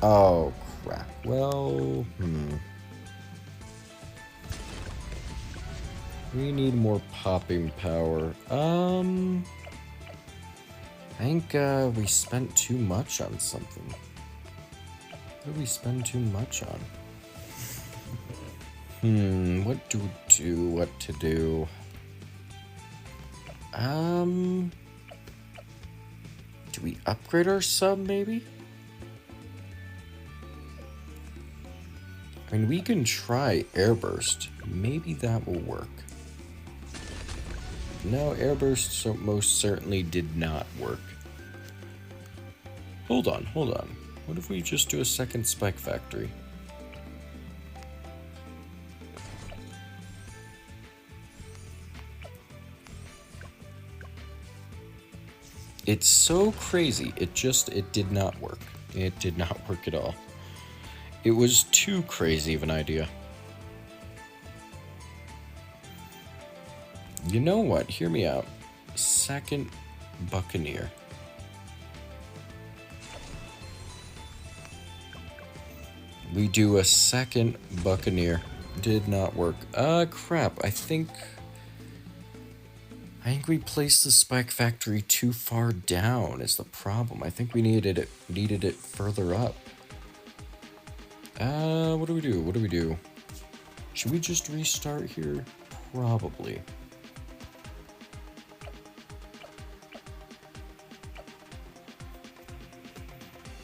Speaker 1: Oh, crap. Well, we need more popping power. I think, we spent too much on something. What did we spend too much on? What to do? Do we upgrade our sub, maybe? I mean, we can try Airburst. Maybe that will work. No, Airburst most certainly did not work. Hold on. What if we just do a second Spike Factory? It's so crazy. It did not work. It did not work at all. It was too crazy of an idea. You know what? Hear me out. Second Buccaneer. We do a second Buccaneer. Did not work. Crap. I think we placed the Spike Factory too far down is the problem. I think we needed it further up. What do we do? Should we just restart here? Probably.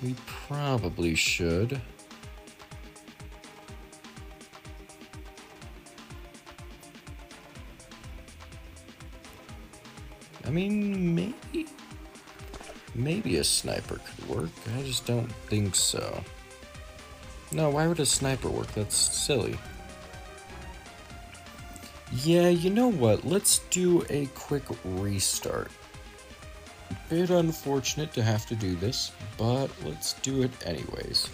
Speaker 1: We probably should. I mean, maybe? Maybe a sniper could work. I just don't think so. No, why would a sniper work? That's silly. Yeah, you know what? Let's do a quick restart. Bit unfortunate to have to do this, but let's do it anyways.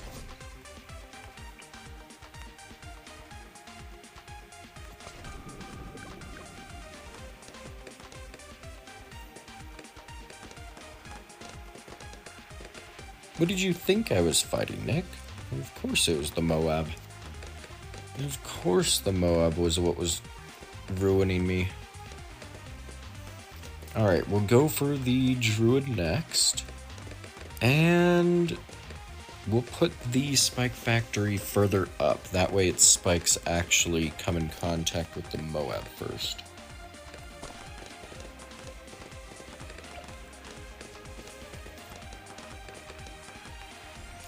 Speaker 1: What did you think I was fighting, Nick? Of course it was the Moab. Of course the Moab was what was ruining me. Alright, we'll go for the Druid next. And we'll put the Spike Factory further up. That way its spikes actually come in contact with the Moab first.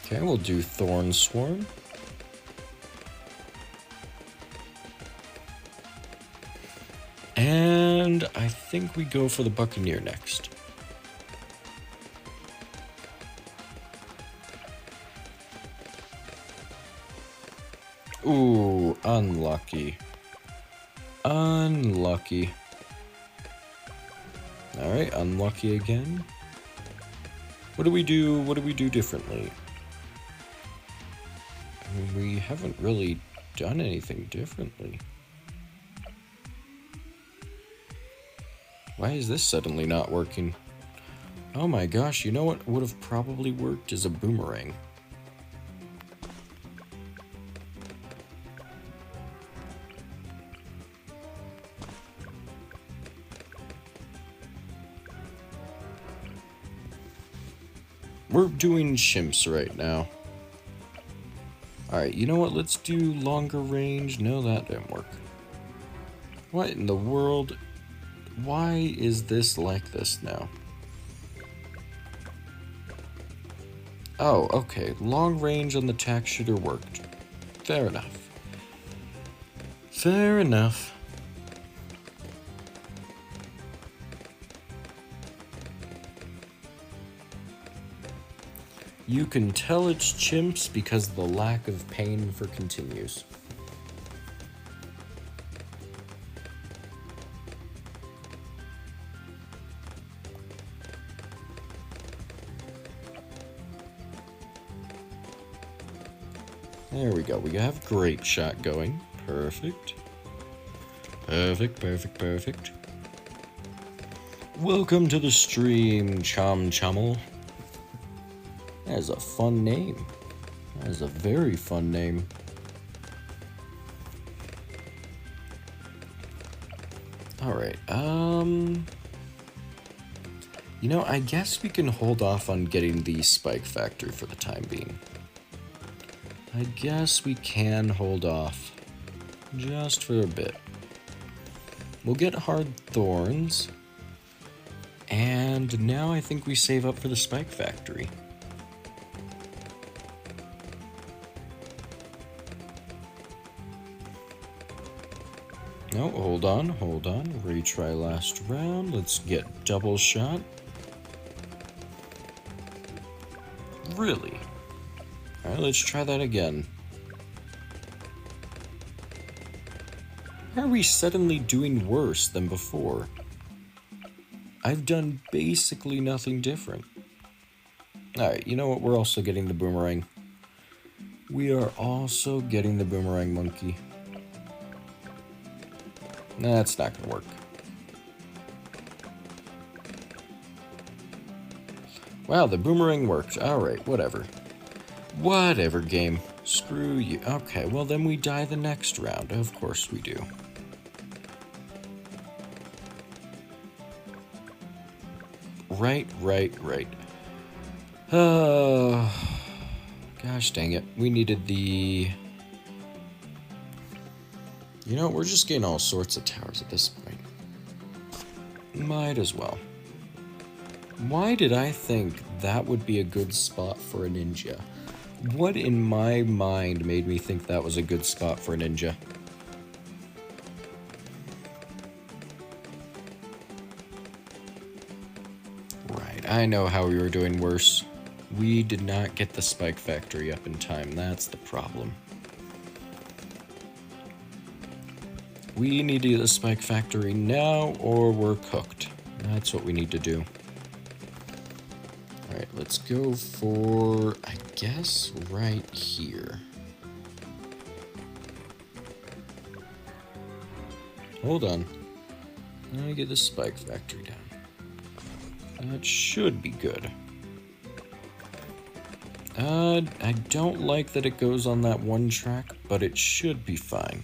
Speaker 1: Okay, we'll do Thorn Swarm. And I think we go for the Buccaneer next. Ooh, unlucky. Unlucky. Alright, unlucky again. What do we do? What do we do differently? I mean, we haven't really done anything differently. Why is this suddenly not working? Oh my gosh, you know what would have probably worked is a boomerang. We're doing chimps right now. Alright, you know what? Let's do longer range. No, that didn't work. What in the world? Why is this like this now? Oh, okay. Long range on the tack shooter worked. Fair enough. Fair enough. You can tell it's chimps because the lack of pain for continues. There we go. We have Grape Shot going. Perfect. Perfect, perfect, perfect. Welcome to the stream, Chom Chommel. That is a fun name. That is a very fun name. Alright, you know, I guess we can hold off on getting the Spike Factory for the time being. I guess we can hold off. Just for a bit. We'll get Hard Thorns. And now I think we save up for the Spike Factory. No, hold on. Retry last round. Let's get double shot. Really? Alright, let's try that again. Why are we suddenly doing worse than before? I've done basically nothing different. Alright, you know what? We're also getting the boomerang. We are also getting the boomerang monkey. That's not gonna work. Wow, the boomerang worked. Alright, whatever. Whatever, game. Screw you. Okay, well then we die the next round. Of course we do. Right. Gosh dang it. We needed the... You know, we're just getting all sorts of towers at this point. Might as well. Why did I think that would be a good spot for a ninja? What in my mind made me think that was a good spot for a ninja? Right, I know how we were doing worse. We did not get the spike factory up in time. That's the problem. We need to get the spike factory now or we're cooked. That's what we need to do. Alright, let's go for, I guess, right here. Hold on. Let me get the spike factory down. That should be good. I don't like that it goes on that one track, but it should be fine.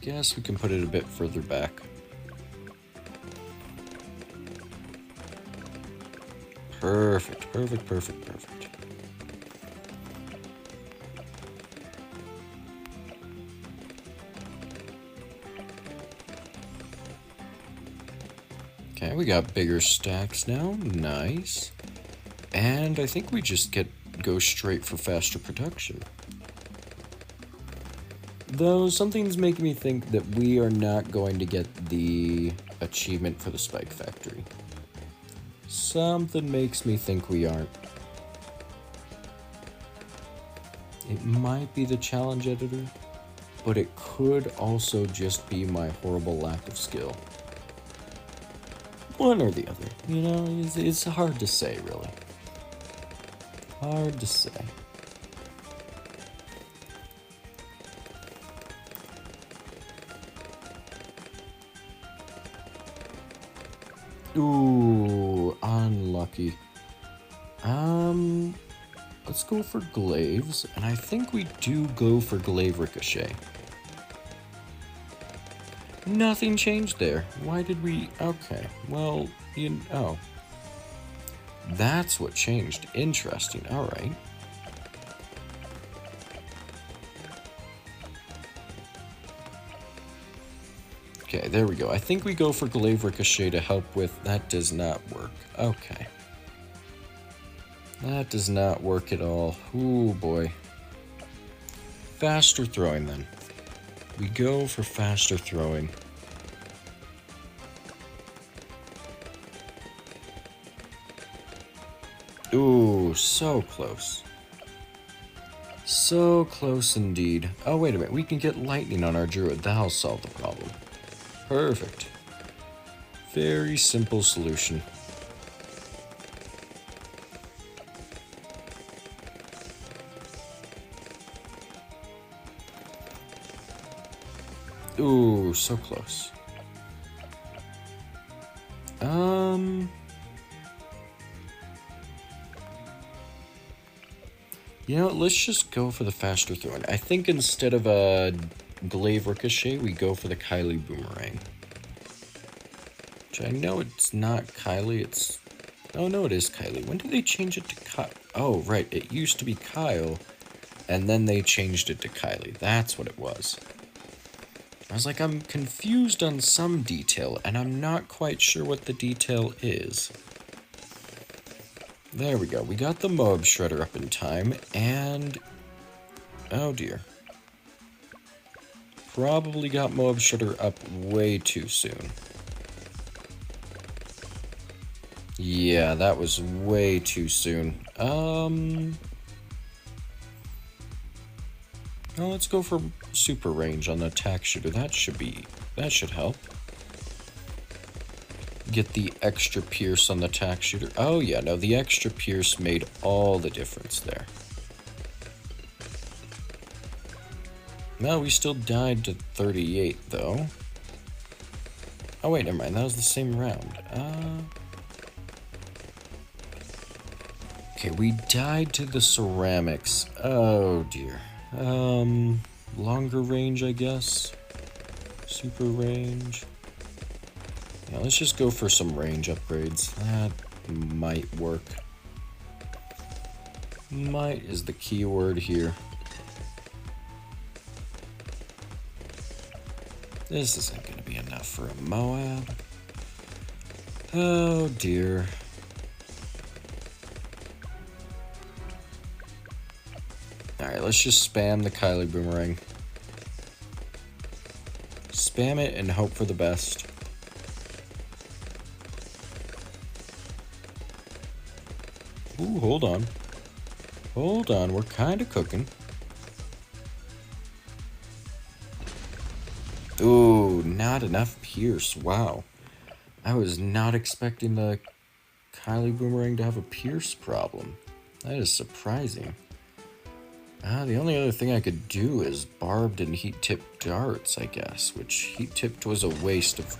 Speaker 1: Guess we can put it a bit further back. Perfect, perfect, perfect, perfect. Okay, we got bigger stacks now. Nice. And I think we just go straight for faster production. Though something's making me think that we are not going to get the achievement for the spike factory. Something makes me think we aren't. It might be the challenge editor, but it could also just be my horrible lack of skill. One or the other, you know, it's hard to say, really. Hard to say. Ooh, unlucky. Let's go for glaives, and I think we do go for glaive ricochet. Nothing changed there. Why did we... Okay, well, oh. That's what changed. Interesting, alright. Okay, there we go. I think we go for glaive ricochet to help with... That does not work. Okay. That does not work at all. Ooh, boy. Faster throwing, then. We go for faster throwing. Ooh, so close. So close indeed. Oh, wait a minute. We can get lightning on our druid. That'll solve the problem. Perfect. Very simple solution. Ooh, so close. You know what, let's just go for the faster throwing. I think instead of a glaive ricochet, we go for the Kylie boomerang. Which I know it's not Kylie, it's... Oh no, it is Kylie. When did they change it to Kyle? Oh, right, it used to be Kyle, and then they changed it to Kylie. That's what it was. I was like, I'm confused on some detail, and I'm not quite sure what the detail is. There we go. We got the Moab Shredder up in time, and... Oh dear. Probably got Moab Shredder up way too soon. Yeah, that was way too soon. Well, let's go for super range on the attack shooter. That should help. Get the extra pierce on the attack shooter. Oh yeah, no, the extra pierce made all the difference there. No, we still died to 38 though. Oh wait, never mind, that was the same round. Okay, we died to the ceramics. Oh dear. Longer range, I guess. Super range. Yeah, let's just go for some range upgrades. That might work. Might is the key word here. This isn't going to be enough for a Moab. Oh dear. Alright, let's just spam the Kylie boomerang. Spam it and hope for the best. Ooh, hold on. Hold on, we're kind of cooking. Ooh, not enough pierce. Wow. I was not expecting the Kylie Boomerang to have a pierce problem. That is surprising. The only other thing I could do is barbed and heat-tipped darts, I guess, which heat-tipped was a waste of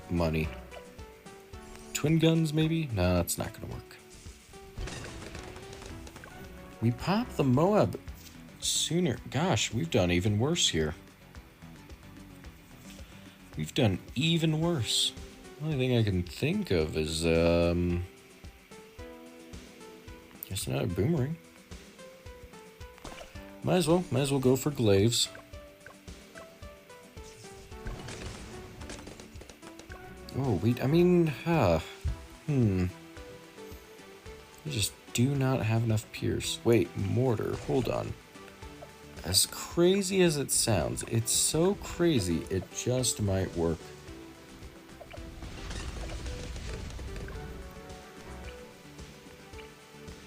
Speaker 1: money. Twin guns, maybe? No, that's not gonna work. We popped the Moab sooner. Gosh, we've done even worse here. We've done even worse. The only thing I can think of is, guess another boomerang. Might as well go for glaives. Oh, we just do not have enough pierce. Wait, mortar, hold on. As crazy as it sounds, it's so crazy, it just might work.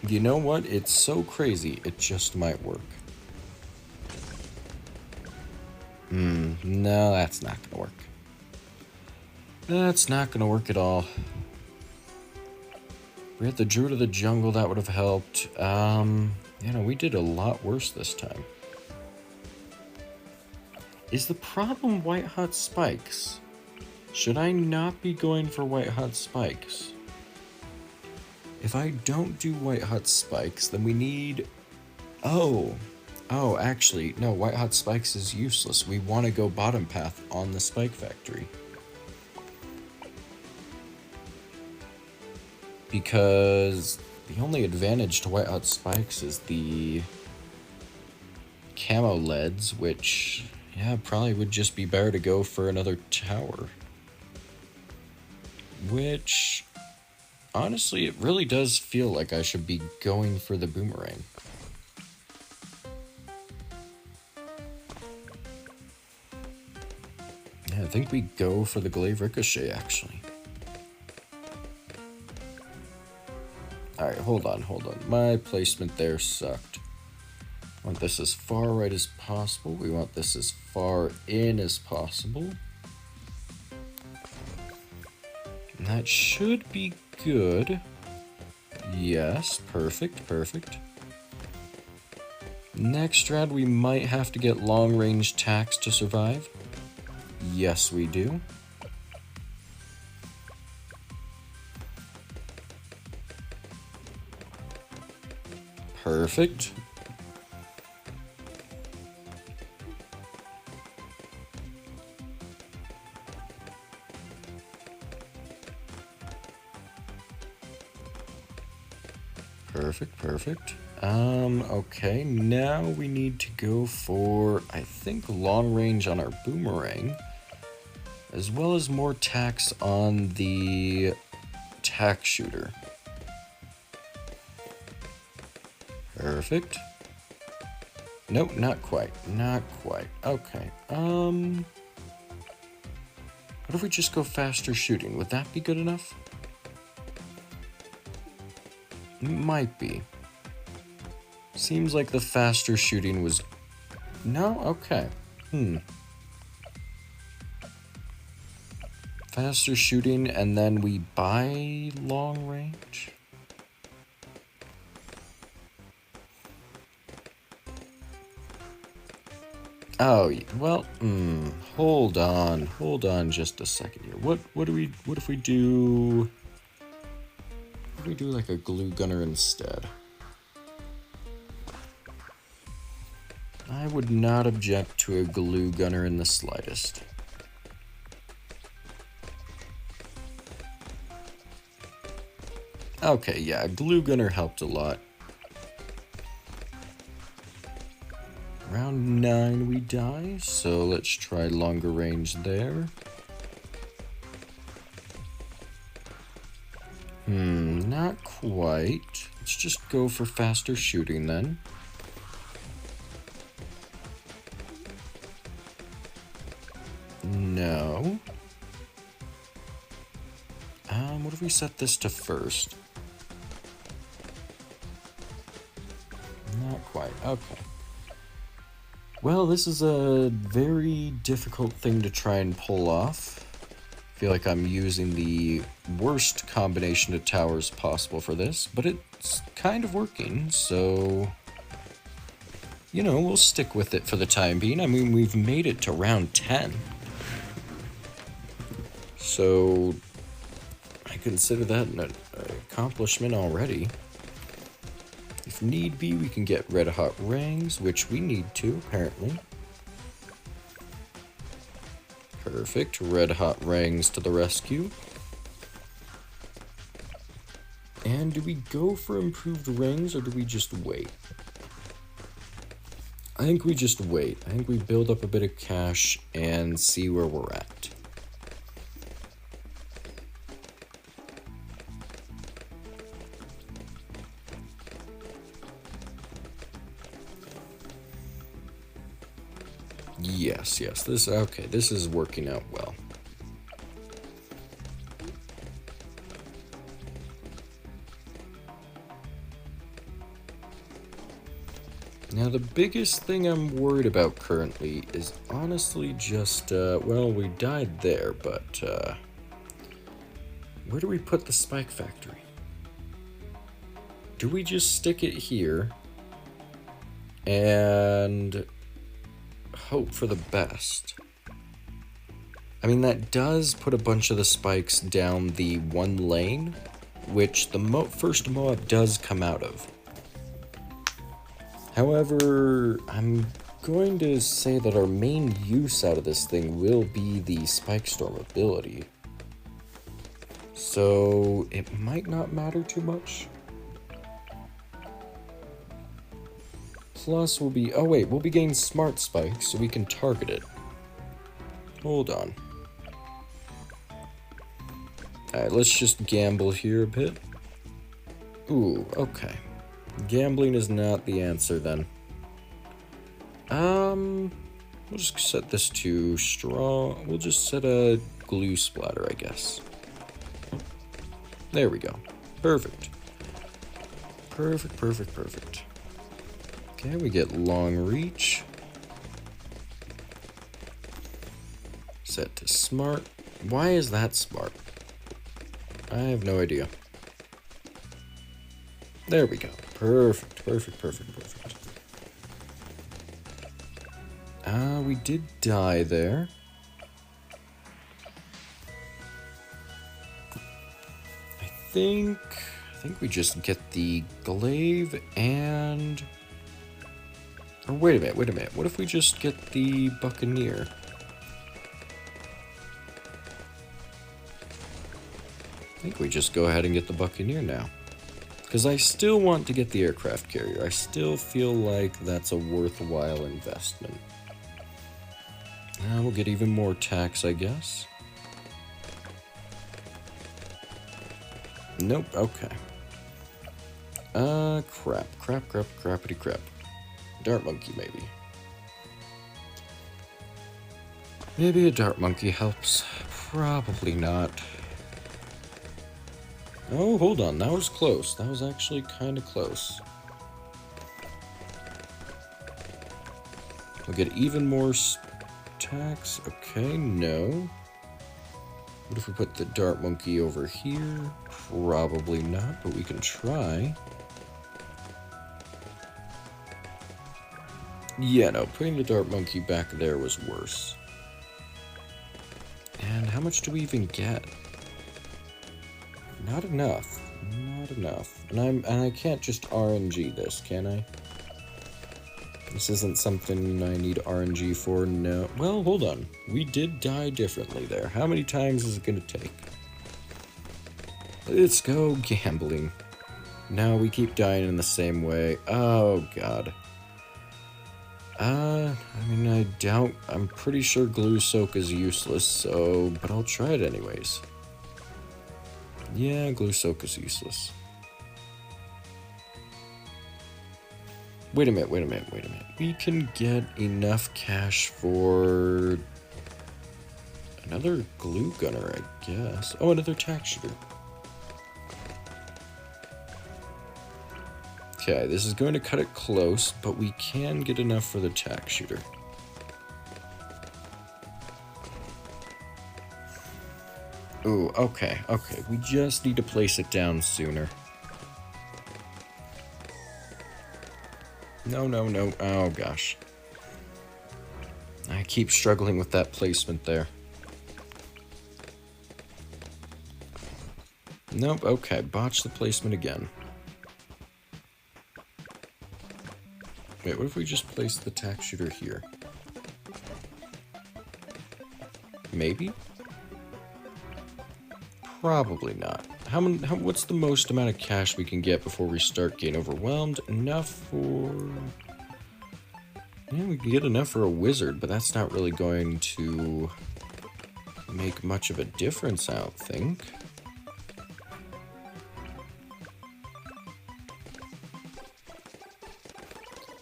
Speaker 1: You know what? It's so crazy, it just might work. No, that's not gonna work. That's not gonna work at all. If we had the Druid of the Jungle, that would have helped. We did a lot worse this time. Is the problem white hot spikes? Should I not be going for white hot spikes? If I don't do white hot spikes, then we need... Oh, actually, no, white hot spikes is useless. We want to go bottom path on the spike factory. Because the only advantage to white hot spikes is the camo leads, which, yeah, probably would just be better to go for another tower. Which, honestly, it really does feel like I should be going for the boomerang. Yeah, I think we go for the glaive ricochet, actually. Alright, hold on. My placement there sucked. I want this as far right as possible. We want this as far in as possible. And that should be good. Yes, perfect. Next round, we might have to get long-range attacks to survive. Yes, we do. Perfect. Perfect. Okay, now we need to go for, I think, long range on our boomerang, as well as more tacks on the tack shooter. Perfect. Nope, not quite. Okay, what if we just go faster shooting? Would that be good enough? Might be. Seems like the faster shooting was... No? Okay. Faster shooting, and then we buy long range? Oh, well, hold on just a second here. What if we do like a glue gunner instead? I would not object to a glue gunner in the slightest. Okay, yeah, glue gunner helped a lot. Round 9 we die, so let's try longer range there. Not quite. Let's just go for faster shooting then. No. What if we set this to first? quite. Okay. Well, this is a very difficult thing to try and pull off. I feel like I'm using the worst combination of towers possible for this, but it's kind of working, so... You know, we'll stick with it for the time being. I mean, we've made it to round 10. So, I consider that an accomplishment already. If need be, we can get red hot rings, which we need to, apparently. Perfect. Red hot rings to the rescue. And do we go for improved rings, or do we just wait? I think we just wait. I think we build up a bit of cash and see where we're at. Yes, this is working out well. Now, the biggest thing I'm worried about currently is honestly just, well, we died there, but, where do we put the spike factory? Do we just stick it here and hope for the best? I mean, that does put a bunch of the spikes down the one lane, which the first Moab does come out of. However, I'm going to say that our main use out of this thing will be the Spike Storm ability. So, it might not matter too much. Plus, we'll be getting Smart Spikes, so we can target it. Hold on. Alright, let's just gamble here a bit. Ooh, okay. Gambling is not the answer, then. We'll just set this to strong. We'll just set a glue splatter, I guess. There we go. Perfect. Perfect. Okay, we get long reach. Set to smart. Why is that smart? I have no idea. There we go. Perfect. We did die there. I think we just get the glaive and... Or wait a minute. What if we just get the buccaneer? I think we just go ahead and get the buccaneer now. Because I still want to get the aircraft carrier. I still feel like that's a worthwhile investment. Now we'll get even more tax, I guess. Nope, okay. Crappity crap. Dart monkey, maybe. Maybe a dart monkey helps. Probably not. Oh, hold on. That was close. That was actually kind of close. We'll get even more tax. Okay, no. What if we put the dart monkey over here? Probably not, but we can try. Yeah, no, putting the dart monkey back there was worse. And how much do we even get? Not enough. And I can't just RNG this, can I? This isn't something I need RNG for, no. Well, hold on. We did die differently there. How many times is it gonna take? Let's go gambling. No, we keep dying in the same way. Oh, God. I mean, I'm pretty sure glue soak is useless, so, but I'll try it anyways. Yeah, glue soak is useless. Wait a minute. We can get enough cash for another glue gunner, I guess. Oh, another tack shooter. Okay, this is going to cut it close, but we can get enough for the tack shooter. Ooh, okay. We just need to place it down sooner. No. Oh, gosh. I keep struggling with that placement there. Nope, okay. Botch the placement again. Wait, what if we just place the tack shooter here? Maybe? Probably not. What's the most amount of cash we can get before we start getting overwhelmed? Enough for... Yeah, we can get enough for a wizard, but that's not really going to make much of a difference, I don't think.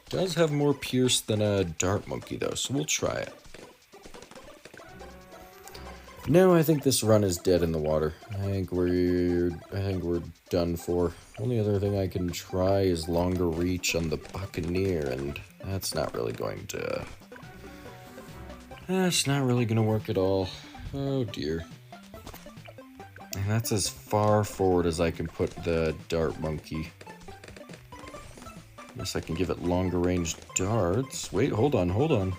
Speaker 1: Does have more pierce than a dart monkey, though, so we'll try it. No, I think this run is dead in the water. I think we're done for. Only other thing I can try is longer reach on the Buccaneer, and that's not really going to... That's not really going to work at all. Oh, dear. And that's as far forward as I can put the dart monkey. Guess I can give it longer range darts. Wait, hold on.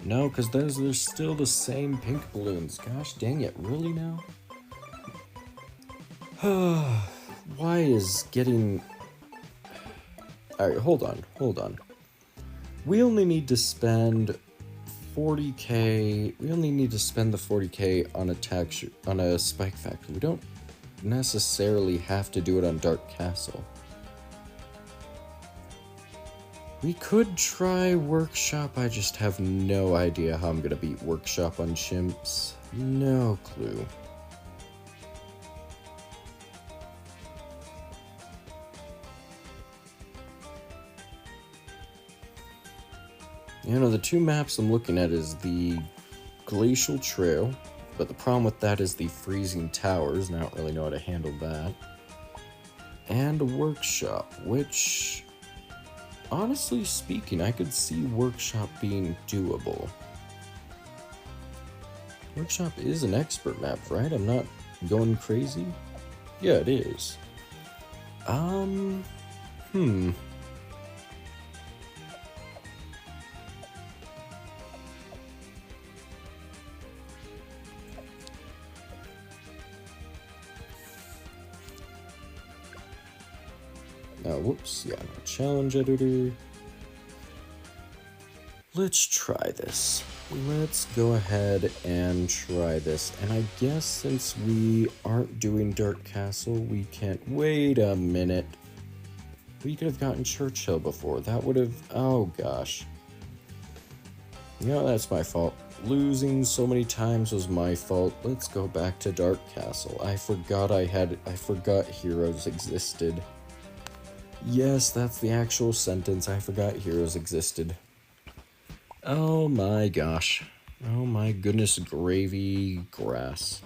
Speaker 1: No, because they're still the same pink balloons. Gosh dang it, really now? Why is getting... Alright, hold on. We only need to spend 40k... We only need to spend the 40k on a spike factory. We don't necessarily have to do it on Dark Castle. We could try Workshop, I just have no idea how I'm gonna beat Workshop on chimps. No clue. You know, the two maps I'm looking at is the Glacial Trail, but the problem with that is the Freezing Towers, and I don't really know how to handle that. And Workshop, which... Honestly speaking, I could see Workshop being doable. Workshop is an expert map, right? I'm not going crazy? Yeah, it is. Whoops, yeah, no challenge editor. Let's try this. Let's go ahead and try this. And I guess since we aren't doing Dark Castle, we can't... Wait a minute. We could have gotten Churchill before. That would have... Oh, gosh. You know, that's my fault. Losing so many times was my fault. Let's go back to Dark Castle. I forgot heroes existed. Yes, that's the actual sentence. I forgot heroes existed. Oh my gosh. Oh my goodness gravy grass.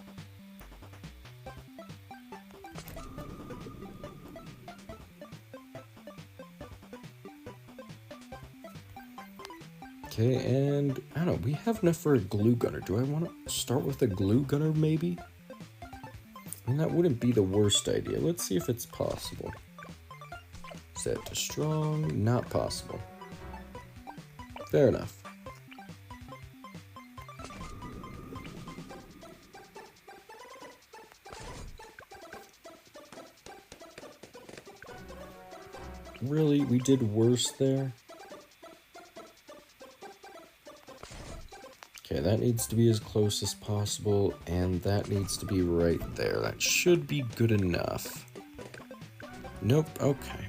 Speaker 1: Okay, and I don't know, we have enough for a glue gunner. Do I want to start with a glue gunner maybe? I mean, that wouldn't be the worst idea. Let's see if it's possible. Set to strong, not possible. Fair enough. Really? We did worse there? Okay, that needs to be as close as possible, and that needs to be right there. That should be good enough. Nope, okay.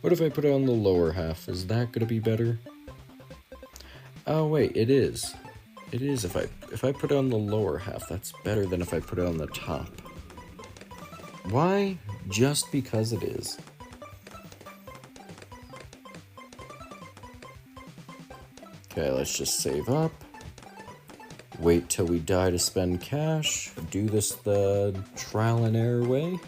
Speaker 1: What if I put it on the lower half? Is that gonna be better? Oh wait, it is. It is if I put it on the lower half, that's better than if I put it on the top. Why? Just because it is. Okay, let's just save up. Wait till we die to spend cash. Do this the trial and error way.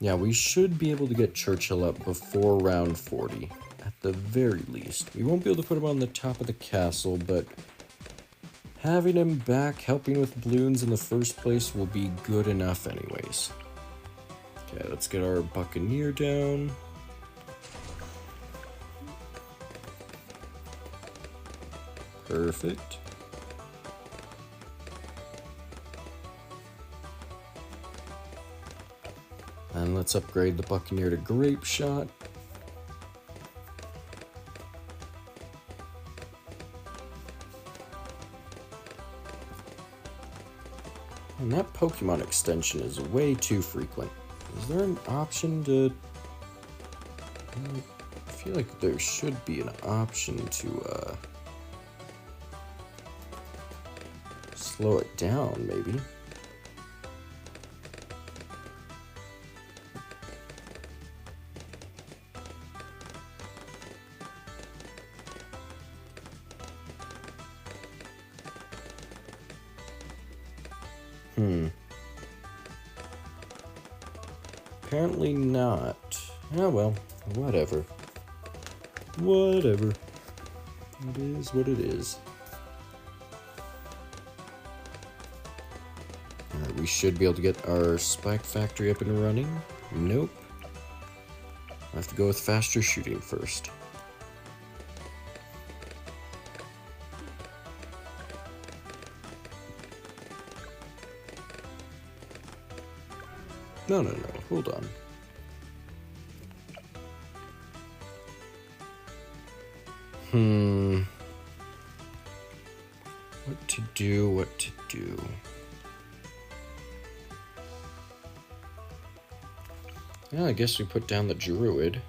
Speaker 1: Yeah, we should be able to get Churchill up before round 40, at the very least. We won't be able to put him on the top of the castle, but having him back helping with balloons in the first place will be good enough anyways. Okay, let's get our Buccaneer down. Perfect. And let's upgrade the Buccaneer to Grape Shot. And that Pokemon extension is way too frequent. Is there an option to... I feel like there should be an option to slow it down, maybe. Apparently not. Oh well, whatever. Whatever. It is what it is. Alright, we should be able to get our Spike Factory up and running. Nope. I have to go with faster shooting first. No, hold on. What to do? Yeah, I guess we put down the Druid.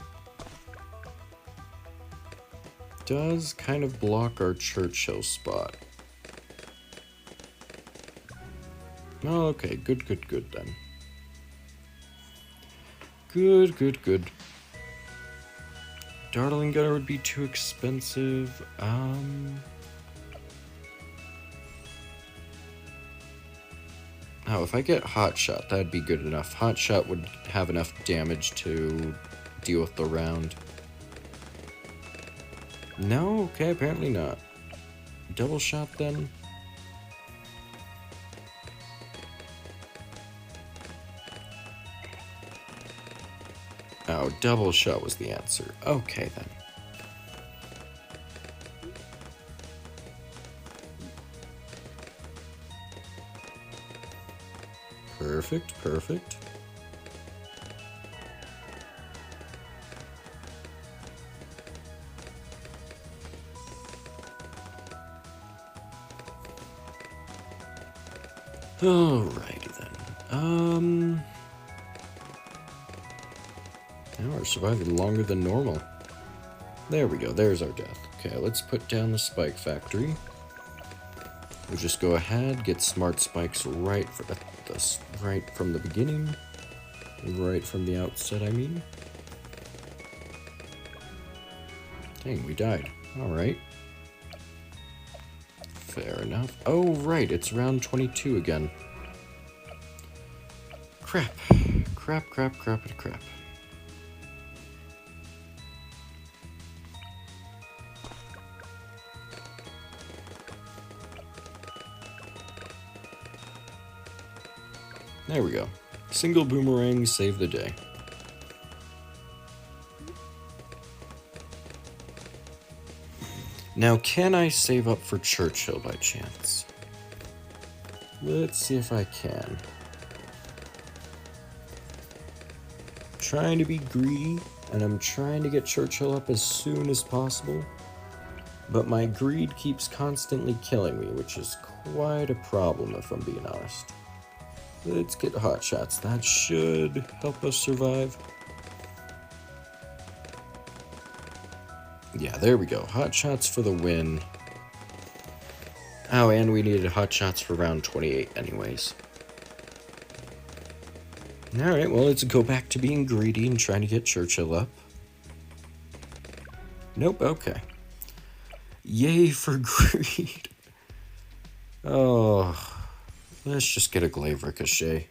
Speaker 1: Does kind of block our Churchill spot. Oh, okay, good then. Good. Dartling Gunner would be too expensive. Oh, if I get Hot Shot, that'd be good enough. Hot Shot would have enough damage to deal with the round. No? Okay, apparently not. Double Shot then? Oh, Double Shot was the answer. Okay, then. Perfect. Alrighty then. Now we're surviving longer than normal. There we go, there's our death. Okay, let's put down the Spike Factory. We'll just go ahead, get Smart Spikes right from the beginning. Right from the outset, I mean. Dang, we died. Alright. Fair enough. Oh, right, it's round 22 again. Crap. Crap. There we go. Single boomerang saved the day. Now, can I save up for Churchill by chance? Let's see if I can. I'm trying to be greedy, and I'm trying to get Churchill up as soon as possible. But my greed keeps constantly killing me, which is quite a problem if I'm being honest. Let's get Hot Shots. That should help us survive. Yeah, there we go. Hot Shots for the win. Oh, and we needed Hot Shots for round 28 anyways. Alright, well, let's go back to being greedy and trying to get Churchill up. Nope, okay. Yay for greed. Oh, let's just get a Glaive Ricochet.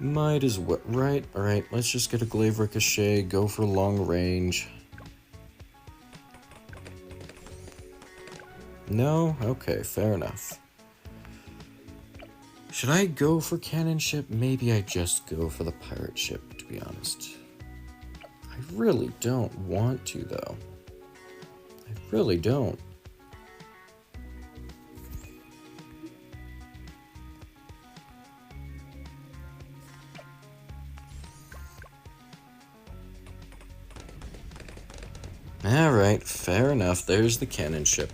Speaker 1: Might as well. Right, alright, let's just get a glaive ricochet, go for long range. No? Okay, fair enough. Should I go for cannon ship? Maybe I just go for the pirate ship, to be honest. I really don't want to, though. I really don't. Alright, fair enough. There's the cannon ship.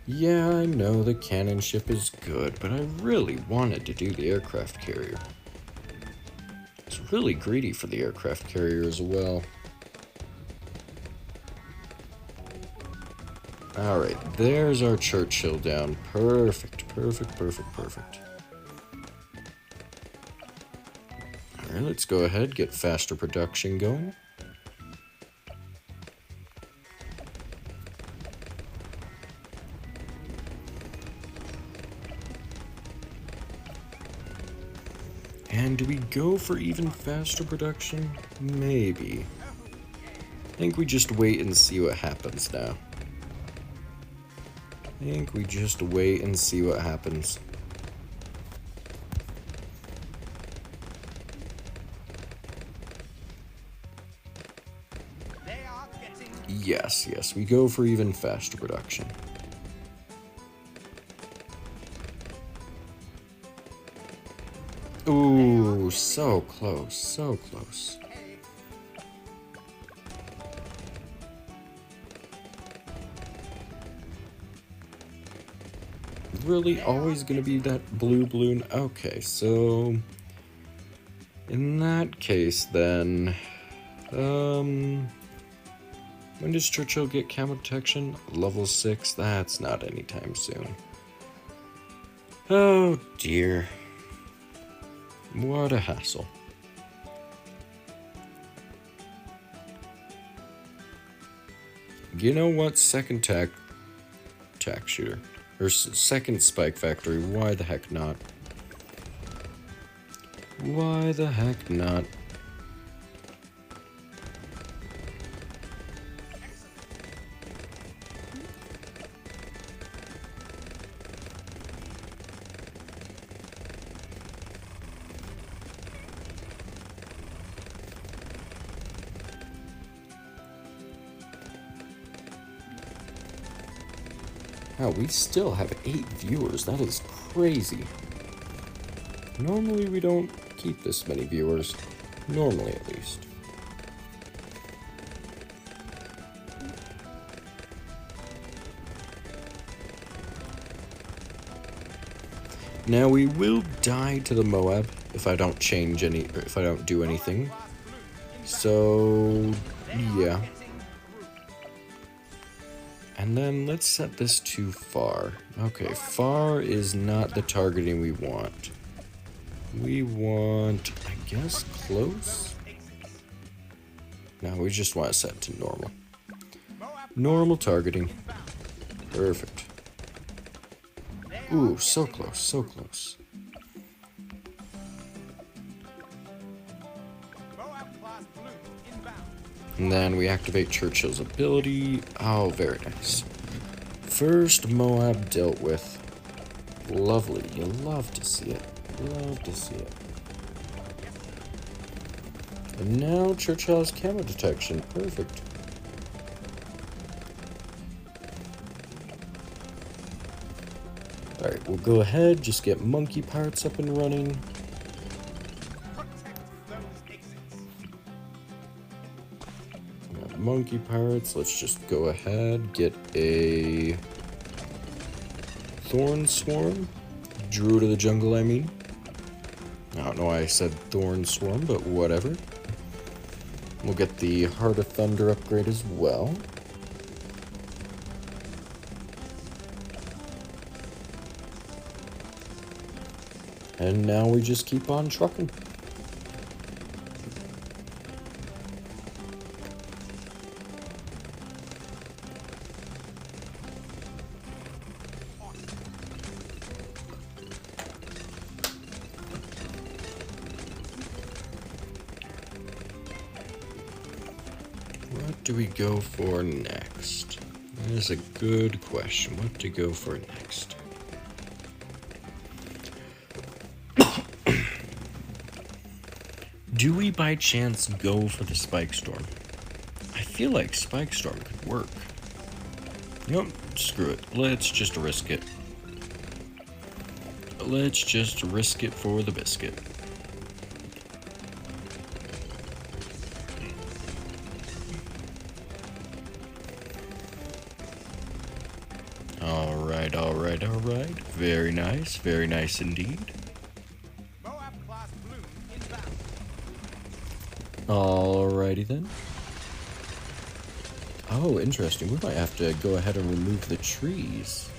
Speaker 1: Yeah, I know the cannon ship is good, but I really wanted to do the aircraft carrier. It's really greedy for the aircraft carrier as well. Alright, there's our Churchill down. Perfect, perfect, perfect, perfect. Alright, let's go ahead, get faster production going. And do we go for even faster production? Maybe. I think we just wait and see what happens now. I think we just wait and see what happens. Yes, we go for even faster production. Ooh, so close, so close. Really always gonna be that blue balloon? Okay, so in that case then, when does Churchill get camo detection? Level 6? That's not anytime soon. Oh dear. What a hassle. You know what? Second tack shooter. Or second spike factory. Why the heck not? Why the heck not? Wow, we still have 8 viewers. That is crazy. Normally we don't keep this many viewers. Normally, at least. Now we will die to the Moab if I don't change any, or if I don't do anything. So, yeah. And then let's set this to far. Okay, far is not the targeting we want. We want, I guess, close? No, we just want to set to normal. Normal targeting. Perfect. Ooh, so close, so close. And then we activate Churchill's ability. Oh, very nice. First Moab dealt with. Lovely. You love to see it. Love to see it. And now Churchill has camo detection. Perfect. Alright, we'll go ahead, just get monkey parts up and running. Monkey pirates, let's just go ahead, get a thorn swarm. Druid of the jungle, I mean. I don't know why I said thorn swarm, but whatever. We'll get the Heart of Thunder upgrade as well. And now we just keep on trucking. What do we go for next? That is a good question. What to go for next? Do we by chance go for the Spike Storm? I feel like Spike Storm could work. Nope, screw it. Let's just risk it. Let's just risk it for the biscuit. Alright, alright, alright. Very nice indeed.
Speaker 2: Moab class bloom inbound.
Speaker 1: Alrighty then. Oh, interesting. We might have to go ahead and remove the trees.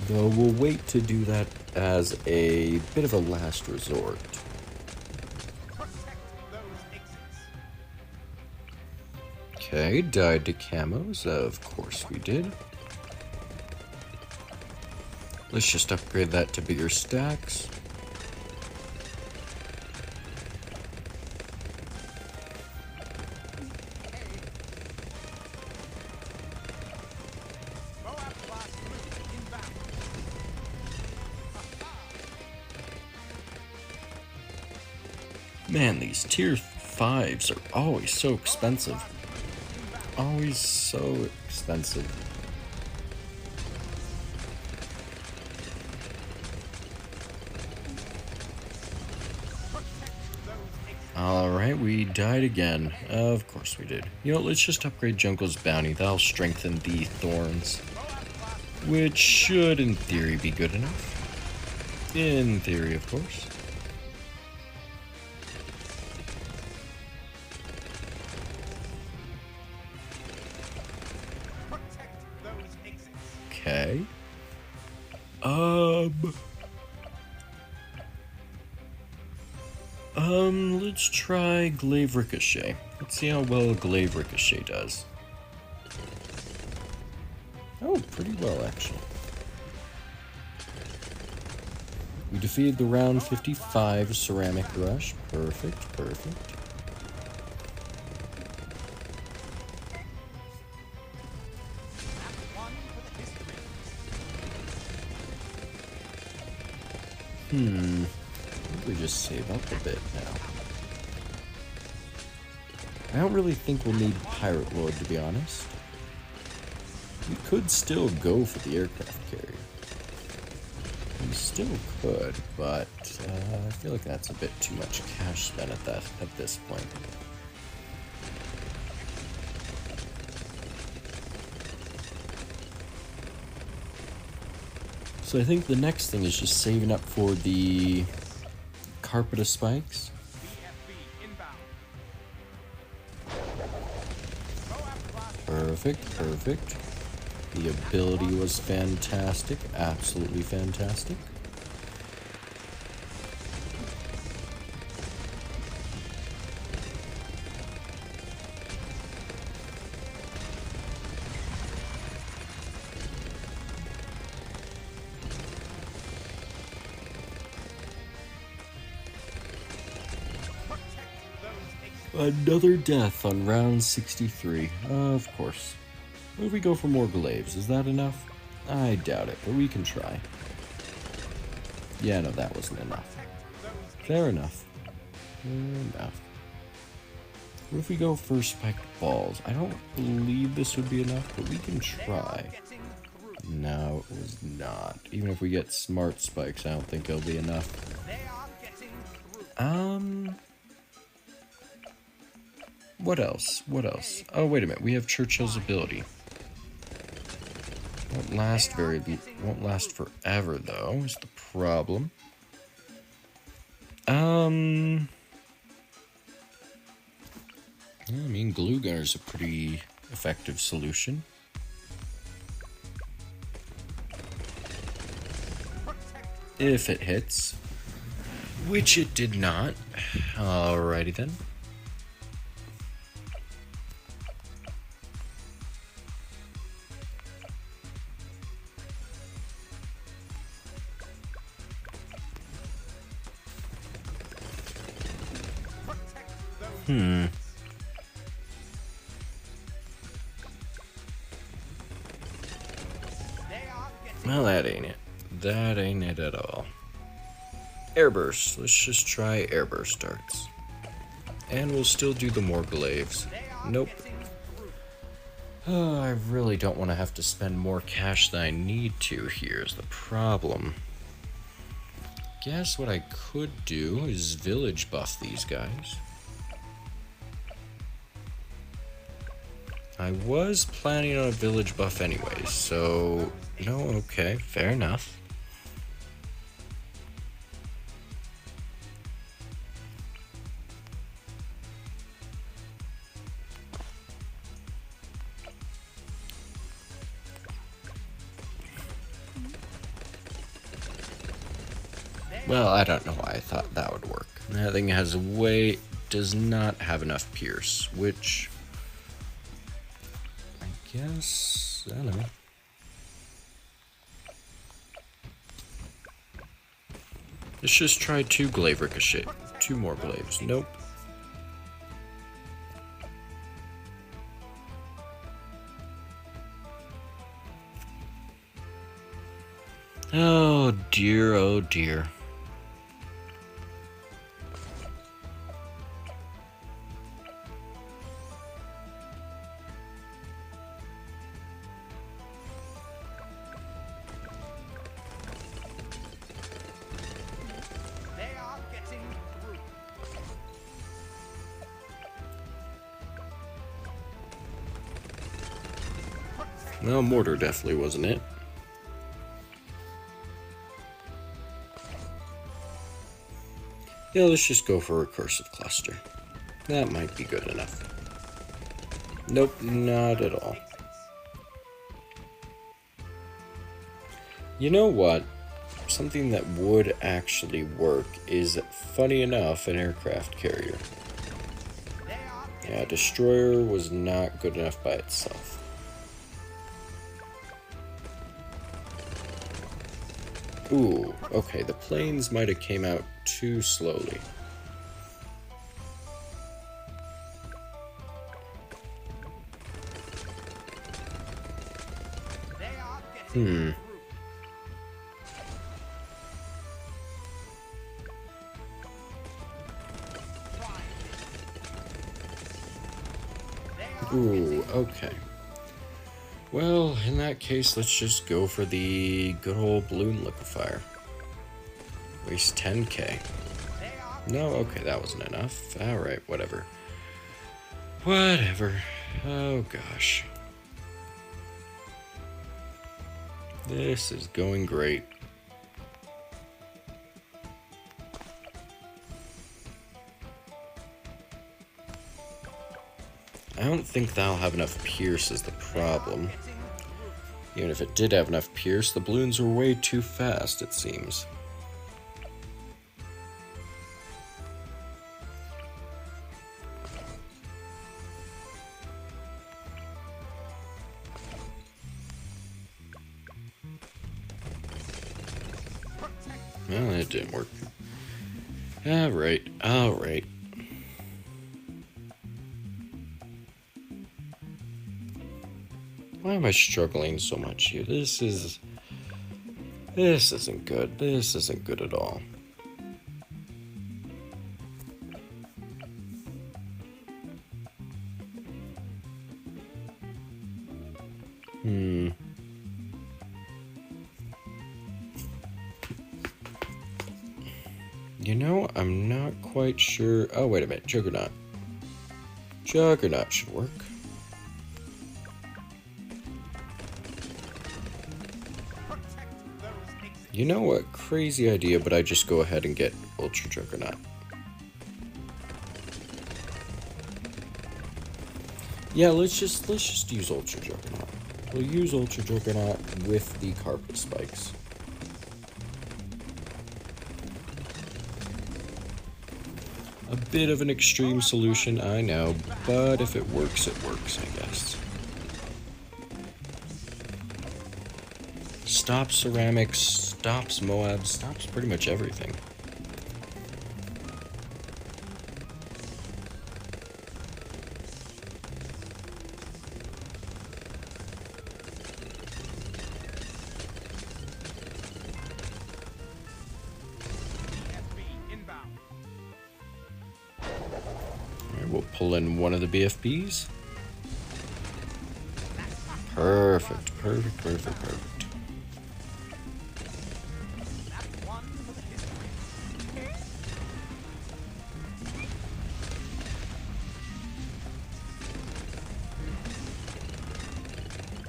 Speaker 1: Though we'll wait to do that as a bit of a last resort.
Speaker 2: Protect those exits.
Speaker 1: Okay, died to camos. Of course we did. Let's just upgrade that to bigger stacks.
Speaker 2: Moab class bloom inbound.
Speaker 1: Man, these tier 5s are always so expensive. Always so expensive. Alright, we died again. Of course we did. You know, let's just upgrade Junko's Bounty. That'll strengthen the Thorns. Which should, in theory, be good enough. In theory, of course.
Speaker 2: Protect those exits.
Speaker 1: Okay. Let's try Glaive Ricochet. Let's see how well Glaive Ricochet does. Oh, pretty well, actually. We defeated the round 55 Ceramic Rush. Perfect, perfect.
Speaker 2: Act 1 for the history.
Speaker 1: I think we just save up a bit now. I don't really think we'll need Pirate Lord, to be honest. We could still go for the aircraft carrier. We still could, but I feel like that's a bit too much cash spent at this point. So I think the next thing is just saving up for the Carpet of Spikes.
Speaker 2: BFB inbound.
Speaker 1: Perfect, perfect. The ability was fantastic, absolutely fantastic. Another death on round 63. Of course. What if we go for more glaives? Is that enough? I doubt it, but we can try. Yeah, no, that wasn't enough. Fair enough. Fair enough. What if we go for spiked balls? I don't believe this would be enough, but we can try. No, it was not. Even if we get smart spikes, I don't think it'll be enough.
Speaker 2: They are getting through.
Speaker 1: What else? What else? Oh, wait a minute. We have Churchill's ability. Won't last forever though, is the problem. I mean, Glue Gunner's a pretty effective solution. If it hits. Which it did not. Alrighty then. Well, that ain't it. That ain't it at all. Airburst. Let's just try airburst darts. And we'll still do the Morglaves. Nope. Oh, I really don't want to have to spend more cash than I need to here is the problem. Guess what I could do is village buff these guys. I was planning on a village buff anyways, so... No, okay, fair enough. Well, I don't know why I thought that would work. That thing does not have enough pierce, which... I guess... I don't know. Let's just try 2 glaive ricochet. 2 more glaives. Nope. Oh dear, oh dear. Well, mortar definitely wasn't it. Yeah, let's just go for recursive cluster. That might be good enough. Nope, not at all. You know what? Something that would actually work is, funny enough, an aircraft carrier. Yeah, destroyer was not good enough by itself. Ooh, okay, the planes might have came out too slowly. Ooh, okay. Well, in that case, let's just go for the good old balloon liquefier. Waste 10k. No, okay, that wasn't enough. Alright, whatever. Whatever. Oh gosh. This is going great. I don't think that'll have enough pierce is the problem. Even if it did have enough pierce, the balloons are way too fast, it seems. Well, it didn't work. Alright, alright. Why am I struggling so much here? This isn't good. This isn't good at all. You know, I'm not quite sure. Oh, wait a minute. Juggernaut. Juggernaut should work. You know what? Crazy idea, but I just go ahead and get Ultra Juggernaut. Yeah, let's just use Ultra Juggernaut. We'll use Ultra Juggernaut with the carpet spikes. A bit of an extreme solution, I know, but if it works, I guess. Stops ceramics, stops Moab, stops pretty much everything. pull in one of the BFBs. Perfect, perfect, perfect, perfect.
Speaker 2: That's one for the history.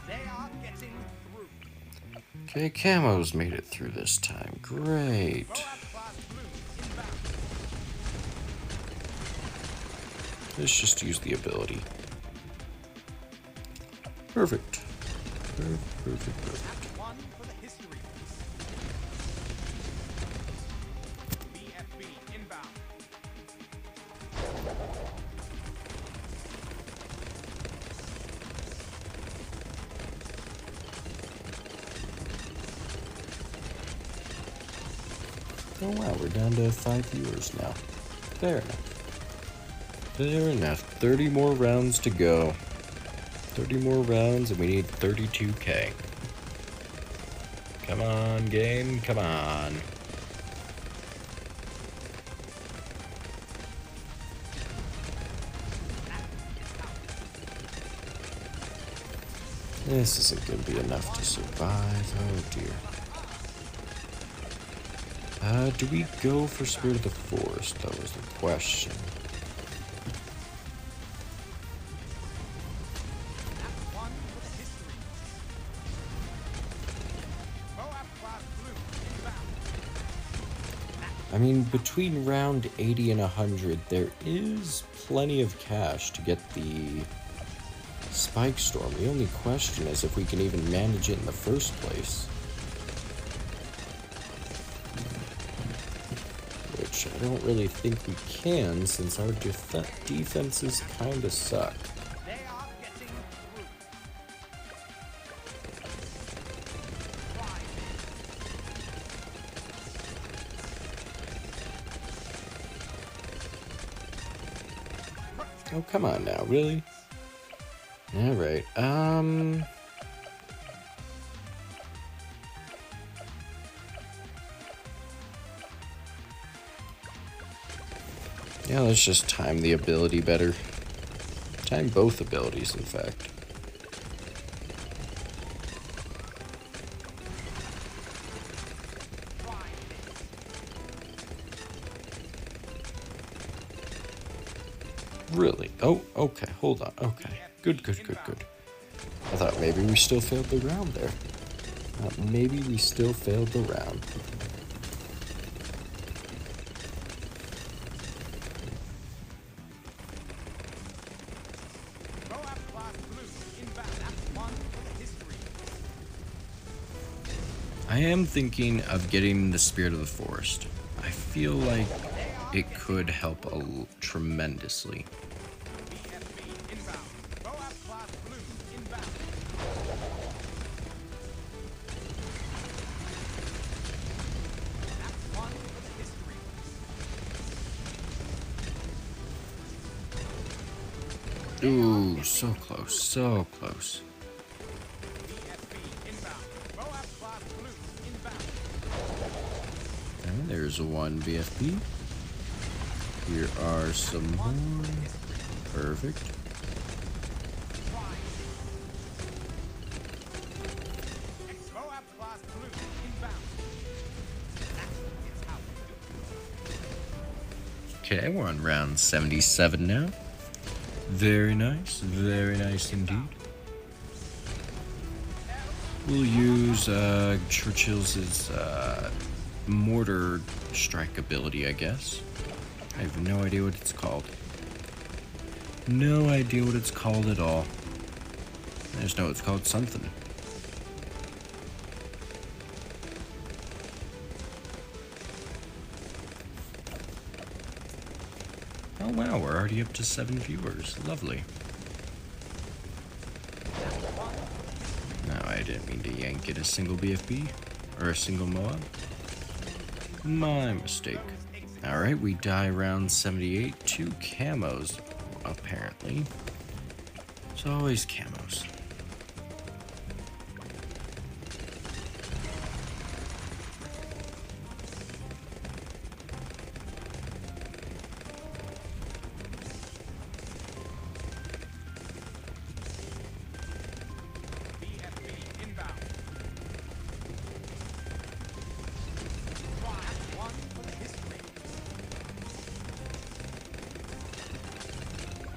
Speaker 2: They are getting through.
Speaker 1: Okay, Camo's made it through this time. Great.
Speaker 2: Class blue inbound.
Speaker 1: Let's just use the ability. Perfect. Perfect, perfect, perfect.
Speaker 2: That's one for the history. BFB inbound.
Speaker 1: Oh wow, we're down to 5 viewers now. Fair enough. Fair enough. 30 more rounds to go. 30 more rounds and we need 32k. Come on, game, come on. This isn't going to be enough to survive. Oh dear. Do we go for Spirit of the Forest? That was the question.
Speaker 2: That's one for the history. Class blue inbound.
Speaker 1: I mean, between round 80 and 100, there is plenty of cash to get the Spike Storm. The only question is if we can even manage it in the first place. Which I don't really think we can, since our defenses kinda suck.
Speaker 2: They are getting through.
Speaker 1: Oh, come on now, really? Alright, yeah, let's just time the ability better. Time both abilities, in fact. Really? Oh, okay, hold on. Okay. Good, good, good, good. I thought maybe we still failed the round there. Maybe we still failed the round.
Speaker 2: Class blue inbound. That's one for the history.
Speaker 1: I am thinking of getting the Spirit of the Forest. I feel like it could help tremendously.
Speaker 2: BFB inbound. Class blue inbound. That's one for the history.
Speaker 1: Ooh, so close, so close.
Speaker 2: BFB inbound. Class blue inbound.
Speaker 1: And there's one BFB. Here are some more. Perfect.
Speaker 2: Class blue inbound. That's how we do.
Speaker 1: Okay, we're on round 77 now. Very nice indeed. We'll use Churchill's mortar strike ability, I guess. I have no idea what it's called. No idea what it's called at all. I just know it's called something. Oh wow, we're already up to 7 viewers. Lovely. No, I didn't mean to yank it a single BFB or a single MOA. My mistake. Alright, we die round 78. 2 camos, apparently. It's always camos.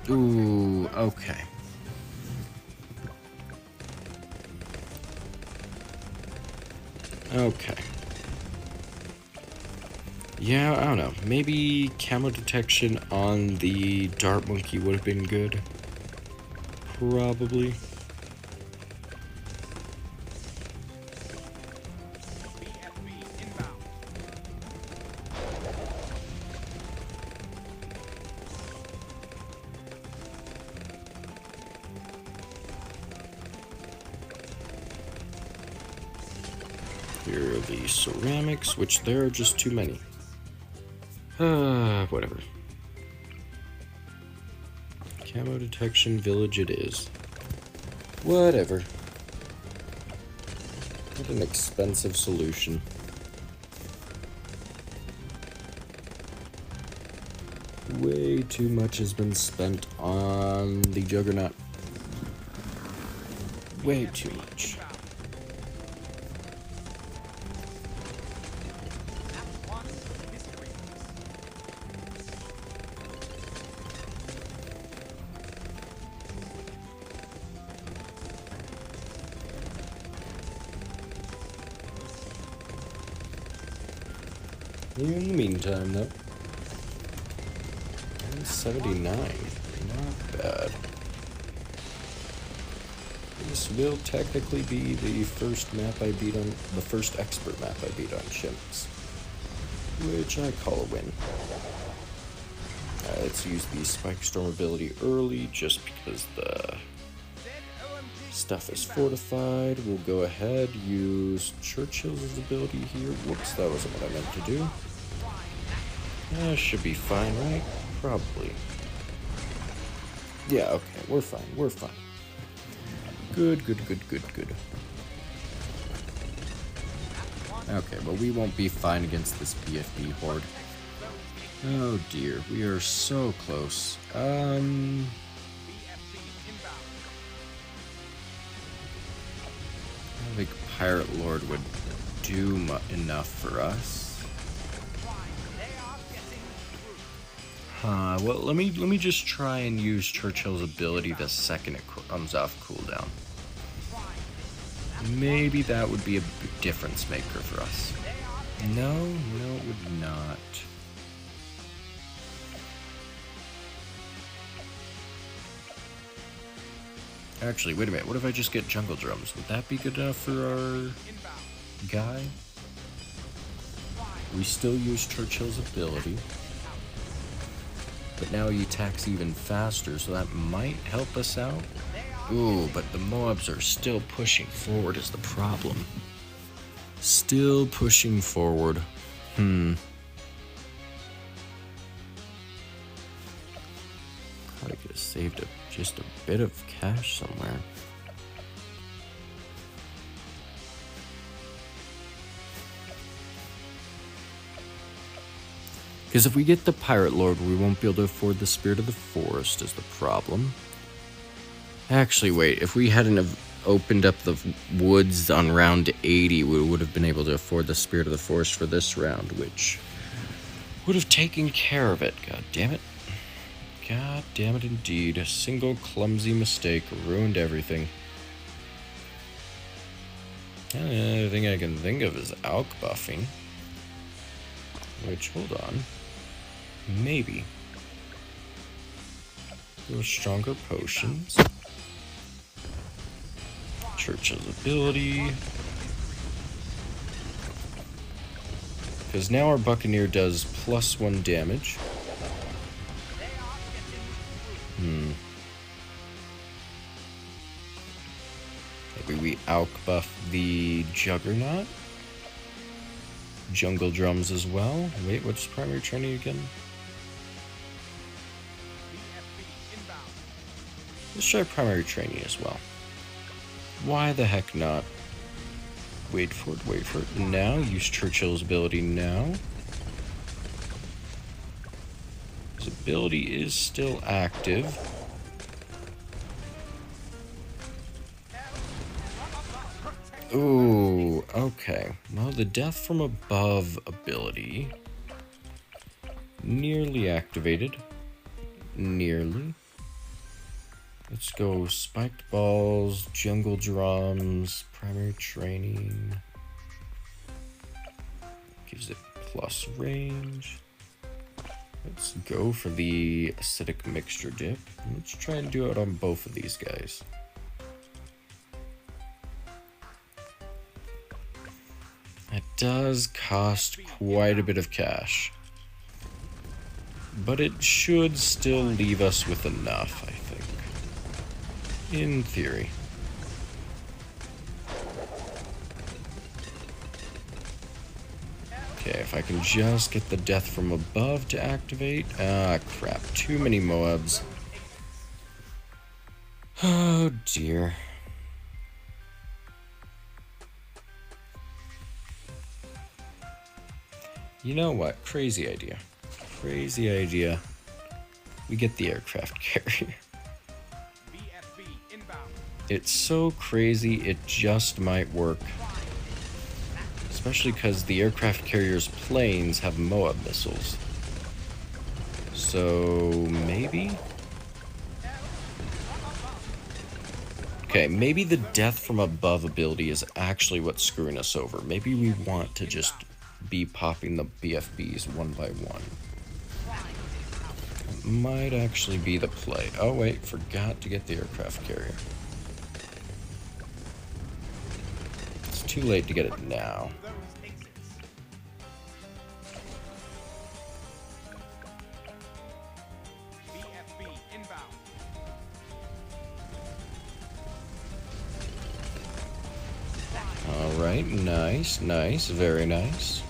Speaker 1: Ooh, okay. Okay. Yeah, I don't know. Maybe camo detection on the dart monkey would have been good. Probably.
Speaker 2: BFB inbound.
Speaker 1: Here are the ceramics, which there are just too many. Whatever. Camo detection village it is. Whatever. What an expensive solution. Way too much has been spent on the Juggernaut. Way too much.
Speaker 2: That's one for the history books.
Speaker 1: In the meantime, though, 79, not bad. This will technically be the first map I beat on, the first expert map I beat on chimps, which I call a win. Let's use the Spike Storm ability early, just because the stuff is fortified. We'll go ahead, use Churchill's ability here. Whoops, that wasn't what I meant to do. Should be fine, right? Probably. Yeah, okay, we're fine, we're fine. Good. Okay, but we won't be fine against this BFB horde. Oh dear, we are so close.
Speaker 2: BFB inbound.
Speaker 1: I don't think Pirate Lord would do enough for us. Well, let me just try and use Churchill's ability the second it comes off cooldown. Maybe that would be a difference maker for us. No, it would not. Actually, wait a minute. What if I just get jungle drums? Would that be good enough for our guy? We still use Churchill's ability. But now he attacks even faster, so that might help us out. Ooh, but the mobs are still pushing forward is the problem. Still pushing forward. Probably could have saved just a bit of cash somewhere. Because if we get the Pirate Lord, we won't be able to afford the Spirit of the Forest is the problem. Actually, wait, if we hadn't have opened up the woods on round 80, we would have been able to afford the Spirit of the Forest for this round, which would have taken care of it. God damn it. God damn it indeed. A single clumsy mistake ruined everything. The only thing I can think of is alk buffing. Which, hold on. Maybe. Those stronger potions. Churchill's ability. Because now our Buccaneer does +1 damage. Maybe we alk buff the Juggernaut. Jungle drums as well. Wait, what's primary training again? Let's try primary training as well. Why the heck not? Wait for it. Now, use Churchill's ability now. His ability is still active. Ooh, okay. Well, the Death from Above ability. Nearly activated. Nearly. Let's go spiked balls, jungle drums, primary training. Gives it plus range. Let's go for the acidic mixture dip. Let's try and do it on both of these guys. It does cost quite a bit of cash, but it should still leave us with enough, I think. In theory. Okay, if I can just get the death from above to activate. Ah, crap. Too many Moabs. Oh, dear. You know what? Crazy idea. Crazy idea. We get the aircraft carrier. It's so crazy, it just might work. Especially because the aircraft carrier's planes have Moab missiles. So, maybe? Okay, maybe the death from above ability is actually what's screwing us over. Maybe we want to just be popping the BFBs one by one. It might actually be the play. Oh wait, forgot to get the aircraft carrier. It's too late to get it now. Alright, nice, nice, very nice.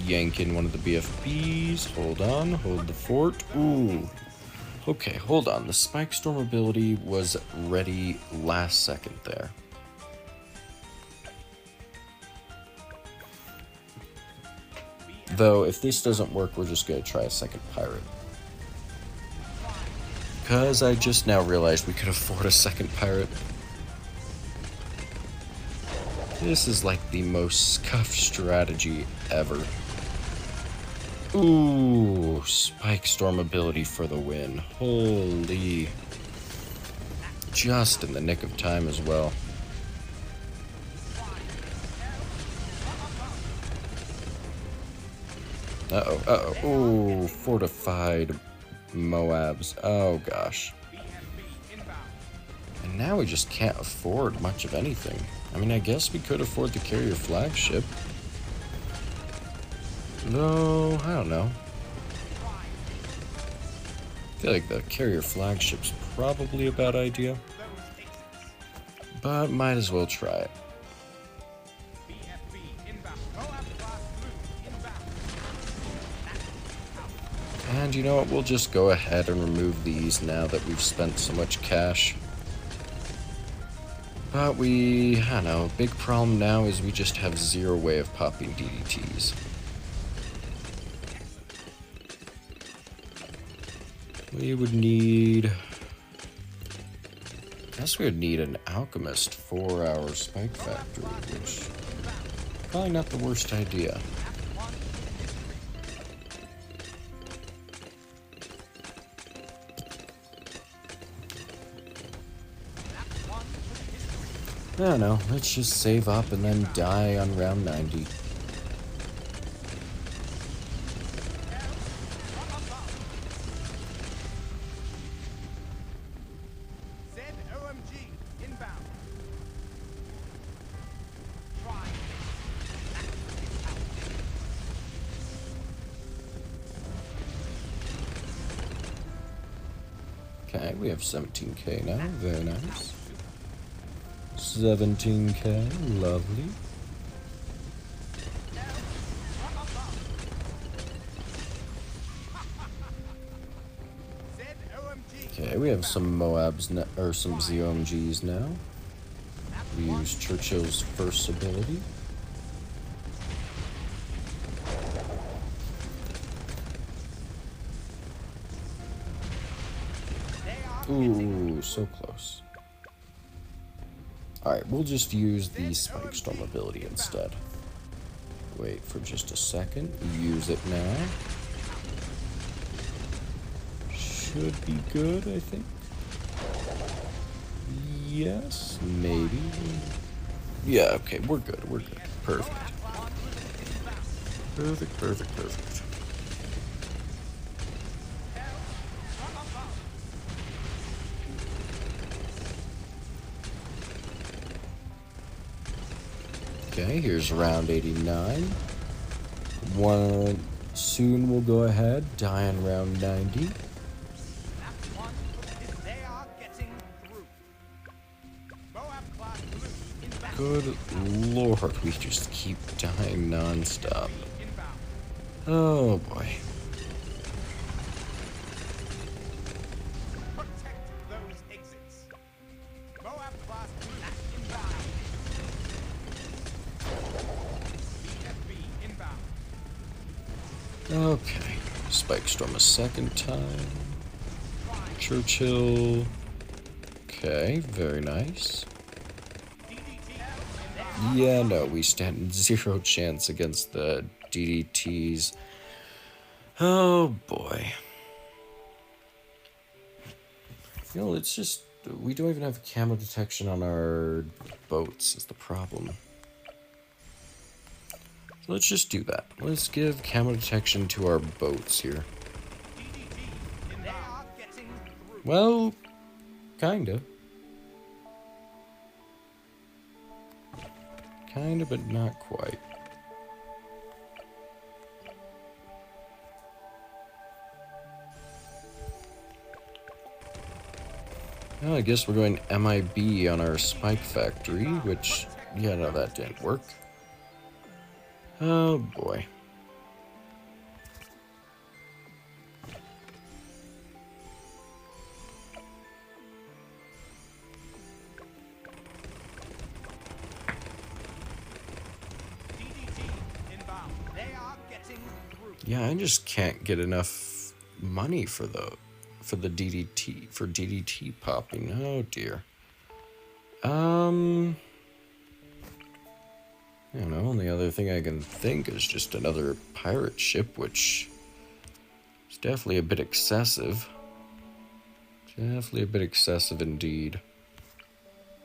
Speaker 1: Yank in one of the BFBs. Hold on, hold the fort. Ooh. Okay, hold on. The Spike Storm ability was ready last second there. Though, if this doesn't work, we're just gonna try a second pirate. Because I just now realized we could afford a second pirate. This is like the most scuffed strategy ever. Ooh, Spike Storm ability for the win. Holy. Just in the nick of time as well. Uh-oh, uh-oh. Ooh, fortified Moabs. Oh, gosh. And now we just can't afford much of anything. I mean, I guess we could afford the carrier flagship. No, I don't know. I feel like the carrier flagship's probably a bad idea. But might as well try it. And you know what, we'll just go ahead and remove these now that we've spent so much cash. But I don't know, big problem now is we just have zero way of popping DDTs. We would need... I guess we would need an alchemist for our spike factory, which... probably not the worst idea. I don't know, let's just save up and then die on round 90. Okay, we have 17k now, very nice. 17k, lovely. Okay, we have some Moabs, or some ZOMGs now. We use Churchill's first ability. Ooh, so close. Alright, we'll just use the Spike Storm ability instead. Wait for just a second. Use it now. should be good, I think. Yes, maybe. Yeah, okay, we're good, we're good. Perfect. Perfect, perfect, perfect. Okay, here's round 89. Soon we'll go ahead, die on round 90.
Speaker 2: They are getting through. Moab class blue inbound.
Speaker 1: Good lord, we just keep dying non-stop.
Speaker 2: Inbound.
Speaker 1: Oh boy.
Speaker 2: Protect those exits. Moab class blue inbound. BFB inbound.
Speaker 1: Okay. Spike Storm a second time. Churchill. Okay, very nice. Yeah, no, we stand zero chance against the DDTs. Oh boy. You know, let's just... We don't even have camo detection on our boats is the problem. So let's just do that. Let's give camo detection to our boats here.
Speaker 2: They are getting through.
Speaker 1: Well, kinda. Kinda, but not quite. Well, I guess we're going MIB on our spike factory, which, yeah, no, that didn't work. Oh boy.
Speaker 2: DDT inbound. They are getting through.
Speaker 1: Yeah, I just can't get enough money for the DDT popping. Oh dear. I don't know, the other thing I can think is just another pirate ship, which is definitely a bit excessive. Definitely a bit excessive indeed.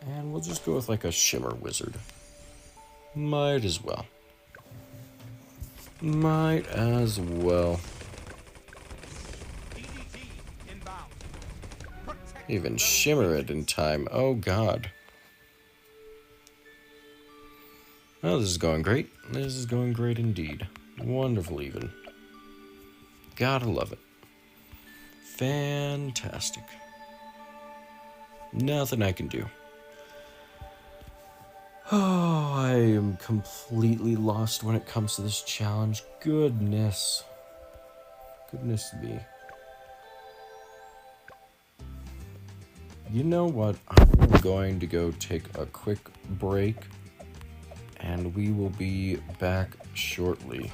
Speaker 1: And we'll just go with like a shimmer wizard. Might as well. Might as well.
Speaker 2: DDT inbound. Protect
Speaker 1: Even shimmer it in time. Oh god. Oh, this is going great. This is going great indeed. Wonderful even. Gotta love it. Fantastic. Nothing I can do. Oh, I am completely lost when it comes to this challenge. Goodness. Goodness me. You know what? I'm going to go take a quick break, and we will be back shortly.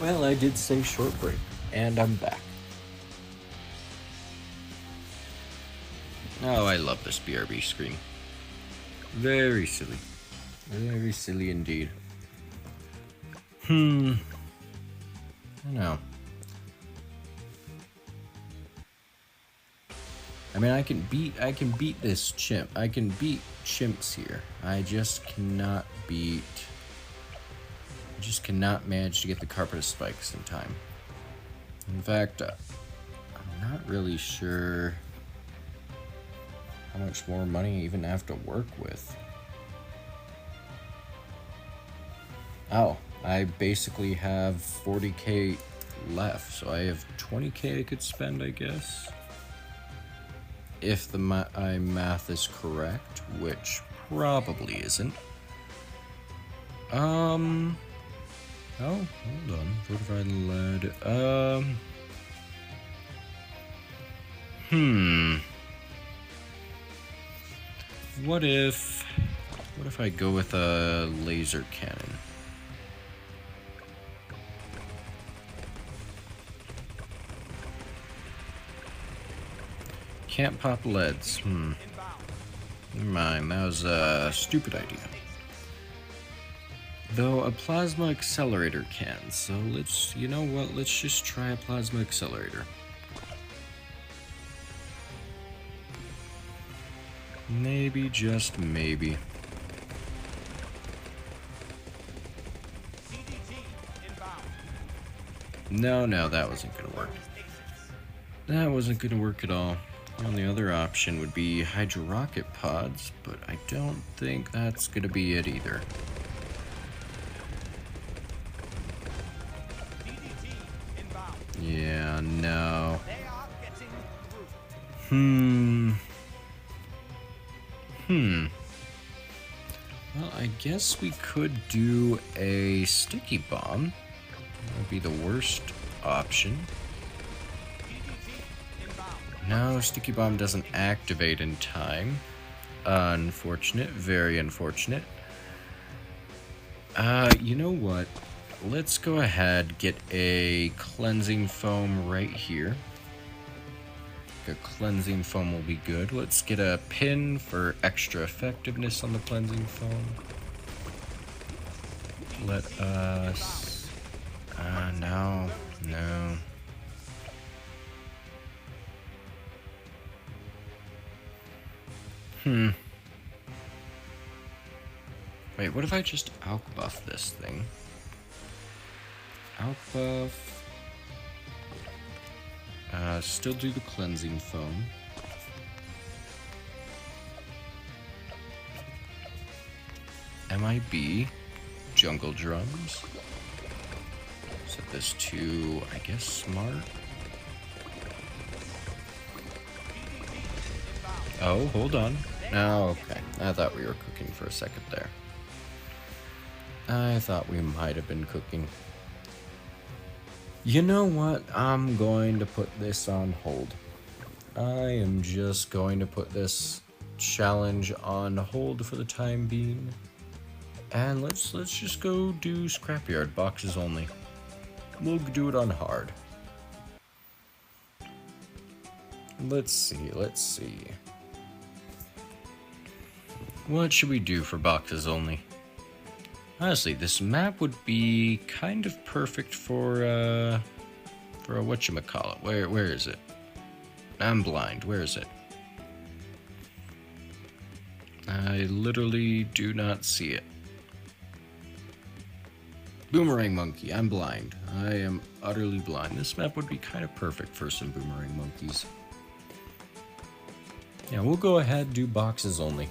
Speaker 1: Well, I did say short break, and I'm back. Oh, I love this BRB screen. Very silly. Very silly indeed. I don't know. I mean, I can beat this chimp. I can beat chimps here. I just cannot manage to get the carpet of spikes in time. In fact, I'm not really sure how much more money I even have to work with. Oh, I basically have 40k left, so I have 20k I could spend, I guess. If the my math is correct, which probably isn't. Oh, hold on. Fortified lead. What if I go with a laser cannon? Can't pop leads. Never mind, that was a stupid idea. Though a plasma accelerator can, so you know what, let's just try a plasma accelerator. Maybe, just maybe. No, that wasn't gonna work. That wasn't gonna work at all. The only other option would be hydro rocket pods, but I don't think that's gonna be it either. Yeah, no. Well, I guess we could do a sticky bomb. That would be the worst option. No, sticky bomb doesn't activate in time. Unfortunate, very unfortunate. You know what? Let's go ahead, get a cleansing foam right here. A cleansing foam will be good. Let's get a pin for extra effectiveness on the cleansing foam. Let us... no. Wait, what if I just alk buff this thing? Alk buff... still do the cleansing foam. MIB, jungle drums. Set this to, I guess, smart. Oh, hold on. Oh, okay. I thought we were cooking for a second there. I thought we might have been cooking. You know what? I'm going to put this on hold. I am just going to put this challenge on hold for the time being. And let's just go do scrapyard boxes only. We'll do it on hard. Let's see. What should we do for boxes only? Honestly, this map would be kind of perfect for a whatchamacallit. Where is it? I'm blind. Where is it? I literally do not see it. Boomerang monkey. I'm blind. I am utterly blind. This map would be kind of perfect for some boomerang monkeys. Yeah, we'll go ahead and do boxes only.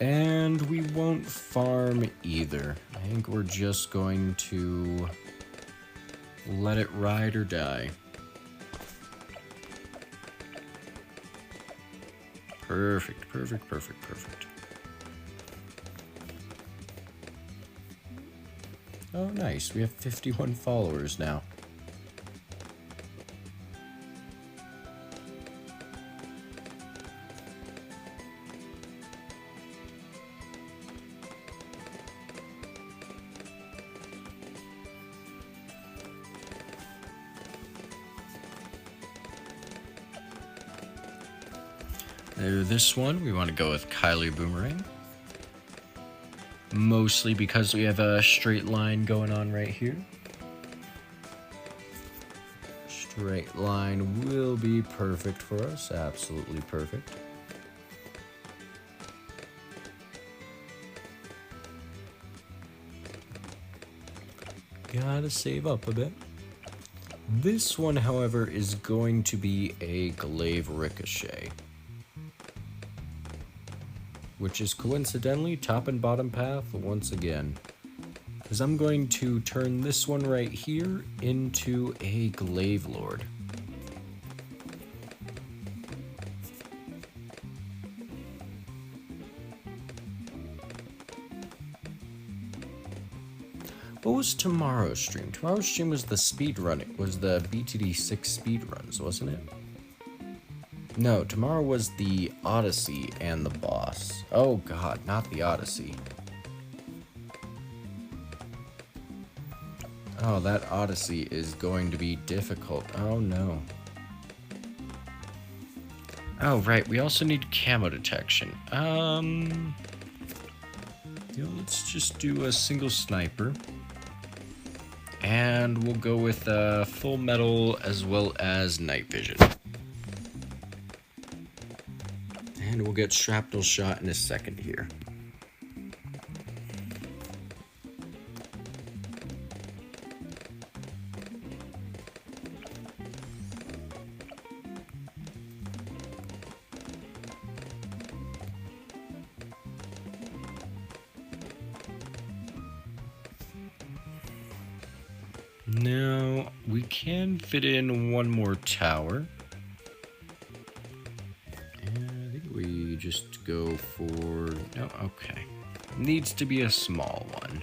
Speaker 1: And we won't farm either. I think we're just going to let it ride or die. Perfect. Oh, nice. We have 51 followers now. This one, we want to go with Kylie Boomerang. Mostly because we have a straight line going on right here. Straight line will be perfect for us, absolutely perfect. Gotta save up a bit. This one, however, is going to be a glaive ricochet, which is coincidentally top and bottom path once again, because I'm going to turn this one right here into a glaive lord. What was tomorrow's stream? Tomorrow's stream was the speed run. It was the BTD6 speed runs, wasn't it? No, tomorrow was the Odyssey and the boss. Oh god, not the Odyssey. Oh, that Odyssey is going to be difficult. Oh no. Oh right, we also need camo detection. Let's just do a single sniper. And we'll go with full metal as well as night vision. And we'll get shrapnel shot in a second here. Now, we can fit in one more tower. And I think we just go for... No, okay. Needs to be a small one.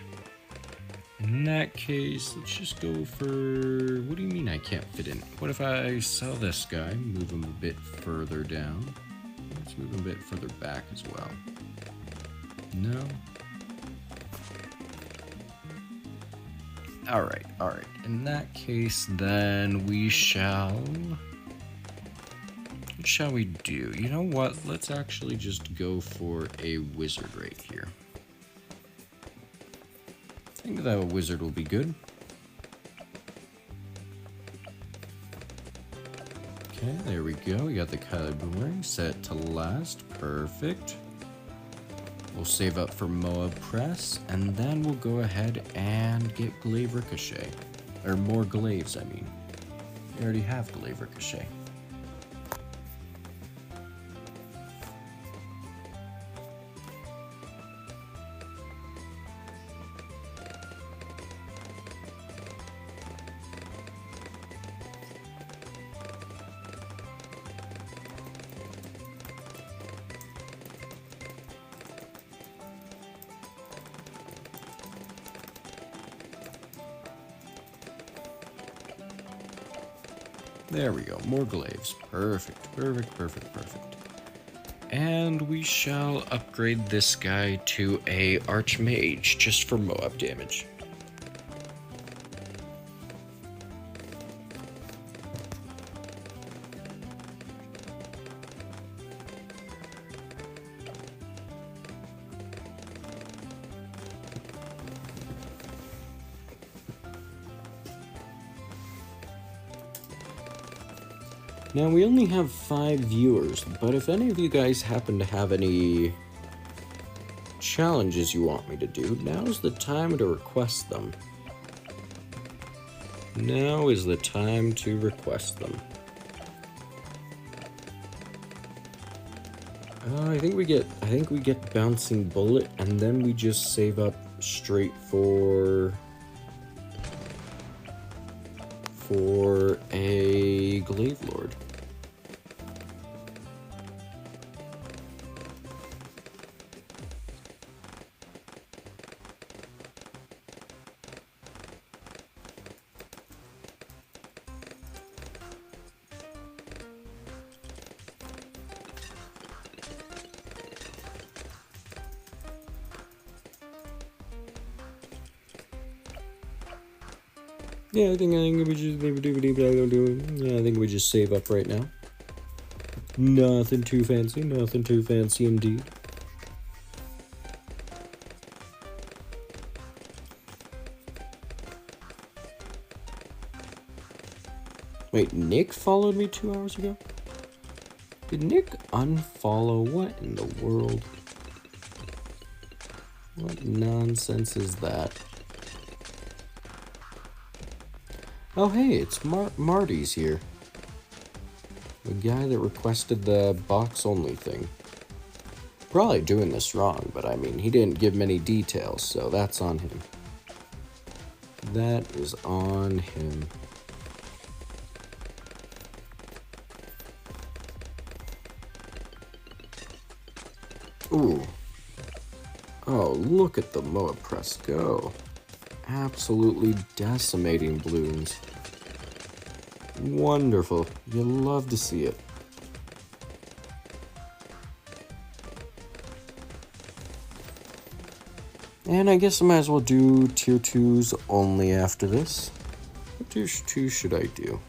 Speaker 1: In that case, let's just go for... What do you mean I can't fit in? What if I sell this guy, move him a bit further down? Let's move him a bit further back as well. No. Alright. In that case, then we shall... What shall we do? You know what? Let's actually just go for a wizard right here. I think that a wizard will be good. Okay, there we go. We got the Kylie Boomerang set to last. Perfect. We'll save up for Moab Press, and then we'll go ahead and get Glaive Ricochet. Or more glaives, I mean. We already have Glaive Ricochet. There we go, more glaives. Perfect. And we shall upgrade this guy to a Archmage, just for Moab damage. Now, we only have 5 viewers, but if any of you guys happen to have any challenges you want me to do, now's the time to request them. Now is the time to request them. I think we get Bouncing Bullet, and then we just save up straight for a Glaive Lord. Yeah, I think we just save up right now. Nothing too fancy, nothing too fancy indeed. Wait, Nick followed me 2 hours ago? Did Nick unfollow? What in the world? What nonsense is that? Oh hey, it's Marty's here. The guy that requested the box-only thing. Probably doing this wrong, but I mean, he didn't give many details, so that's on him. That is on him. Ooh. Oh, look at the Moa Press go. Absolutely decimating balloons. Wonderful. You love to see it. And I guess I might as well do tier 2s only after this. What tier 2 should I do?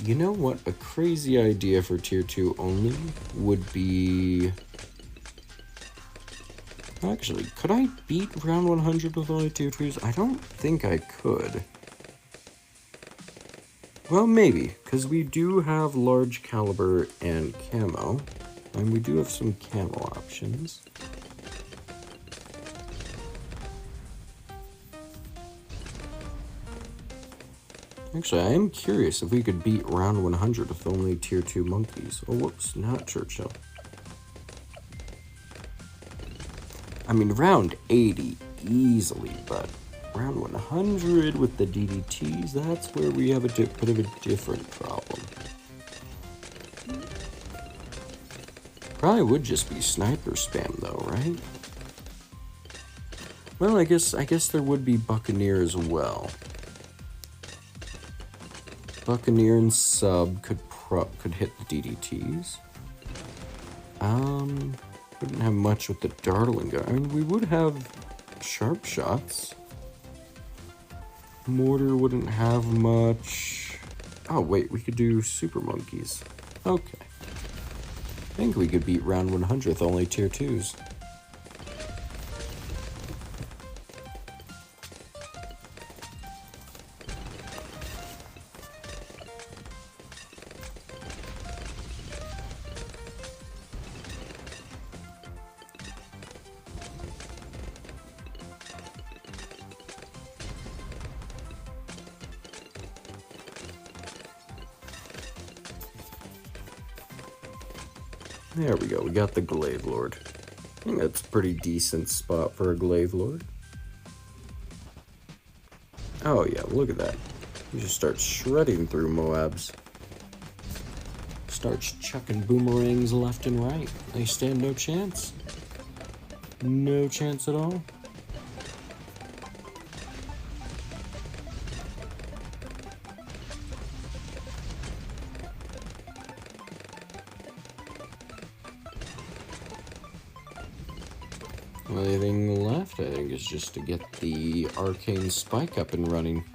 Speaker 1: You know what? A crazy idea for tier 2 only would be... Actually, could I beat round 100 with only tier 2s? I don't think I could. Well, maybe, because we do have large caliber and camo. And we do have some camo options. Actually, I am curious if we could beat round 100 with only tier 2 monkeys. Oh, whoops, not Churchill. I mean, round 80 easily, but round 100 with the DDTs, that's where we have a bit of a different problem. Probably would just be sniper spam though, right? Well, I guess there would be Buccaneer as well. Buccaneer and Sub could hit the DDTs. Wouldn't have much with the Dartling gun. I mean, we would have sharp shots. Mortar wouldn't have much. Oh wait, we could do super monkeys. Okay. I think we could beat round 100 with only tier 2s. There we go, we got the Glaive Lord. I think that's a pretty decent spot for a Glaive Lord. Oh yeah, look at that. He just starts shredding through Moabs. Starts chucking boomerangs left and right. They stand no chance. No chance at all. The only thing left, I think, is just to get the arcane spike up and running.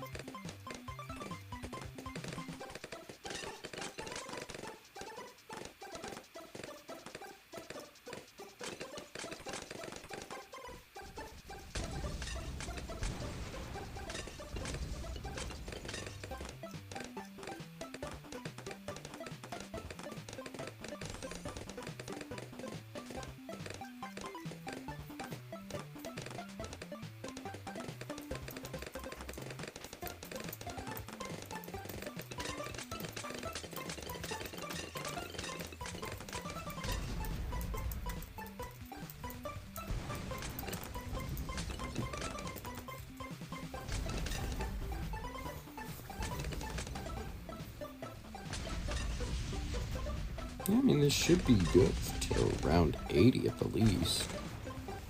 Speaker 1: Yeah, I mean, this should be good till round 80 at the least.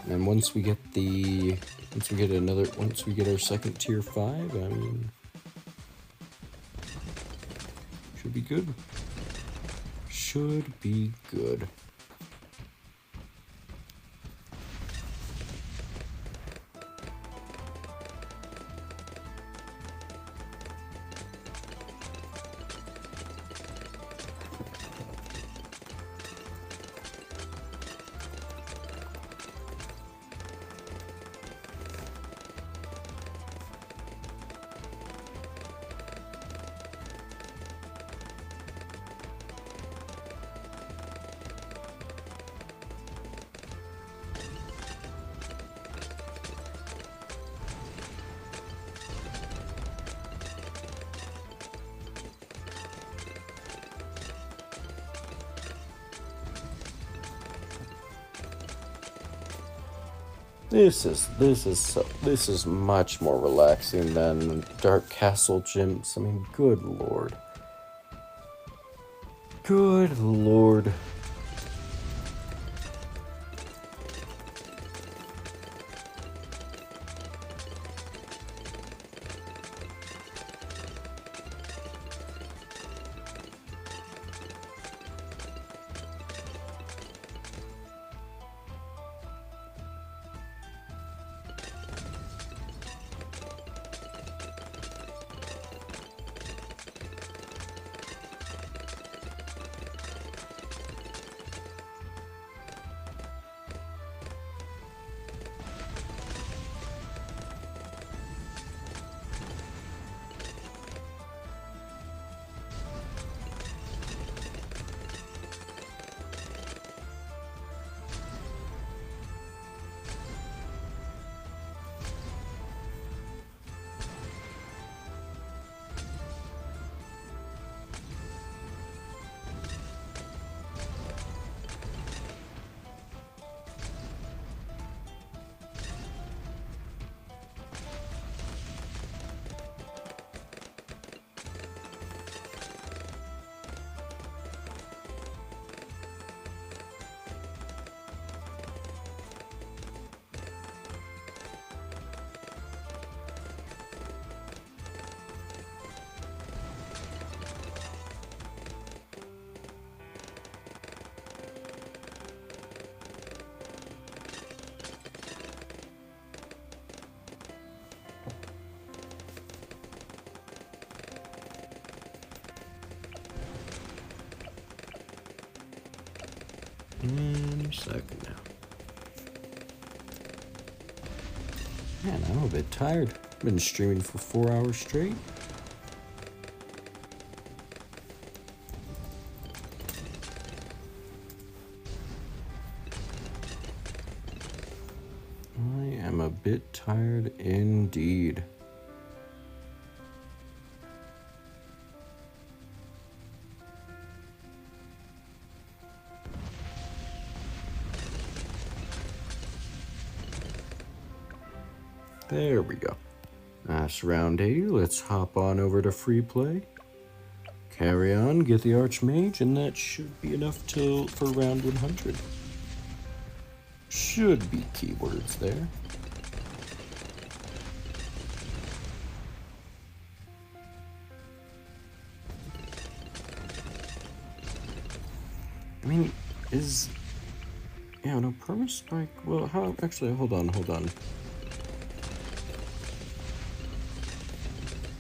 Speaker 1: And once we get our second tier 5, I mean, should be good. Should be good. This is much more relaxing than Dark Castle gyms. I mean, good lord. Good lord. In a second now. Man, I'm a bit tired. Been streaming for 4 hours straight. I am a bit tired indeed. There we go. That's round 80. Let's hop on over to free play. Carry on, get the Archmage, and that should be enough for round 100. Should be keywords there. I mean, yeah, no, perma-spike, well, how, actually, hold on.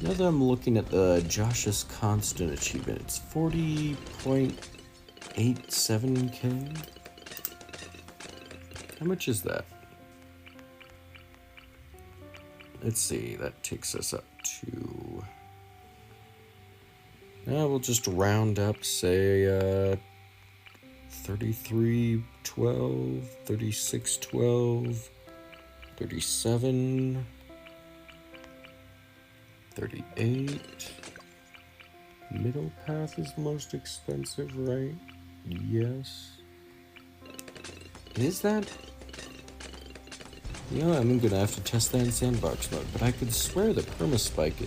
Speaker 1: Now that I'm looking at the Josh's Constant achievement, it's 40.87k. How much is that? Let's see, that takes us up to... Now we'll just round up, say, 3312, 3612, 37... 38. Middle path is the most expensive, right? Yes. Is that? You know, I'm gonna have to test that in sandbox mode, but I could swear that perma-spike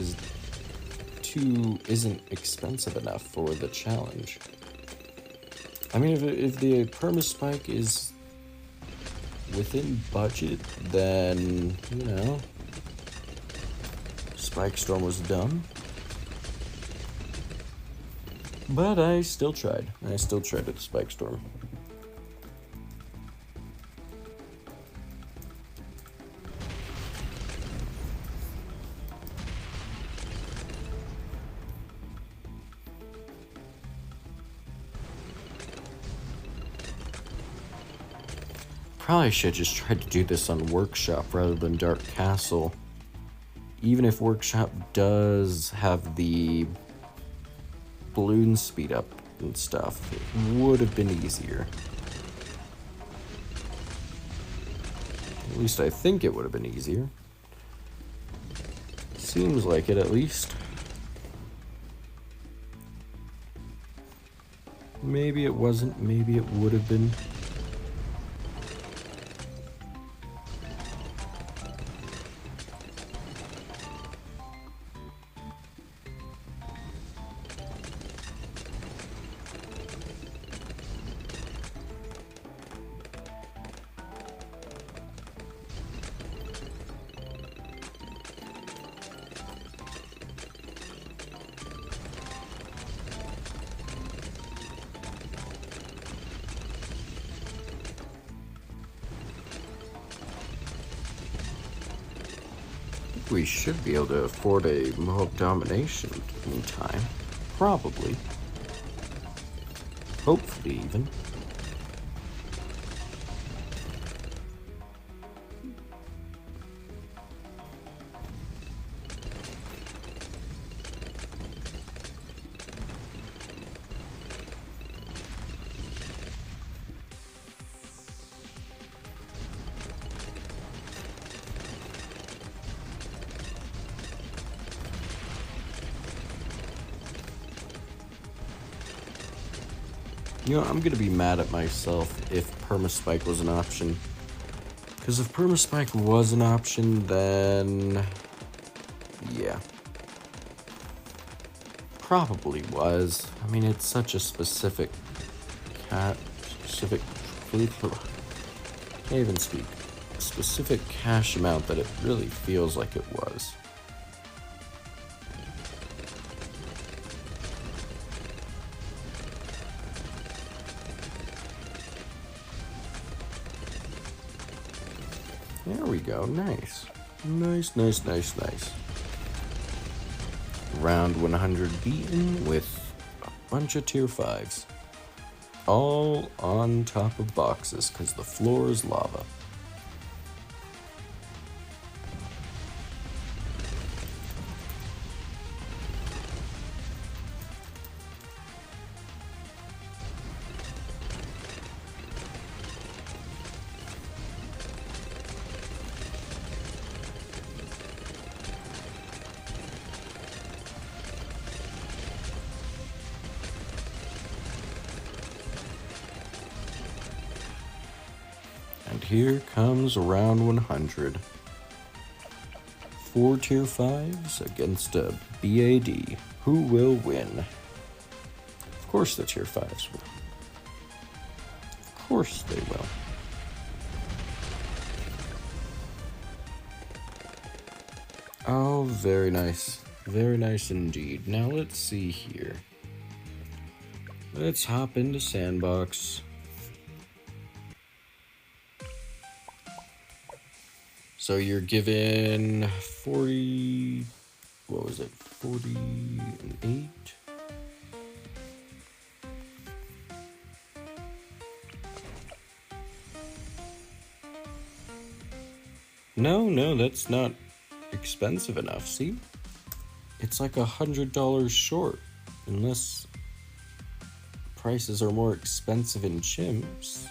Speaker 1: isn't expensive enough for the challenge. I mean, if the perma-spike is within budget, then, you know, Spike Storm was dumb. But I still tried. I still tried at the Spike Storm. Probably should just try to do this on Workshop rather than Dark Castle. Even if Workshop does have the balloon speed up and stuff, it would have been easier. At least I think it would have been easier. Seems like it, at least. Maybe it wasn't, maybe it would have been. we should be able to afford a Mohawk domination in time. Probably. Hopefully, even. You know, I'm gonna be mad at myself if Permaspike was an option. Because if Permaspike was an option, then... yeah. Probably was. I mean, it's such a specific... can't even speak. A specific cash amount that it really feels like it was. There we go, nice. Nice. Round 100 beaten with a bunch of tier 5s. All on top of boxes, because the floor is lava. And here comes round 100. 4 tier 5s against a BAD. Who will win? Of course the tier 5s will. Of course they will. Oh, very nice. Very nice indeed. Now let's see here. Let's hop into Sandbox. So you're given 40, what was it, 48? No, that's not expensive enough, see? It's like $100 short, unless prices are more expensive in chimps.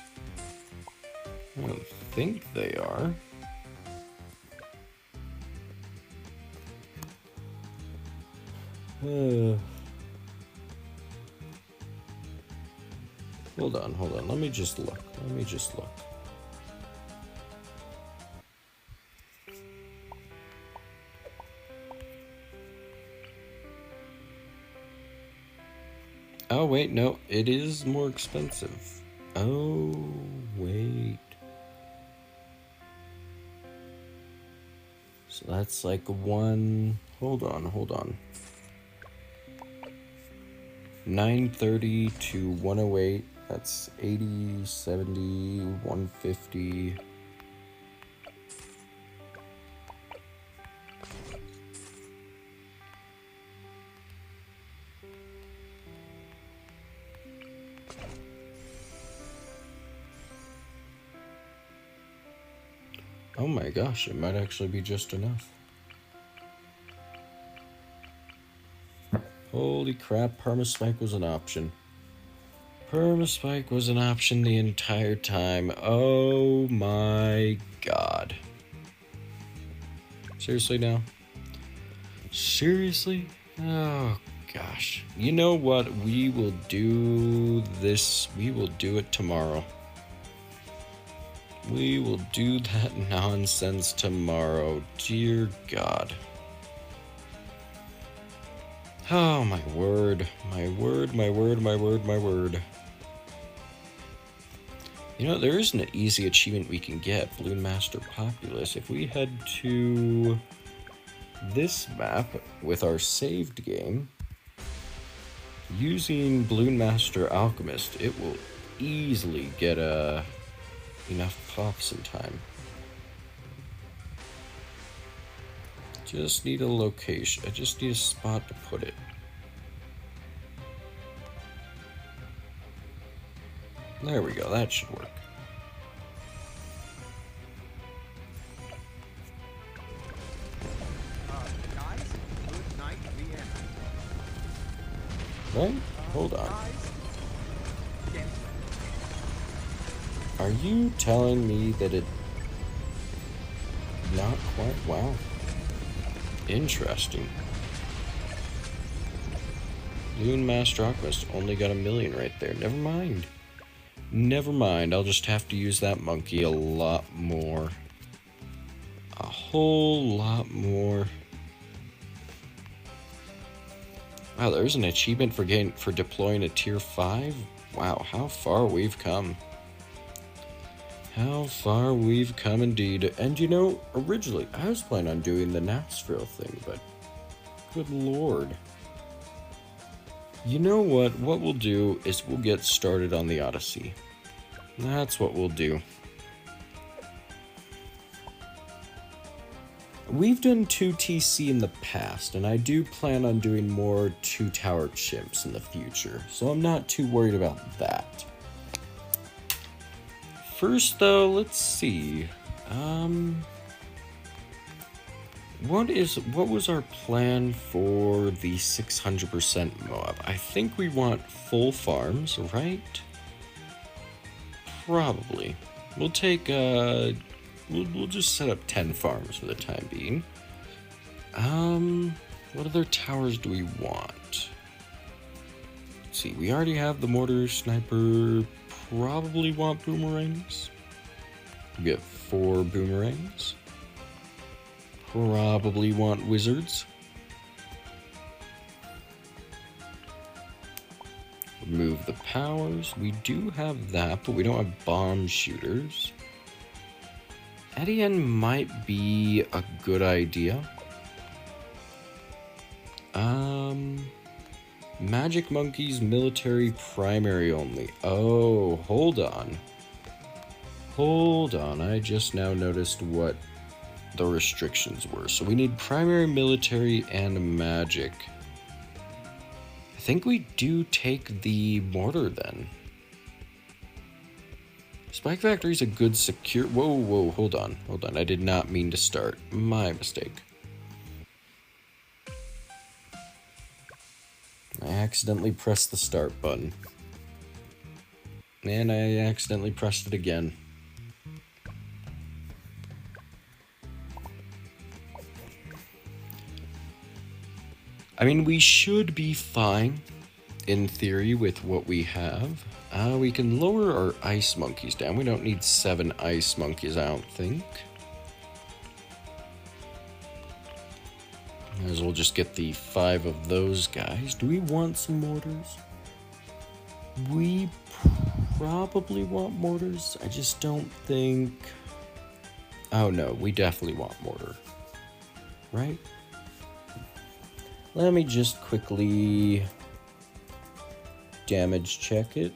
Speaker 1: I don't think they are. Hold on. Let me just look. Oh, wait, no, it is more expensive. Oh, wait. So that's like one... Hold on. 930 to 108, that's 80, 70, 150. Oh my gosh, it might actually be just enough. Holy crap, Permaspike was an option. Permaspike was an option the entire time. Oh my god. Seriously now? Seriously? Oh gosh. You know what? We will do this. We will do it tomorrow. We will do that nonsense tomorrow. Dear God. Oh, my word. My word. You know, there is an easy achievement we can get, Balloon Master Populous. If we head to this map with our saved game, using Balloon Master Alchemist, it will easily get enough pops in time. Just need a location. I just need a spot to put it. There we go. That should work.
Speaker 2: Guys, good night, Vienna.
Speaker 1: Right? Hold on.
Speaker 2: Guys, gentlemen.
Speaker 1: Are you telling me that it... Not quite? Wow. Interesting. Loon Master Alchemist only got 1 million right there. Never mind. Never mind. I'll just have to use that monkey a lot more. A whole lot more. Wow, there's an achievement for deploying a tier 5? Wow, how far we've come. How far we've come indeed. And you know, originally I was planning on doing the Nashville thing, but good lord. You know what? What we'll do is we'll get started on the Odyssey. That's what we'll do. We've done 2 TC in the past, and I do plan on doing more 2 Tower Chimps in the future, so I'm not too worried about that. First, though, let's see. What was our plan for the 600% Moab? I think we want full farms, right? Probably. We'll take we'll just set up 10 farms for the time being. What other towers do we want? Let's see, we already have the mortar sniper. Probably want boomerangs. We get 4 boomerangs. Probably want wizards. Remove the powers. We do have that, but we don't have bomb shooters. Etienne might be a good idea. Magic monkeys, military, primary only. Oh, hold on. Hold on, I just now noticed what the restrictions were. So we need primary, military, and magic. I think we do take the mortar then. Spike Factory's a good secure... Whoa, hold on. I did not mean to start. My mistake. I accidentally pressed the start button. And I accidentally pressed it again. I mean, we should be fine, in theory, with what we have. We can lower our ice monkeys down. We don't need 7 ice monkeys, I don't think. Might as well just get the 5 of those guys. Do we want some mortars? We probably want mortars. I just don't think... Oh no, we definitely want mortar. Right? Let me just quickly damage check it.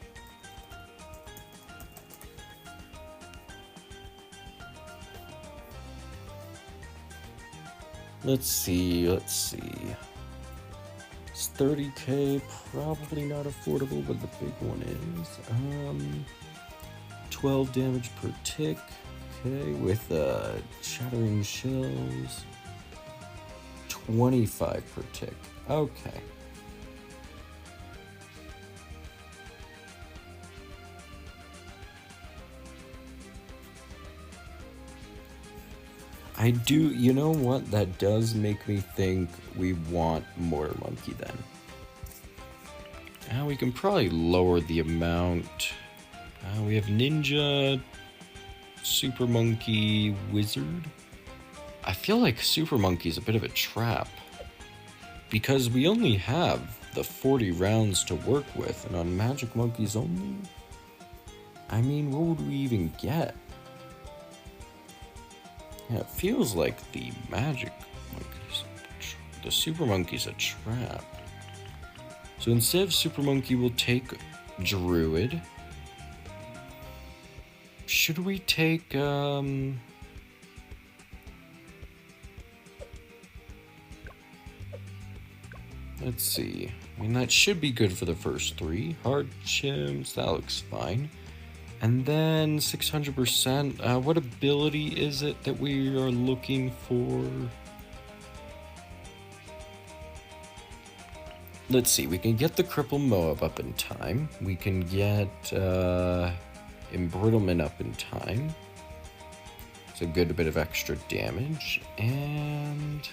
Speaker 1: Let's see. It's 30k, probably not affordable, but the big one is. 12 damage per tick, okay, with shattering shells. 25 per tick, okay. I do, you know what, that does make me think we want Mortar Monkey then. Now we can probably lower the amount. We have Ninja, Super Monkey, Wizard. I feel like Super Monkey's a bit of a trap, because we only have the 40 rounds to work with, and on Magic Monkeys only, I mean, what would we even get? Yeah, it feels like the Magic Monkeys, the Super Monkey's a trap. So instead of Super Monkey, we'll take Druid. Should we take, Let's see. I mean, that should be good for the first 3. Hard chimps, that looks fine. And then 600%. What ability is it that we are looking for? Let's see. We can get the Cripple Moab up in time. We can get Embrittlement up in time. It's a good bit of extra damage. And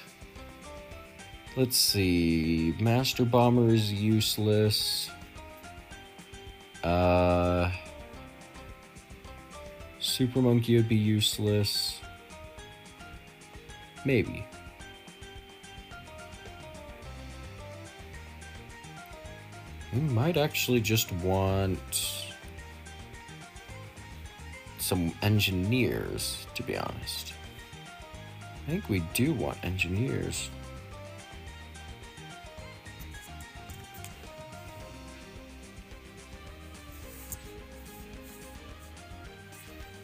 Speaker 1: let's see. Master Bomber is useless. Super Monkey would be useless. Maybe. We might actually just want some engineers, to be honest. I think we do want engineers.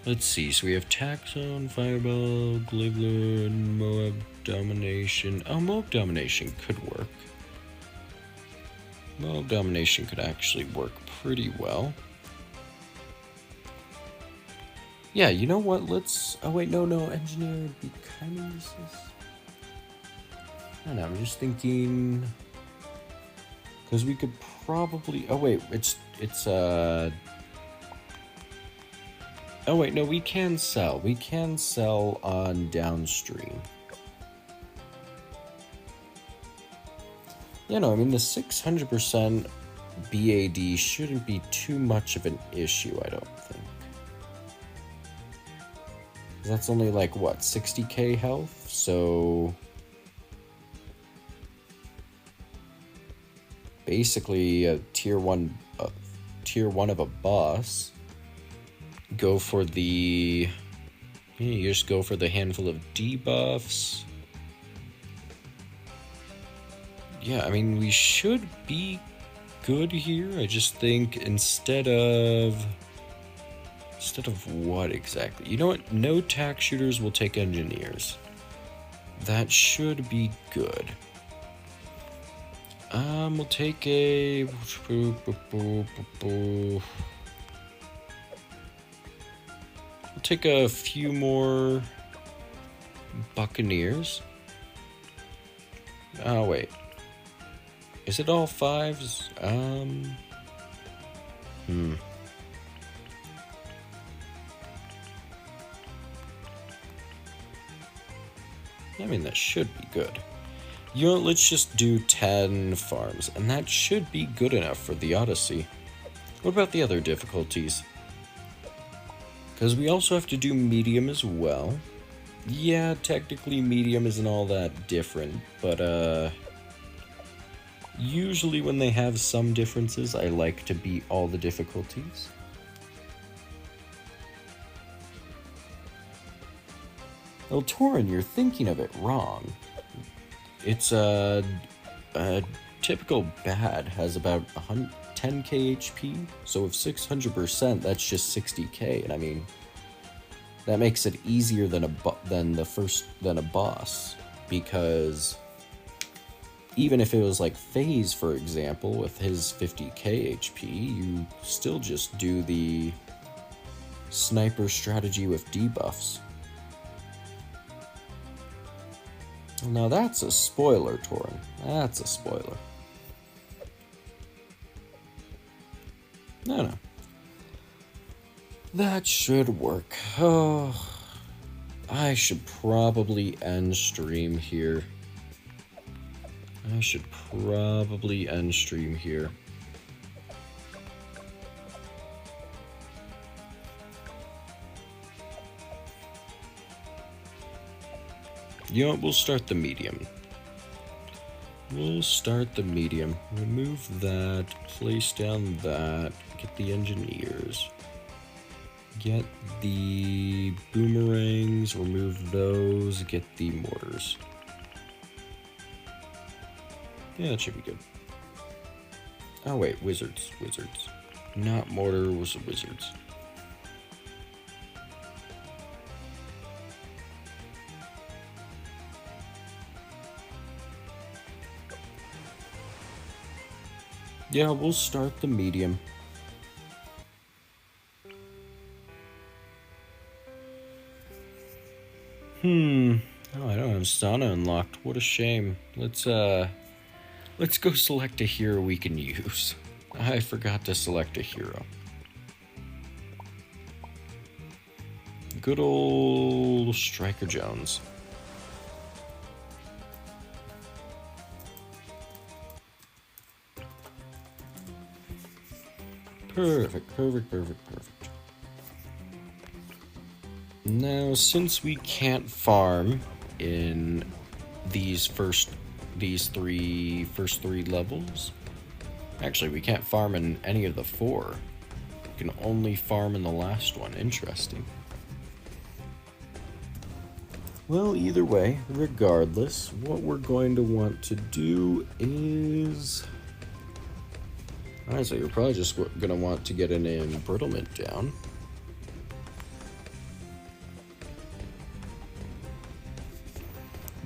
Speaker 1: Let's see, so we have Taxon, Fireball, Glibler, and Moab Domination. Oh, Moab Domination could work. Moab Domination could actually work pretty well. Yeah, you know what, let's... Oh, wait, no, Engineer would be kind of useless. I don't know, I'm just thinking... Because we could probably... Oh, wait, it's Oh wait, no, we can sell. We can sell on downstream. Yeah, no, I mean the 600% BAD shouldn't be too much of an issue, I don't think. That's only like, what, 60k health? So... basically a tier 1 of a boss. Go for the... You just go for the handful of debuffs. Yeah, I mean, we should be good here. I just think instead of what exactly? You know what? No tack shooters will take engineers. That should be good. We'll take a... take a few more Buccaneers. Oh, wait. Is it all 5s? I mean, that should be good. You know, let's just do 10 farms, and that should be good enough for the Odyssey. What about the other difficulties? Because we also have to do medium as well. Yeah, technically medium isn't all that different, but usually when they have some differences, I like to beat all the difficulties. Well, Torin, you're thinking of it wrong. It's a typical bad has about 10k HP, so with 600%, that's just 60k, and I mean, that makes it easier than a boss, because even if it was like Phase, for example, with his 50k HP, you still just do the sniper strategy with debuffs. Now that's a spoiler, Torin. That's a spoiler. No. That should work. Oh, I should probably end stream here. You know what, we'll start the medium. Remove that, place down that, get the engineers. Get the boomerangs, remove those, get the mortars. Yeah, that should be good. Oh wait, wizards. Not mortar, was wizards. Yeah, we'll start the medium. Oh, I don't have Sana unlocked. What a shame. Let's go select a hero we can use. I forgot to select a hero. Good old Striker Jones. Perfect. Now, since we can't farm in these first three levels, actually we can't farm in any of the 4. We can only farm in the last one. Interesting. Well, either way, regardless, what we're going to want to do is... honestly, we're probably just going to want to get an embrittlement down.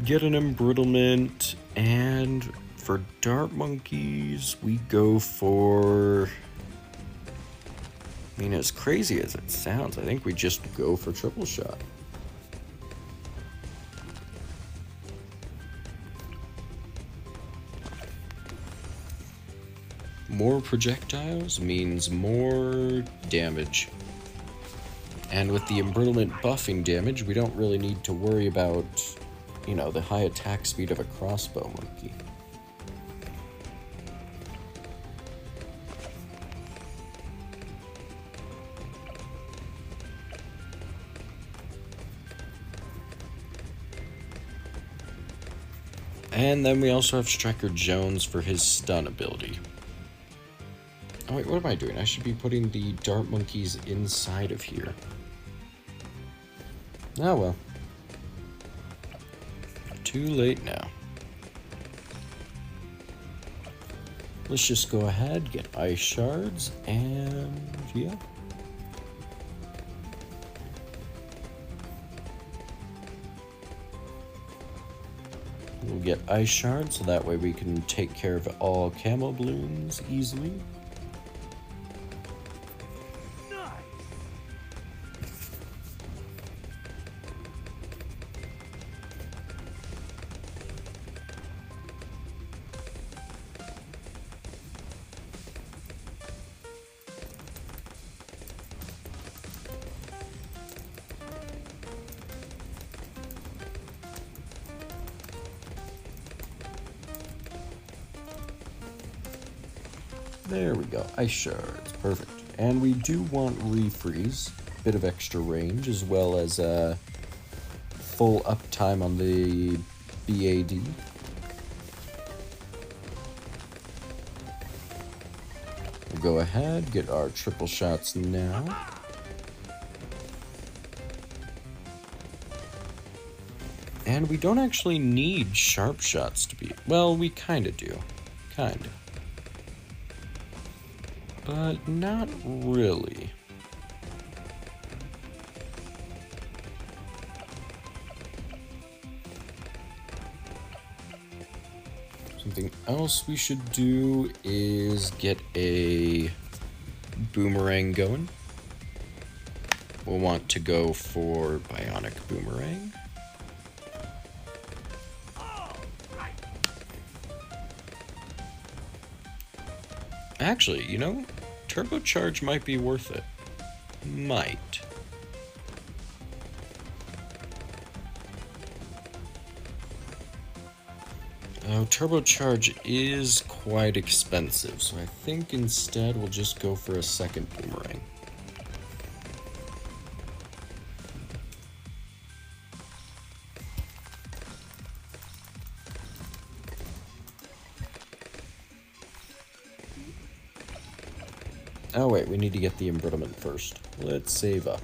Speaker 1: Get an embrittlement, and for dart monkeys, we go for... I mean, as crazy as it sounds, I think we just go for triple shot. More projectiles means more damage. And with the embrittlement buffing damage, we don't really need to worry about, you know, the high attack speed of a crossbow monkey. And then we also have Striker Jones for his stun ability. Oh wait, what am I doing? I should be putting the dart monkeys inside of here. Oh well. Too late now. Let's just go ahead, get ice shards, and yeah. We'll get ice shards so that way we can take care of all camo balloons easily. There we go, ice shards, perfect. And we do want refreeze, bit of extra range, as well as full uptime on the BAD. We'll go ahead, get our triple shots now. And we don't actually need sharp shots to be, well, we kinda do, kinda. But not really. Something else we should do is get a boomerang going. We'll want to go for bionic boomerang. Actually, you know, turbocharge might be worth it. Might. Oh, turbocharge is quite expensive, so I think instead we'll just go for a second boomerang. Oh wait, we need to get the embrittlement first. Let's save up.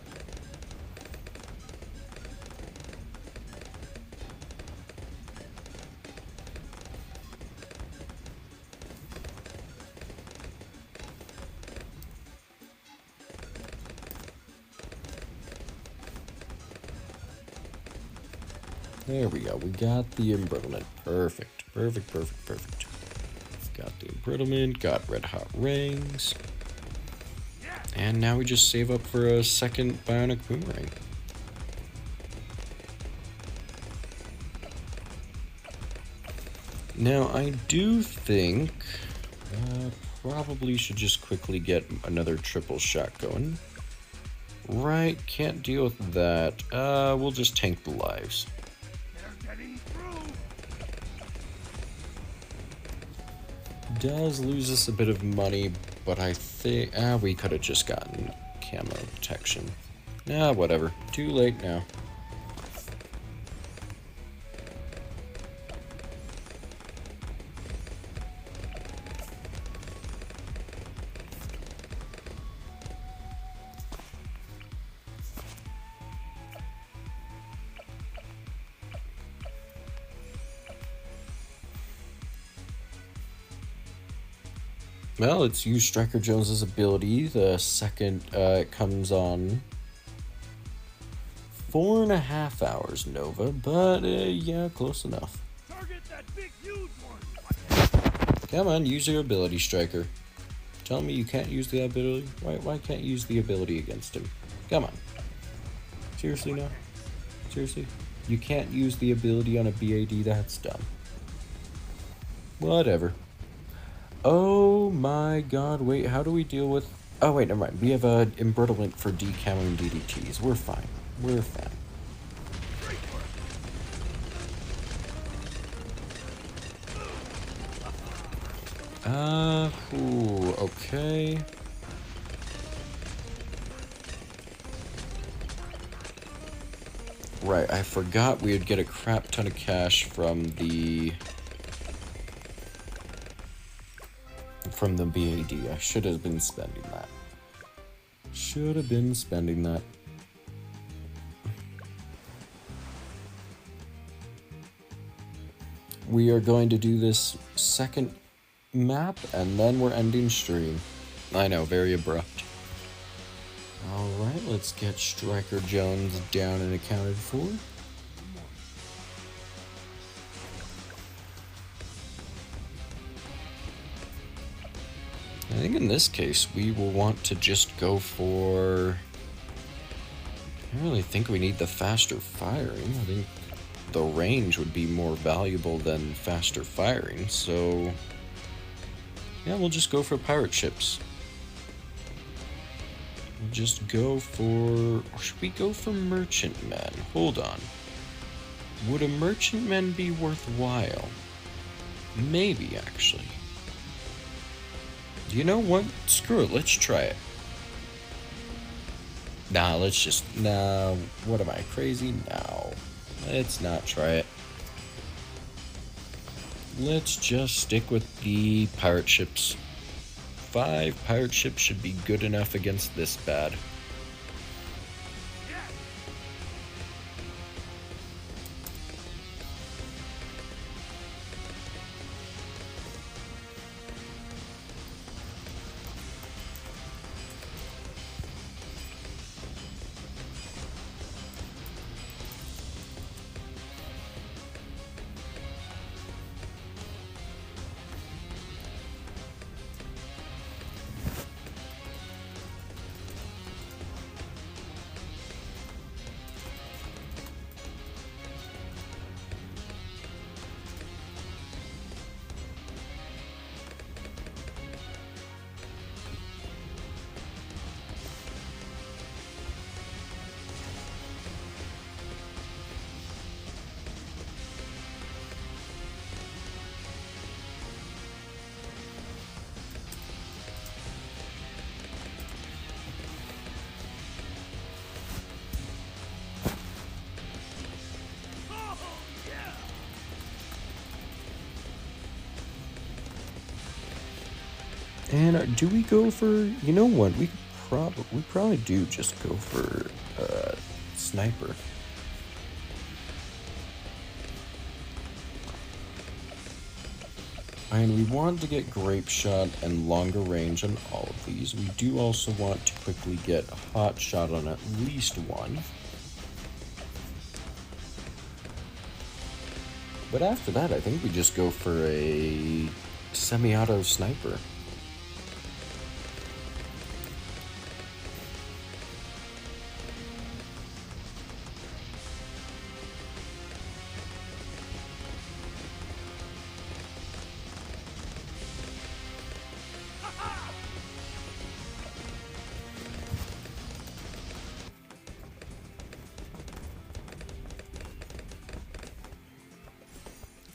Speaker 1: There we go, we got the embrittlement. Perfect, perfect, perfect, perfect. Got the embrittlement, got red hot rings. And now we just save up for a second bionic boomerang. Now I do think probably should just quickly get another triple shot going. Right, can't deal with that. We'll just tank the lives.
Speaker 2: They're getting through.
Speaker 1: Does lose us a bit of money, but I think we could have just gotten camo protection. Whatever. Too late now. Well, let's use Striker Jones's ability. The second it comes on 4.5 hours, Nova, but yeah, close enough.
Speaker 2: Target that big huge one.
Speaker 1: Come on, use your ability, Striker. Tell me you can't use the ability? Why can't you use the ability against him? Come on. Seriously now? Seriously? You can't use the ability on a BAD? That's dumb. Whatever. Oh my god, wait, how do we deal with... Oh wait, never mind. We have a embrittlement for decamming DDTs. We're fine. We're fine. Okay. Right, I forgot we would get a crap ton of cash from the BAD. I should have been spending that. Should have been spending that. We are going to do this second map, and then we're ending stream. I know, very abrupt. Alright, let's get Striker Jones down and accounted for. I think in this case, we will want to just go for... I don't really think we need the faster firing. I think the range would be more valuable than faster firing, so... yeah, we'll just go for pirate ships. We'll just go for... or should we go for merchantmen? Hold on. Would a merchantman be worthwhile? Maybe, actually. You know what? Screw it, let's try it. Nah, let's just... nah, what am I, crazy? No. Let's not try it. Let's just stick with the pirate ships. 5 pirate ships should be good enough against this bad. And do we go for, you know what, we probably do just go for sniper. And we want to get grape shot and longer range on all of these. We do also want to quickly get a hot shot on at least one. But after that, I think we just go for a semi-auto sniper.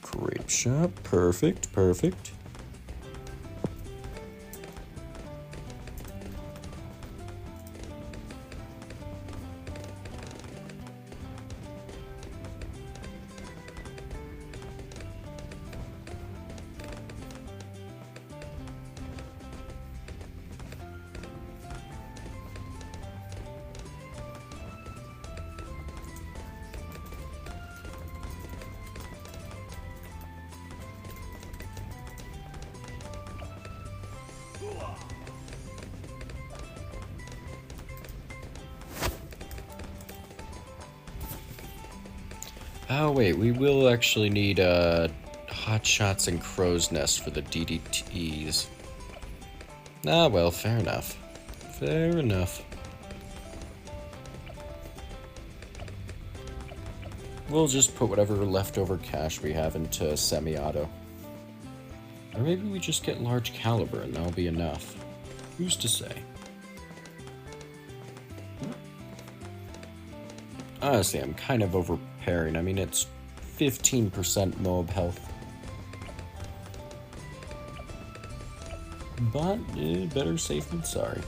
Speaker 1: Grape shot, perfect, perfect. Oh wait, we will actually need hot shots and crow's nest for the DDTs. Ah well, fair enough. Fair enough. We'll just put whatever leftover cash we have into semi-auto. Or maybe we just get large caliber and that'll be enough. Who's to say? Honestly, I'm kind of overpairing. I mean, it's 15% mob health. But, better safe than sorry.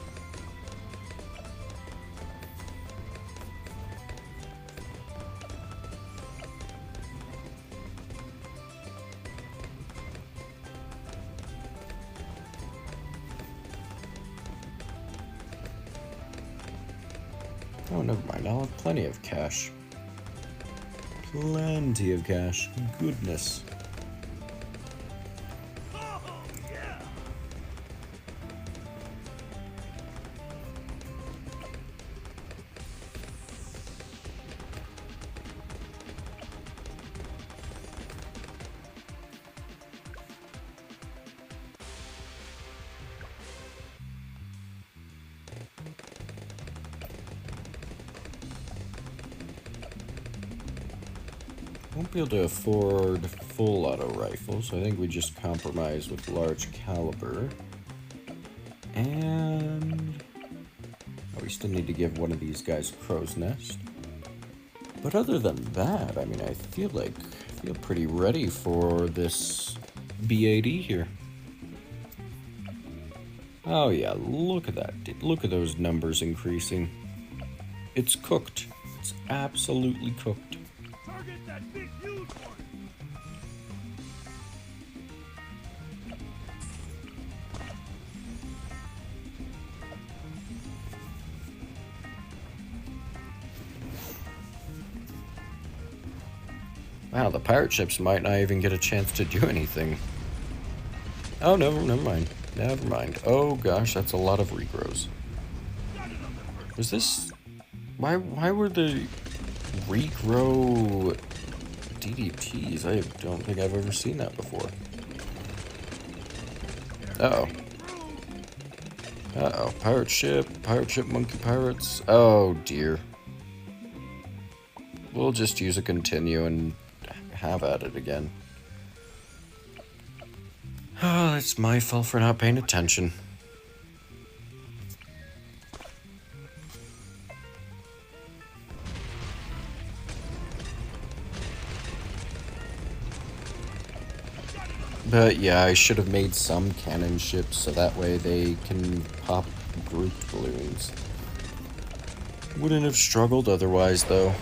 Speaker 1: Oh, never mind. I'll have plenty of cash. Plenty of cash. Goodness. Won't be able to afford full auto rifles, so I think we just compromise with large caliber. And we still need to give one of these guys crow's nest. But other than that, I mean, I feel pretty ready for this BAD here. Oh yeah, look at that. Look at those numbers increasing. It's cooked. It's absolutely cooked.
Speaker 2: Target that big huge one.
Speaker 1: Wow, the pirate ships might not even get a chance to do anything. Oh, no, never mind. Never mind. Oh gosh, that's a lot of regrows. Was this... Why were the regrow DDTs? I don't think I've ever seen that before. Uh-oh. Uh-oh. Pirate ship, monkey pirates. Oh dear. We'll just use a continue and have at it again. Oh, it's my fault for not paying attention. But yeah, I should have made some cannon ships so that way they can pop grouped balloons. Wouldn't have struggled otherwise, though.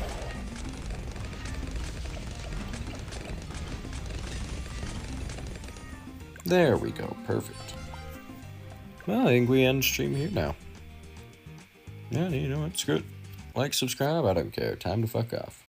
Speaker 1: There we go, perfect. Well, I think we end stream here now. Yeah, you know what, screw it. Like, subscribe, I don't care. Time to fuck off.